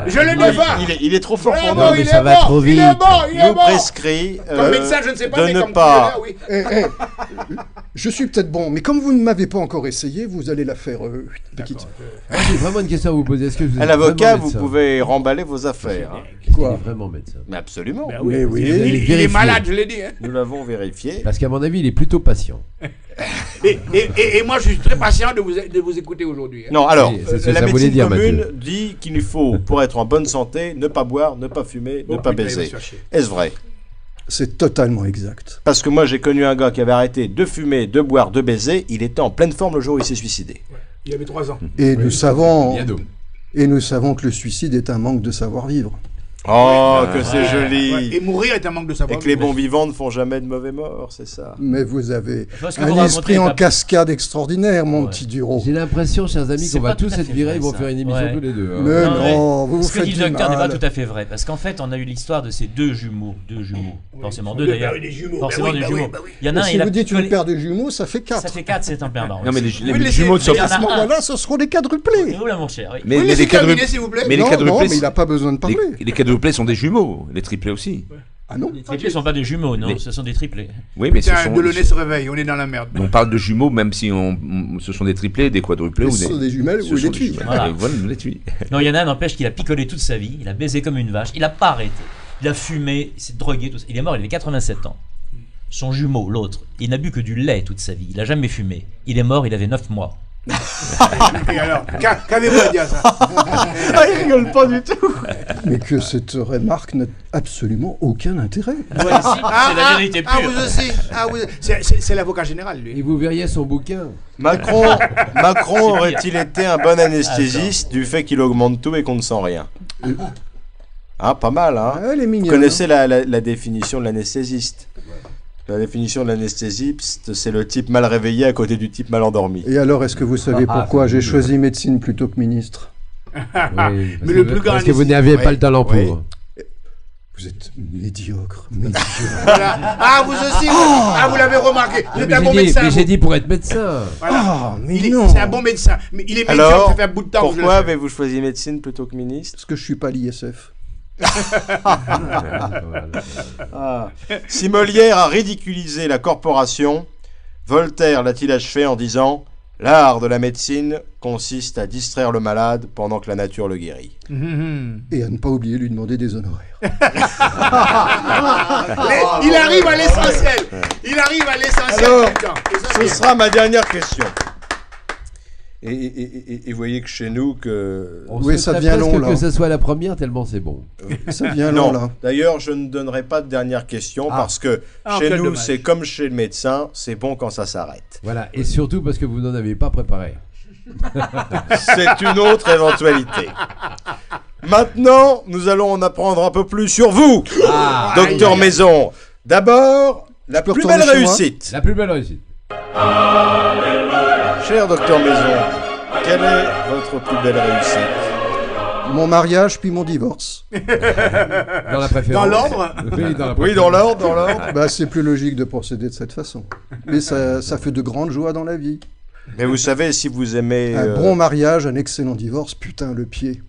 Je le défends. il est trop fort pour Bravo, nous. il ça est va bon, trop il est vite. bon, il est Nous bon. prescrit Comme médecin, je ne sais pas, de mais ne comme pas... footballeur, oui. Je suis peut-être bon, mais comme vous ne m'avez pas encore essayé, vous allez la faire petite. J'ai vraiment une question à vous poser. Est-ce que vous À êtes l'avocat, vraiment vous médecin? pouvez remballer vos affaires. hein. Quoi? Vraiment médecin. Mais absolument. Ben Mais oui. Il est malade, je l'ai dit. Hein. Nous l'avons vérifié. Parce qu'à mon avis, il est plutôt patient. Et moi, je suis très patient de vous écouter aujourd'hui. Hein. Non, alors, Oui, c'est ce que la ça voulait médecine dire, commune Mathieu. dit qu'il nous faut, pour être en bonne santé, ne pas boire, ne pas fumer, ne pas putain, il va baiser. se faire chier. Est-ce vrai? C'est totalement exact. Parce que moi, j'ai connu un gars qui avait arrêté de fumer, de boire, de baiser. Il était en pleine forme le jour où il s'est suicidé. Il avait 3 ans. Et nous savons, Bientôt. et nous savons que le suicide est un manque de savoir-vivre. Oh, que c'est joli. Ouais. Et mourir est un manque de savoir. Et que les bons vivants ne font jamais de mauvais morts, c'est ça. Mais vous avez vois ce que vous un racontez, esprit en Papa. cascade extraordinaire, mon petit Duro. J'ai l'impression, chers amis, C'est qu'on va pas tout tous à être fait virés. vrai, Ils vont ça. faire une émission Ouais. tous les deux. hein. Mais Non, mais non, vous vous ce que faites dit du le docteur n'est pas mal. tout à fait vrai, parce qu'en fait, on a eu l'histoire de ces deux jumeaux, forcément Oui, deux d'ailleurs, des jumeaux. forcément Bah oui, des bah oui, jumeaux. bah oui. Il y en a un, Si il a vous dites picolé- une paire de jumeaux, ça fait ça 4. fait 4, c'est un perdant. Non, mais aussi. les Oui, laissez- jumeaux ne sont il y en pas. a À ce moment-là, ce seront des quadruplés. Et où là, mon cher oui. Mais Oui, les laissez terminer, quadruplés. s'il vous plaît. Mais les Non, quadruplés. mais il n'a pas besoin de parler. Les quadruplés sont des jumeaux. Les triplés aussi. Ah non. Les triplés ne sont pas des jumeaux, non, Mais- ce sont des triplés. Oui, mais ce Putain, sont. Delaunay se réveille, on est dans la merde. On parle de jumeaux, même si ce sont des triplés, des quadruplés ou Ce sont des jumelles ce ou sont des des tuiles. jumelles. Voilà. Voilà, les tuiles. Non, il y en a un, n'empêche qu'il a picolé toute sa vie, il a baisé comme une vache, il n'a pas arrêté. Il a fumé, il s'est drogué, tout ça. Il est mort, il avait 87 ans. Son jumeau, l'autre, il n'a bu que du lait toute sa vie, il n'a jamais fumé. Il est mort, il avait 9 mois. Et alors, qu'avez-vous à dire ça? Ah, il rigole pas du tout. Mais que cette remarque n'a absolument aucun intérêt. Ouais, si, c'est la vérité pure. Ah, vous aussi. Ah, vous... C'est l'avocat général, Et lui. vous verriez son bouquin. Macron aurait-il été un bon anesthésiste du fait qu'il augmente tout et qu'on ne sent rien? Ah, pas mal, hein. Ah, elle est Vous mignonne. connaissez la définition de l'anesthésiste? La définition de l'anesthésiste, c'est le type mal réveillé à côté du type mal endormi. Et alors, est-ce que vous savez Ah, pourquoi c'est j'ai bien. choisi médecine plutôt que ministre? Oui, parce Mais le que- plus grand Parce que vous anesthésiste- n'aviez Oui, pas le talent pour. oui. Vous êtes médiocre. médiocre. Voilà. Ah, vous aussi, vous l'avez remarqué. Vous êtes Mais un bon j'ai dit- médecin. mais j'ai vous. dit pour être médecin. Voilà. Ah, mais Il est- non. C'est un bon médecin. Mais il est médiocre, Alors, ça fait un bout de temps que je le pourquoi sais. avez-vous choisi médecine plutôt que ministre? Parce que je suis pas l'ISF. Si Molière a ridiculisé la corporation, Voltaire l'a-t-il achevé en disant « L'art de la médecine consiste à distraire le malade pendant que la nature le guérit. Et à ne pas oublier de lui demander des honoraires. Il arrive à l'essentiel. Il arrive à l'essentiel. Alors, tout le temps. Et ça, Ce c'est- sera ma dernière question. Et voyez que chez nous que... On Oui, se ça serait devient presque long, là. que ce soit la première, tellement c'est bon. Ça vient long, Non, là. d'ailleurs, je ne donnerai pas de dernière question parce que Ah, chez quel nous, dommage. c'est comme chez le médecin, c'est bon quand ça s'arrête. Voilà, et surtout parce que vous n'en avez pas préparé. C'est une autre éventualité. Maintenant, nous allons en apprendre un peu plus sur vous, Docteur Maison. D'abord, la peux plus retourner belle chez moi réussite. La plus belle réussite. Cher Docteur Maison, quelle est votre plus belle réussite? Mon mariage, puis mon divorce. Dans la préférence. Dans l'ordre Oui, dans la Oui, dans l'ordre, dans l'ordre. Bah, c'est plus logique de procéder de cette façon. Mais ça fait de grandes joies dans la vie. Mais vous savez, si vous aimez... Un bon mariage, un excellent divorce, putain, le pied.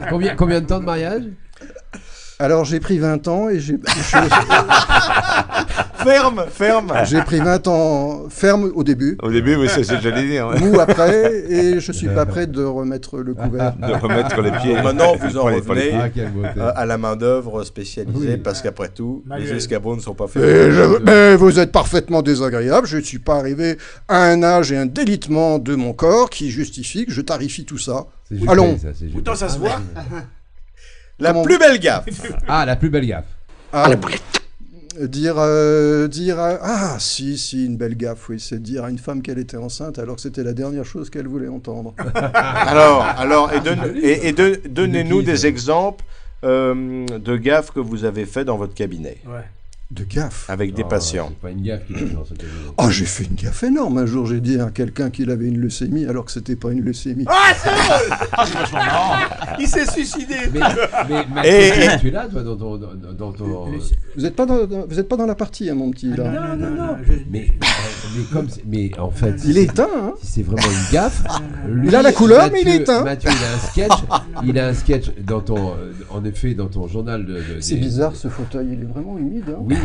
Combien de temps de mariage? Alors, j'ai pris 20 ans et j'ai Ferme, ferme. pris 20 ans ferme au début, Au début, oui, c'est ce que j'allais dire. ouais. mou après, et je suis pas prêt de remettre le couvert. De remettre les pieds. Bon, maintenant, vous en Pas les- pas les- revenez Ah, quelle beauté. à la main-d'œuvre spécialisée, Oui. parce qu'après tout, les Manuel. escabeaux ne sont pas faits. Mais vous êtes parfaitement désagréable. Je ne suis pas arrivé à un âge et un délitement de mon corps qui justifie que je tarifie tout ça. C'est Juppé, Allons. ça, c'est Juppé. Pourtant, ça se voit. La Comment- plus belle gaffe. Ah, la plus belle gaffe. Ah, ah, si, une belle gaffe, oui, c'est dire à une femme qu'elle était enceinte alors que c'était la dernière chose qu'elle voulait entendre. Donnez-nous De qui, des ça exemples de gaffes que vous avez fait dans votre cabinet Ouais. De gaffe. avec des Ah, patients. C'est pas une gaffe qui est dans ce cabinet. Oh, j'ai fait une gaffe énorme. Un jour, j'ai dit à quelqu'un qu'il avait une leucémie alors que c'était pas une leucémie. Ah, c'est drôle. Il s'est suicidé. Mais Et- tu es là, toi, dans ton... Vous êtes pas dans la partie, hein, mon petit, là. Non. Mais mais en fait... Il est éteint, hein. Si c'est vraiment une gaffe... lui, Il a la couleur, mais il est éteint. Mathieu, il a un sketch dans ton... en effet, dans ton journal de... C'est bizarre, ce fauteuil, il est vraiment humide, hein. Oui,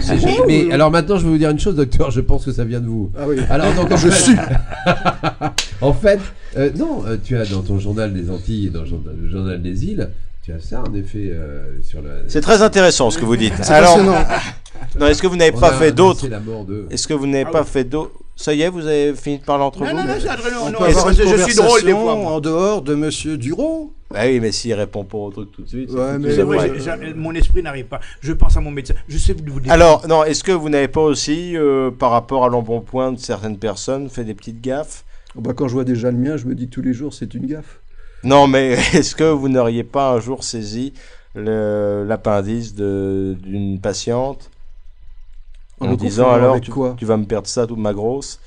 Mais alors maintenant, je vais vous dire une chose, docteur. Je pense que ça vient de vous. Ah oui. Alors donc Je suis. en fait, non, tu as dans ton journal des Antilles et dans le journal des îles, tu as ça en effet sur le. C'est très intéressant ce que vous dites. C'est Alors, passionnant. non, est-ce que vous n'avez On pas a fait d'autres annoncé la mort de. Est-ce que vous n'avez pas fait d'autres Ça y est, vous avez fini de parler entre vous Non, mais- c'est Adrien, On non, peut avoir une je suis drôle des fois. conversation moi. en dehors de Monsieur Duro. Ah oui, mais s'il répond pas au truc tout de suite. Ouais, c'est mais tout C'est ça ouais, vrai, vrai. mon esprit n'arrive pas. Je pense à mon médecin. Je sais vous dire. Alors, non, est-ce que vous n'avez pas aussi, par rapport à l'embonpoint de certaines personnes, fait des petites gaffes Oh bah, quand je vois déjà le mien, je me dis tous les jours, c'est une gaffe. Non, mais est-ce que vous n'auriez pas un jour saisi l'appendice d'une patiente en En disant confondant alors avec quoi tu vas me perdre ça, toute ma grosse?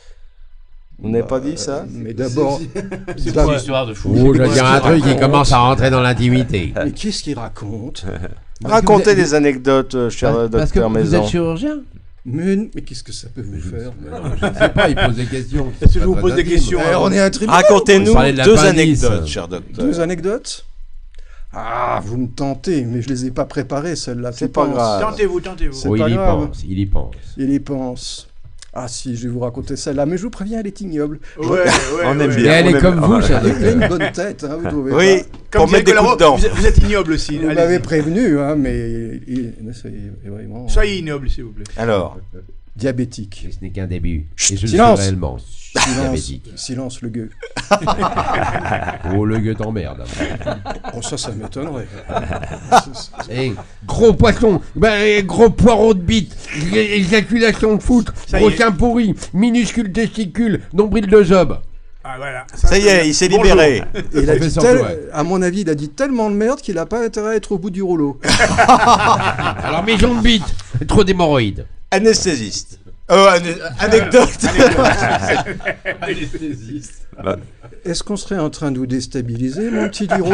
Vous n'avez pas dit ça? Mais d'abord. C'est une d'abord- histoire de fou. Oh, je vais dire un truc qui commence à rentrer dans l'intimité. Mais qu'est-ce qu'il raconte? Racontez des anecdotes, cher Parce que docteur vous Maison. êtes chirurgien. Mais qu'est-ce que ça peut vous faire? Je ne sais pas, il pose des questions. Est-ce que je vous pose des questions? Eh, on est un tribunal. Racontez-nous parlait de deux l'appendice. anecdotes, cher docteur. Deux anecdotes? Ah, vous me tentez, mais je les ai pas préparées, celles-là. C'est tu pas penses. grave. Tentez-vous. C'est Oh, pas il y grave. pense, il y pense. Il y pense. Ah si, je vais vous raconter celle-là, mais je vous préviens, elle est ignoble. Ouais, On aime Et bien. elle on est aime- comme vous, voilà. cher Il a docteur. une bonne tête, hein, vous trouvez Oui, pas? pour mettre des coups dedans. Vous êtes ignoble aussi. Vous allez-y. m'avez prévenu, hein, mais c'est vraiment Soyez ignoble, s'il vous plaît. Alors, diabétique. Ce n'est qu'un début. Et je le Silence. suis réellement. Silence, Diabétique. silence le gueux. Oh, le gueux t'emmerde. Oh ça m'étonnerait. Eh, gros poisson, gros poireau de bite, éjaculation de foutre, Ça y gros est. chien pourri, minuscule testicule, nombril de Job. Ah voilà. ça y est, il s'est Bonjour. libéré. Et il a dit Professeur Douai. à mon avis, il a dit tellement de merde qu'il n'a pas intérêt à être au bout du rouleau. Alors, maison de bite, trop d'hémorroïdes. Anesthésiste. Anecdote. Est-ce qu'on serait en train de vous déstabiliser, mon petit Duro?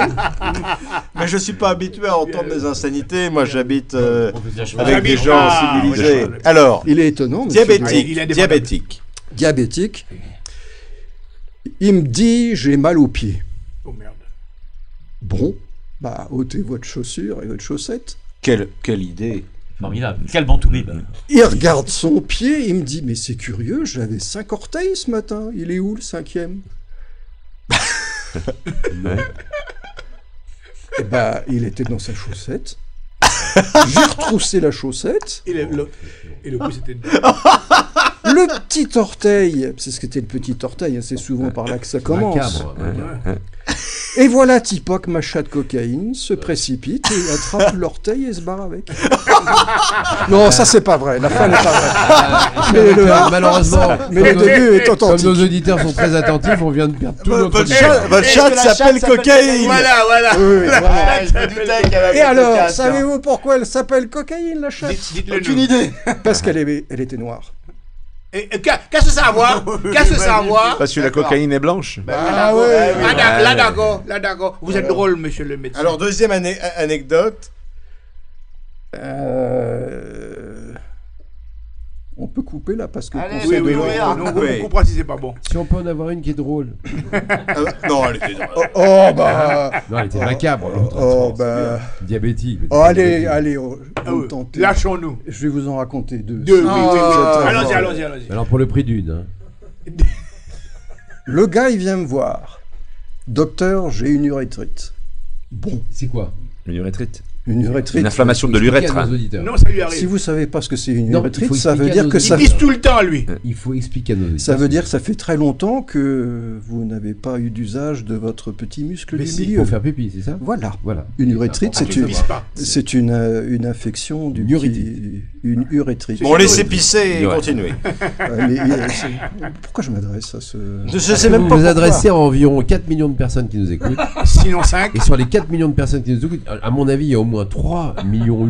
Mais je suis pas habitué à entendre des insanités. Moi, j'habite avec J'habite- des gens Ah, civilisés. oui, Alors, Il est étonnant. monsieur diabétique. Il est indépendant. Diabétique. Diabétique. Il me dit, j'ai mal aux pieds. Oh merde. Bon, bah, ôtez votre chaussure et votre chaussette. Quelle idée. Formidable. Quel bon tout bib. Il regarde son pied, il me dit, mais c'est curieux, j'avais 5 orteils ce matin. Il est où le 5e? Eh bah, il était dans sa chaussette. J'ai retroussé la chaussette. Et le coup, c'était. Le petit orteil, c'est ce qu'était le petit orteil, hein, c'est souvent par là que ça commence. Macabre. Et voilà Tipoc, machat de cocaïne, se précipite et attrape l'orteil et se barre avec. Non, ça c'est pas vrai, la fin n'est pas vraie. Mais le- Malheureusement, Mais le comme début est comme authentique. nos auditeurs sont très attentifs, on vient de perdre tout notre Votre auditeur. chat s'appelle Cocaïne. Voilà. Oui, oui, vraiment. Je me doutais qu'elle avait Et alors, cocasse, hein. savez-vous pourquoi elle s'appelle cocaïne, la chatte? Dites-le Aucune nous. idée. Parce qu'elle était noire. Qu'est-ce que ça a à voir? Qu'est-ce que ça a à voir? Parce que la cocaïne est blanche. Ah ouais. Là d'accord. Vous êtes drôle, monsieur le médecin. Alors, deuxième anecdote. On peut couper là parce que. Allez, Oui, oui, oui. courir. Non, Oui. on comprend si c'est pas bon. Si on peut en avoir une qui est drôle. Non, elle était drôle. Oh bah. Non, elle était macabre. l'autre. Oh bah. Diabétique. Oh, allez, oh, Ah vous oui. me tentez. Lâchons-nous. Je vais vous en raconter deux. Deux, oui. Ah, Allons-y. Alors pour le prix d'une. Hein. Le gars, il vient me voir. Docteur, j'ai une urétrite. Bon, C'est quoi? Une urétrite. une urétrite. Une inflammation de Expliquez l'urètre. à nos hein. auditeurs. Non, ça lui Si arrive. vous savez pas ce que c'est une Non, il urétrite, faut ça veut expliquer à dire que nos ça, Il glisse tout le temps, lui. Il faut expliquer à nos auditeurs. ça veut dire que ça fait très longtemps que vous n'avez pas eu d'usage de votre petit muscle Mais du si, milieu. pour faire pipi, c'est ça? Voilà. Voilà. Une urétrite, C'est c'est Tu ne une, pisses pas. c'est une infection du Une urétrite. une urétrite. Bon, laissez pisser et Ouais. continuez. Pourquoi je m'adresse à ce... Je sais Vous même pas vous pourquoi. adressez à environ 4 millions de personnes qui nous écoutent. Sinon 5. Et sur les 4 millions de personnes qui nous écoutent, à mon avis, il y a au moins 3,8 millions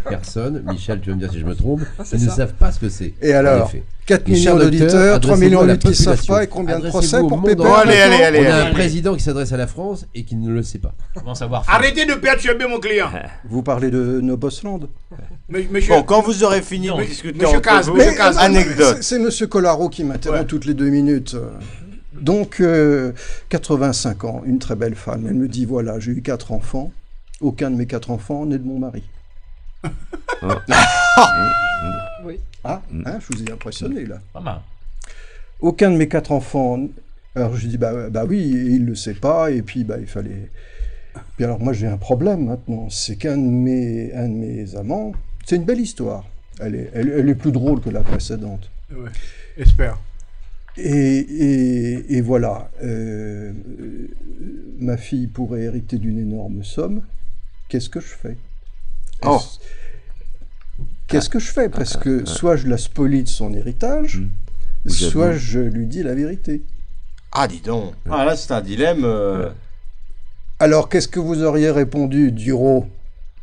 personnes, Michel, tu vas me dire si je me trompe, qui ne savent pas ce que c'est. Et En alors, effet. 4 Et cher millions docteur, d'auditeurs, 3 adressez-vous millions à la d'autres qui ne savent population. pas et combien de Adressez-vous procès au pour monde Pépère entier. Allez. On a un Allez. président qui s'adresse à la France et qui ne le sait pas. Comment savoir? Arrêtez de perturber mon client. Vous parlez de Nobosland. Monsieur. Bon, quand vous aurez fini de Non. discuter Monsieur entre Caz, vous, Monsieur Caz. anecdote. C'est Monsieur Collaro qui m'interrompt Ouais. toutes les 2 minutes. Donc, 85 ans, une très belle femme. Elle me dit, voilà, j'ai eu 4 enfants. Aucun de mes 4 enfants n'est de mon mari. Oui. Ah, hein, je vous ai impressionné là. Pas mal. Aucun de mes 4 enfants. Alors je dis bah oui, il le sait pas et puis il fallait. Puis alors moi j'ai un problème maintenant, c'est qu'un de mes amants, c'est une belle histoire. Elle est plus drôle que la précédente. Ouais. Espère. Et voilà, ma fille pourrait hériter d'une énorme somme. Qu'est-ce que je fais? Qu'est-ce que je fais? Parce que soit je la spolie de son héritage, soit je lui dis la vérité. Ah, dis donc. Ah, là, c'est un dilemme. Alors, qu'est-ce que vous auriez répondu, Duro?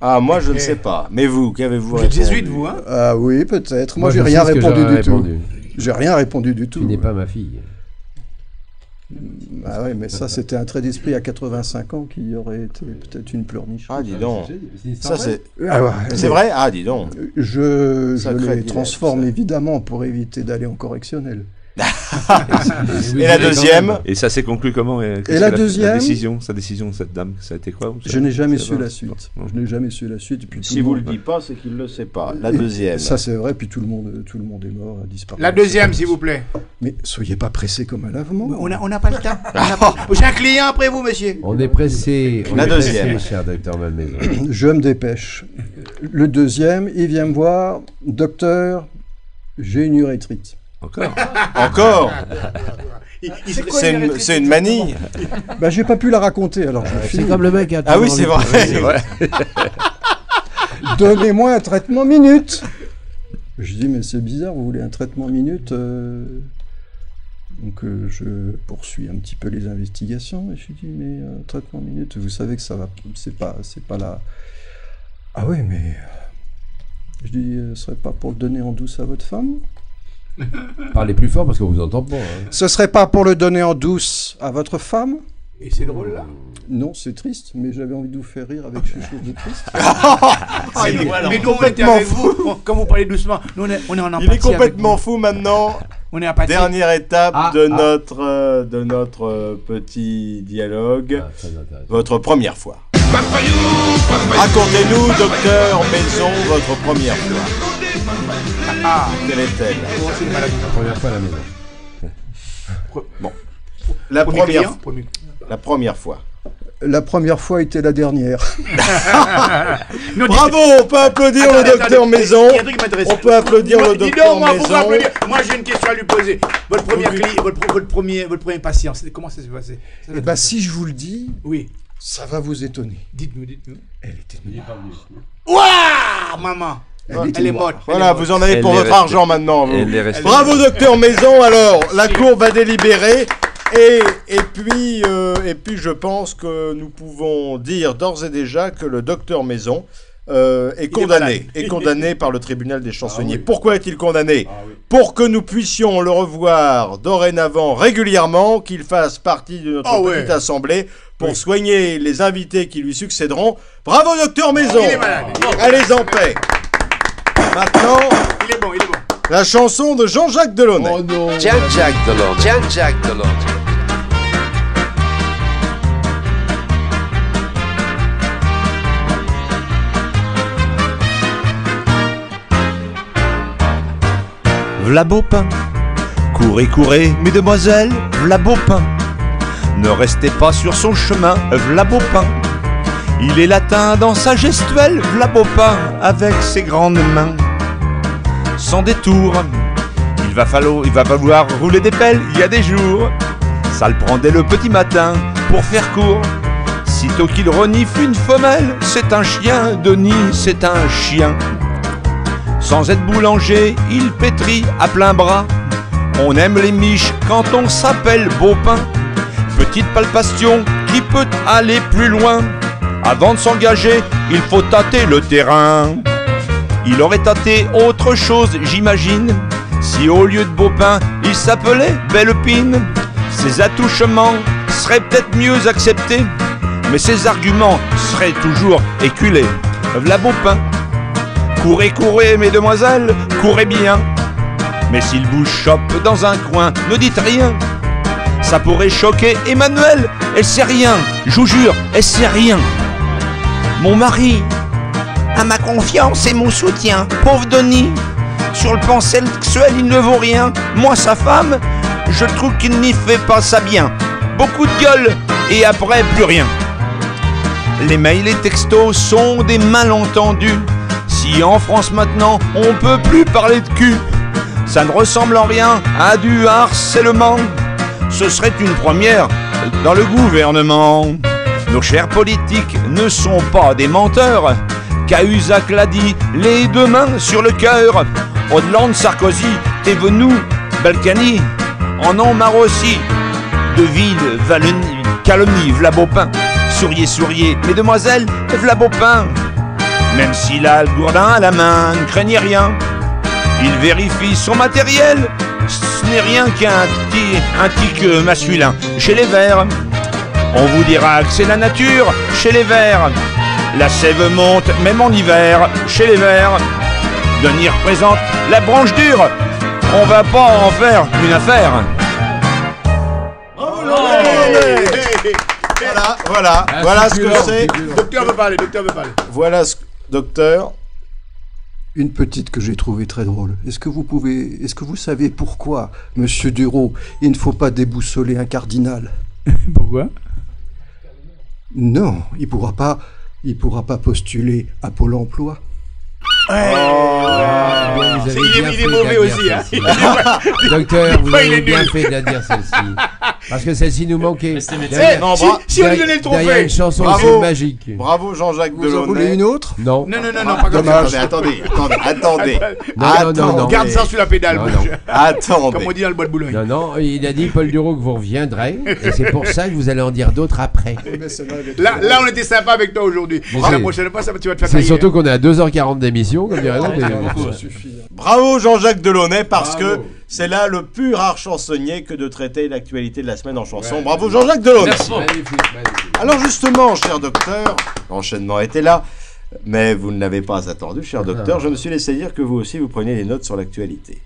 Ah, moi, je ne sais pas. Mais vous, qu'avez-vous répondu? Vous êtes jésuite, vous, hein? Ah oui, peut-être. Moi, je j'ai sais rien ce que répondu j'aurais du tout. répondu. J'ai rien répondu du tout. Tu n'es pas ma fille. Ah oui, mais ça, c'était un trait d'esprit à 85 ans qui aurait été peut-être une pleurniche. Ah, dis donc. Ça, c'est... Ah ouais, C'est vrai? Ah, dis donc. Je Sacré les dilemme, transforme ça. évidemment pour éviter d'aller en correctionnel. Et la deuxième? Et ça s'est conclu comment? Et la deuxième? Sa décision, cette dame, ça a été quoi? Je n'ai jamais su la suite. Je n'ai jamais su la suite. Puis Si vous le dites pas, c'est qu'il le sait pas. La deuxième. Ça c'est vrai, puis tout le monde est mort, a disparu. La deuxième, s'il vous plaît. Mais soyez pas pressé comme un lavement. On n'a pas le temps. J'ai un client après vous, monsieur. On est pressé. La deuxième. Cher docteur Malmaison. Je me dépêche. Le deuxième, il vient me voir, docteur, j'ai une urétrite. Encore? Encore? C'est C'est une manie. Bah j'ai pas pu la raconter, alors je C'est finis. comme le mec. Ah oui, c'est vrai. C'est vrai. Donnez-moi un traitement minute. Je dis mais c'est bizarre, vous voulez un traitement minute Donc je poursuis un petit peu les investigations et je dis mais traitement minute, vous savez que ça va, c'est pas là. Ah oui mais je dis ce serait pas pour le donner en douce à votre femme? Parlez plus fort parce qu'on vous entend pas. Hein. Ce serait pas pour le donner en douce à votre femme? Et c'est drôle, là. Non, c'est triste, mais j'avais envie de vous faire rire avec quelque chose de triste. Mais nous, on était avec vous. Quand vous parlez doucement, nous, on est en empathie. Il est complètement fou maintenant. On est empathique. Dernière étape de notre petit dialogue. Ah, très intéressant. Votre première fois. Racontez-nous, docteur Maison, votre première fois. Quelle est-elle? La première fois à la maison. Bon. La première fois. La première fois était la dernière. Bravo, on peut applaudir le docteur Maison. On peut applaudir le docteur Maison. Moi, j'ai une question à lui poser. Votre premier patient, comment ça s'est passé? Eh ben, si je vous le dis, Oui. ça va vous étonner. Dites-nous. Elle était noire. Waouh, maman. Elle est morte. Voilà, vous en avez pour votre argent maintenant. vous. Elle est restée. Bravo, docteur Maison. Alors, la cour va délibérer. Et puis, je pense que nous pouvons dire d'ores et déjà que le docteur Maison est condamné par le tribunal des chansonniers. Ah oui. Pourquoi est-il condamné? Ah oui. Pour que nous puissions le revoir dorénavant régulièrement, qu'il fasse partie de notre petite assemblée pour soigner les invités qui lui succéderont. Bravo, docteur Maison. Il est malade. Allez en paix. Maintenant, Il est bon. la chanson de Jean-Jacques Delaunay. Oh non. Jean-Jacques Delaunay. V'là beau pain, courez, mesdemoiselles, v'là beau pain. Ne restez pas sur son chemin, v'là beau pain. Il est latin dans sa gestuelle, v'là beau pain, avec ses grandes mains. Sans détour, il va falloir rouler des pelles, il y a des jours. Ça le prend dès le petit matin, pour faire court. Sitôt qu'il renifle une femelle, c'est un chien, Denis, c'est un chien. Sans être boulanger, il pétrit à plein bras. On aime les miches quand on s'appelle Beaupin. Petite palpation qui peut aller plus loin. Avant de s'engager, il faut tâter le terrain. Il aurait tâté autre chose, j'imagine, si au lieu de Beaupin, il s'appelait Bellepine. Ses attouchements seraient peut-être mieux acceptés, mais ses arguments seraient toujours éculés. V'là Beaupin. Courez, mesdemoiselles, courez bien. Mais s'il vous chope dans un coin, ne dites rien. Ça pourrait choquer Emmanuel, elle sait rien. Je vous jure, elle sait rien. Mon mari a ma confiance et mon soutien. Pauvre Denis, sur le plan sexuel, il ne vaut rien. Moi, sa femme, je trouve qu'il n'y fait pas ça bien. Beaucoup de gueule, et après, plus rien. Les mails et textos sont des malentendus. Si en France maintenant, on peut plus parler de cul, ça ne ressemble en rien à du harcèlement. Ce serait une première dans le gouvernement. Nos chers politiques ne sont pas des menteurs. Cahuzac l'a dit, les deux mains sur le cœur. Hollande, Sarkozy, t'es venu, Balkany, en ont marre aussi. De ville, calomnie, v'là Beaupin. Souriez, souriez, mesdemoiselles, v'là Beaupin. Même s'il a le gourdin à la main, ne craignez rien. Il vérifie son matériel, ce n'est rien qu'un tic masculin. Chez les Verts, on vous dira que c'est la nature. Chez les Verts, la sève monte même en hiver. Chez les Verts, Denis représente la branche dure. On va pas en faire une affaire. Voilà ce que c'est. Docteur veut parler. Voilà ce docteur. Une petite que j'ai trouvée très drôle. Est-ce que vous savez pourquoi, Monsieur Dureau, il ne faut pas déboussoler un cardinal? Pourquoi? Non, il pourra pas postuler à Pôle emploi. Vous avez bien Il fait est de mauvais la aussi, dire hein. celle-ci. Docteur, vous Il est avez bien nul. fait de la dire celle-ci. Parce que celle-ci nous manquait. Si on lui donnait le Derrière trophée. une chanson Bravo. magique. Bravo Jean-Jacques Vous en voulez Delaunay. une autre? Non. Non, pas comme ça. Attendez. Non. Garde ça sur la pédale. Non, bouge. non. Attendez. Comme on dit dans le bois de Boulogne. Non, il a dit, Paul Dureau, que vous reviendrez. Et c'est pour ça que vous allez en dire d'autres après. Là, on était sympa avec toi aujourd'hui. Mais La c'est- prochaine fois, tu vas te faire C'est tailler. surtout qu'on est à 2h40 d'émission, comme dirait l'autre. Ça suffit. Bravo Jean-Jacques Delaunay parce que c'est là le pur art chansonnier que de traiter l'actualité de la semaine en chanson. Bravo Jean-Jacques Delaunay. Magnifique. Alors justement, cher docteur, l'enchaînement était là, mais vous ne l'avez pas attendu, cher docteur. Je me suis laissé dire que vous aussi vous preniez des notes sur l'actualité.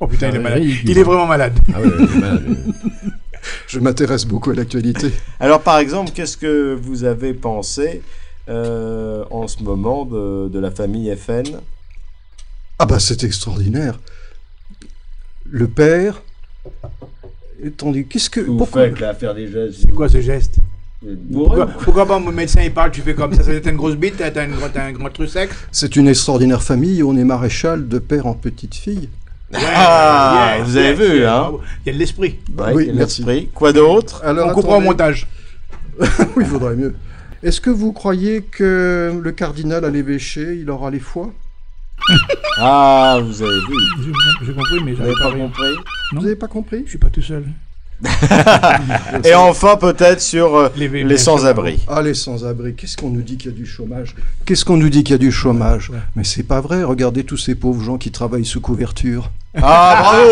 Oh putain, il est malade. Ridicule. Il est vraiment malade. Ah ouais, il est malade. Je m'intéresse beaucoup à l'actualité. Alors par exemple, qu'est-ce que vous avez pensé en ce moment de la famille FN? Ah bah c'est extraordinaire. Le père... Attendez, qu'est-ce que... Vous Pourquoi faites là, faire des gestes. C'est quoi ce geste? Bourré. Pourquoi pas mon médecin il parle, tu fais comme ça? T'as une grosse bite, t'as un grand truc sec? C'est une extraordinaire famille, on est maréchal de père en petite fille. Ah, vous avez vu, hein? Il y a de l'esprit. Ouais, Oui, il y a de merci. l'esprit. Quoi d'autre? Alors, On coupera au attendez. montage. Oui, il faudrait mieux. Est-ce que vous croyez que le cardinal à l'évêché, il aura les foies? Ah, vous avez vu. J'ai compris, mais Vous j'avais n'avez pas pas compris? Vous n'avez pas compris? Je suis pas tout seul. Et enfin, peut-être sur les sans-abri. Ah, les sans-abri, qu'est-ce qu'on nous dit qu'il y a du chômage? Qu'est-ce qu'on nous dit qu'il y a du chômage? Mais c'est pas vrai, regardez tous ces pauvres gens qui travaillent sous couverture. Ah, bravo!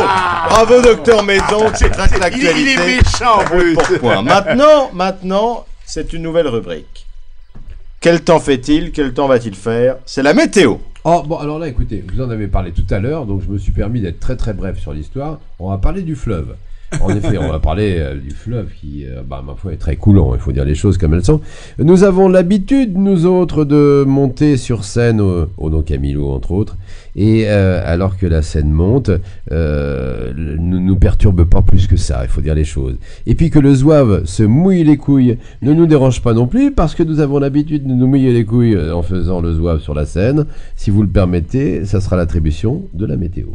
Bravo, docteur Méton, qui traite l'actualité. Il est méchant en plus. Pourquoi? Maintenant, c'est une nouvelle rubrique. Quel temps fait-il? Quel temps va-t-il faire? C'est la météo. Oh, bon, alors là, écoutez, vous en avez parlé tout à l'heure, donc je me suis permis d'être très très bref sur l'histoire. On va parler du fleuve. En effet, on va parler du fleuve qui, ma foi, est très coulant, il faut dire les choses comme elles sont. Nous avons l'habitude, nous autres, de monter sur scène au Don Camilo, entre autres, et alors que la scène monte, ne nous perturbe pas plus que ça, il faut dire les choses. Et puis que le zouave se mouille les couilles ne nous dérange pas non plus, parce que nous avons l'habitude de nous mouiller les couilles en faisant le zouave sur la scène. Si vous le permettez, ça sera l'attribution de la météo.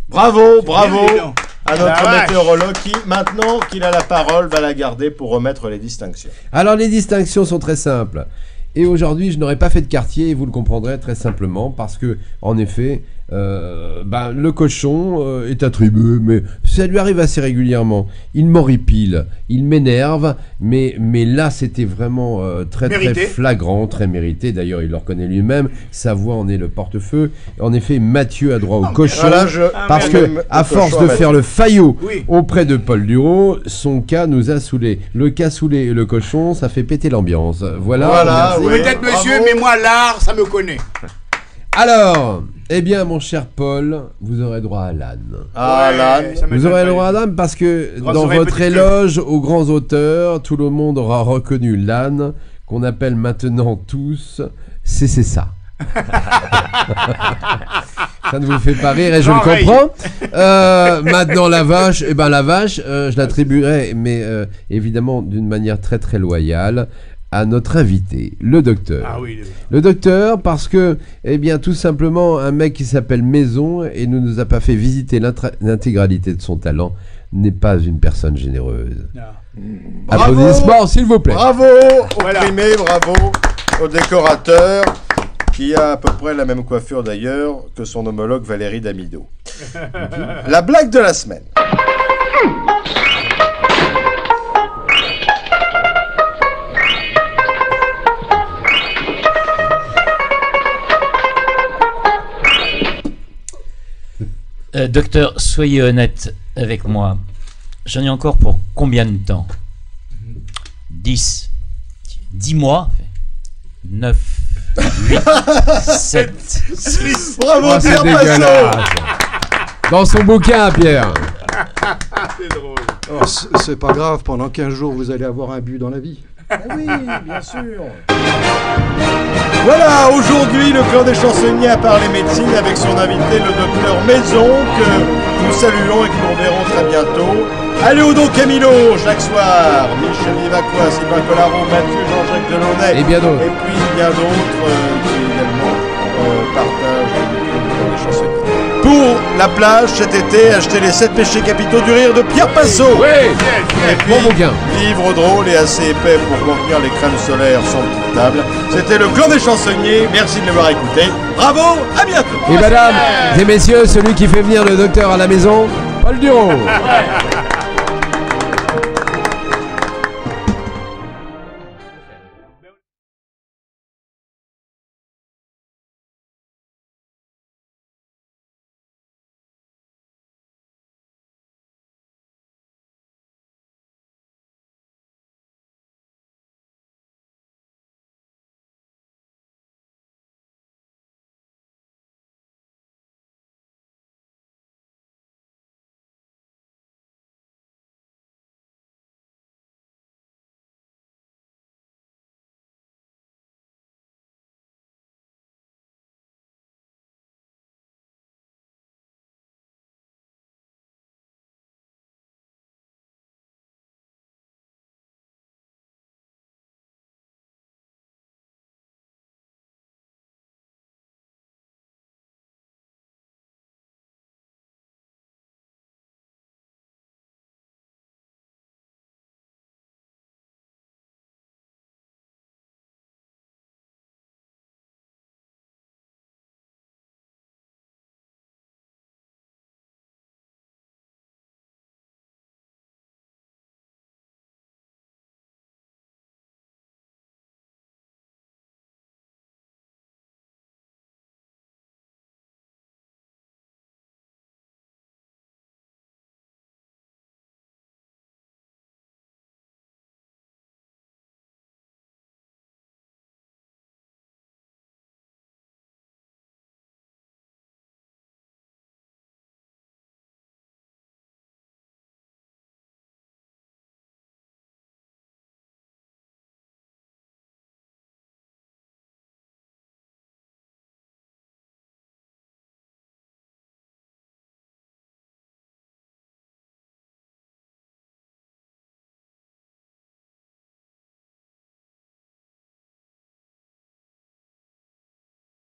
Bravo évident. à notre La vache. météorologue qui, maintenant qu'il a la parole, va la garder pour remettre les distinctions. Alors les distinctions sont très simples. Et aujourd'hui, je n'aurais pas fait de quartier, et vous le comprendrez très simplement, parce que, en effet, le cochon est attribué, mais ça lui arrive assez régulièrement. Il m'horripile, il m'énerve, mais là, c'était vraiment très Mérité. flagrant, très mérité. D'ailleurs, il le reconnaît lui-même, sa voix en est le porte-feu. En effet, Mathieu a droit au cochon, Voilà, parce même que, à le force cochon de à faire le faillot Oui. auprès de Paul Dureau, son cas nous a saoulés. Le cassoulet et le cochon, ça fait péter l'ambiance. Voilà. merci. oui. Peut-être monsieur, Bravo. mais moi l'art, ça me connaît. Alors, eh bien, mon cher Paul, vous aurez droit à l'âne. Ah, là. ça m'étonne Vous aurez pas. droit à l'âne parce que Grandes dans oreilles, votre petites éloge aux grands auteurs, tout le monde aura reconnu l'âne, qu'on appelle maintenant tous, c'est ça. Ça ne vous fait pas rire et je le comprends. Maintenant la vache, je l'attribuerai, mais évidemment d'une manière très très loyale, à notre invité, le docteur. Ah oui. Le docteur, parce que, tout simplement, un mec qui s'appelle Maison et ne nous a pas fait visiter l'intégralité de son talent n'est pas une personne généreuse. Applaudissements, s'il vous plaît. Bravo au primé, bravo au décorateur, qui a à peu près la même coiffure d'ailleurs que son homologue Valérie Damido. La blague de la semaine. Docteur, soyez honnête avec moi. J'en ai encore pour combien de temps? 10 mois 9 8 7 6. Bravo, Pierre Passot. Dans son bouquin, Pierre. C'est drôle. Oh, c'est pas grave, pendant 15 jours, vous allez avoir un but dans la vie. Oui, bien sûr. Voilà, aujourd'hui, le clan des chansonniers a parlé médecine avec son invité, le docteur Maison, que nous saluons et que nous reverrons très bientôt. Alléo Camilo, chaque soir, Michel Vivacqua, Sylvain Collaro, Mathieu Jean-Jacques Delaunay. Et bien d'autres. Et puis bien d'autres qui également partagent le clan des chansonniers. Pour la plage cet été, achetez les 7 péchés capitaux du rire de Pierre Passot. Oui. Et puis, bon bouquin. livre drôle et assez épais pour contenir les crèmes solaires sans petite table. C'était le clan des chansonniers. Merci de l'avoir écouté. Bravo, à bientôt. Et mesdames et messieurs, celui qui fait venir le docteur à la maison, Paul Duro.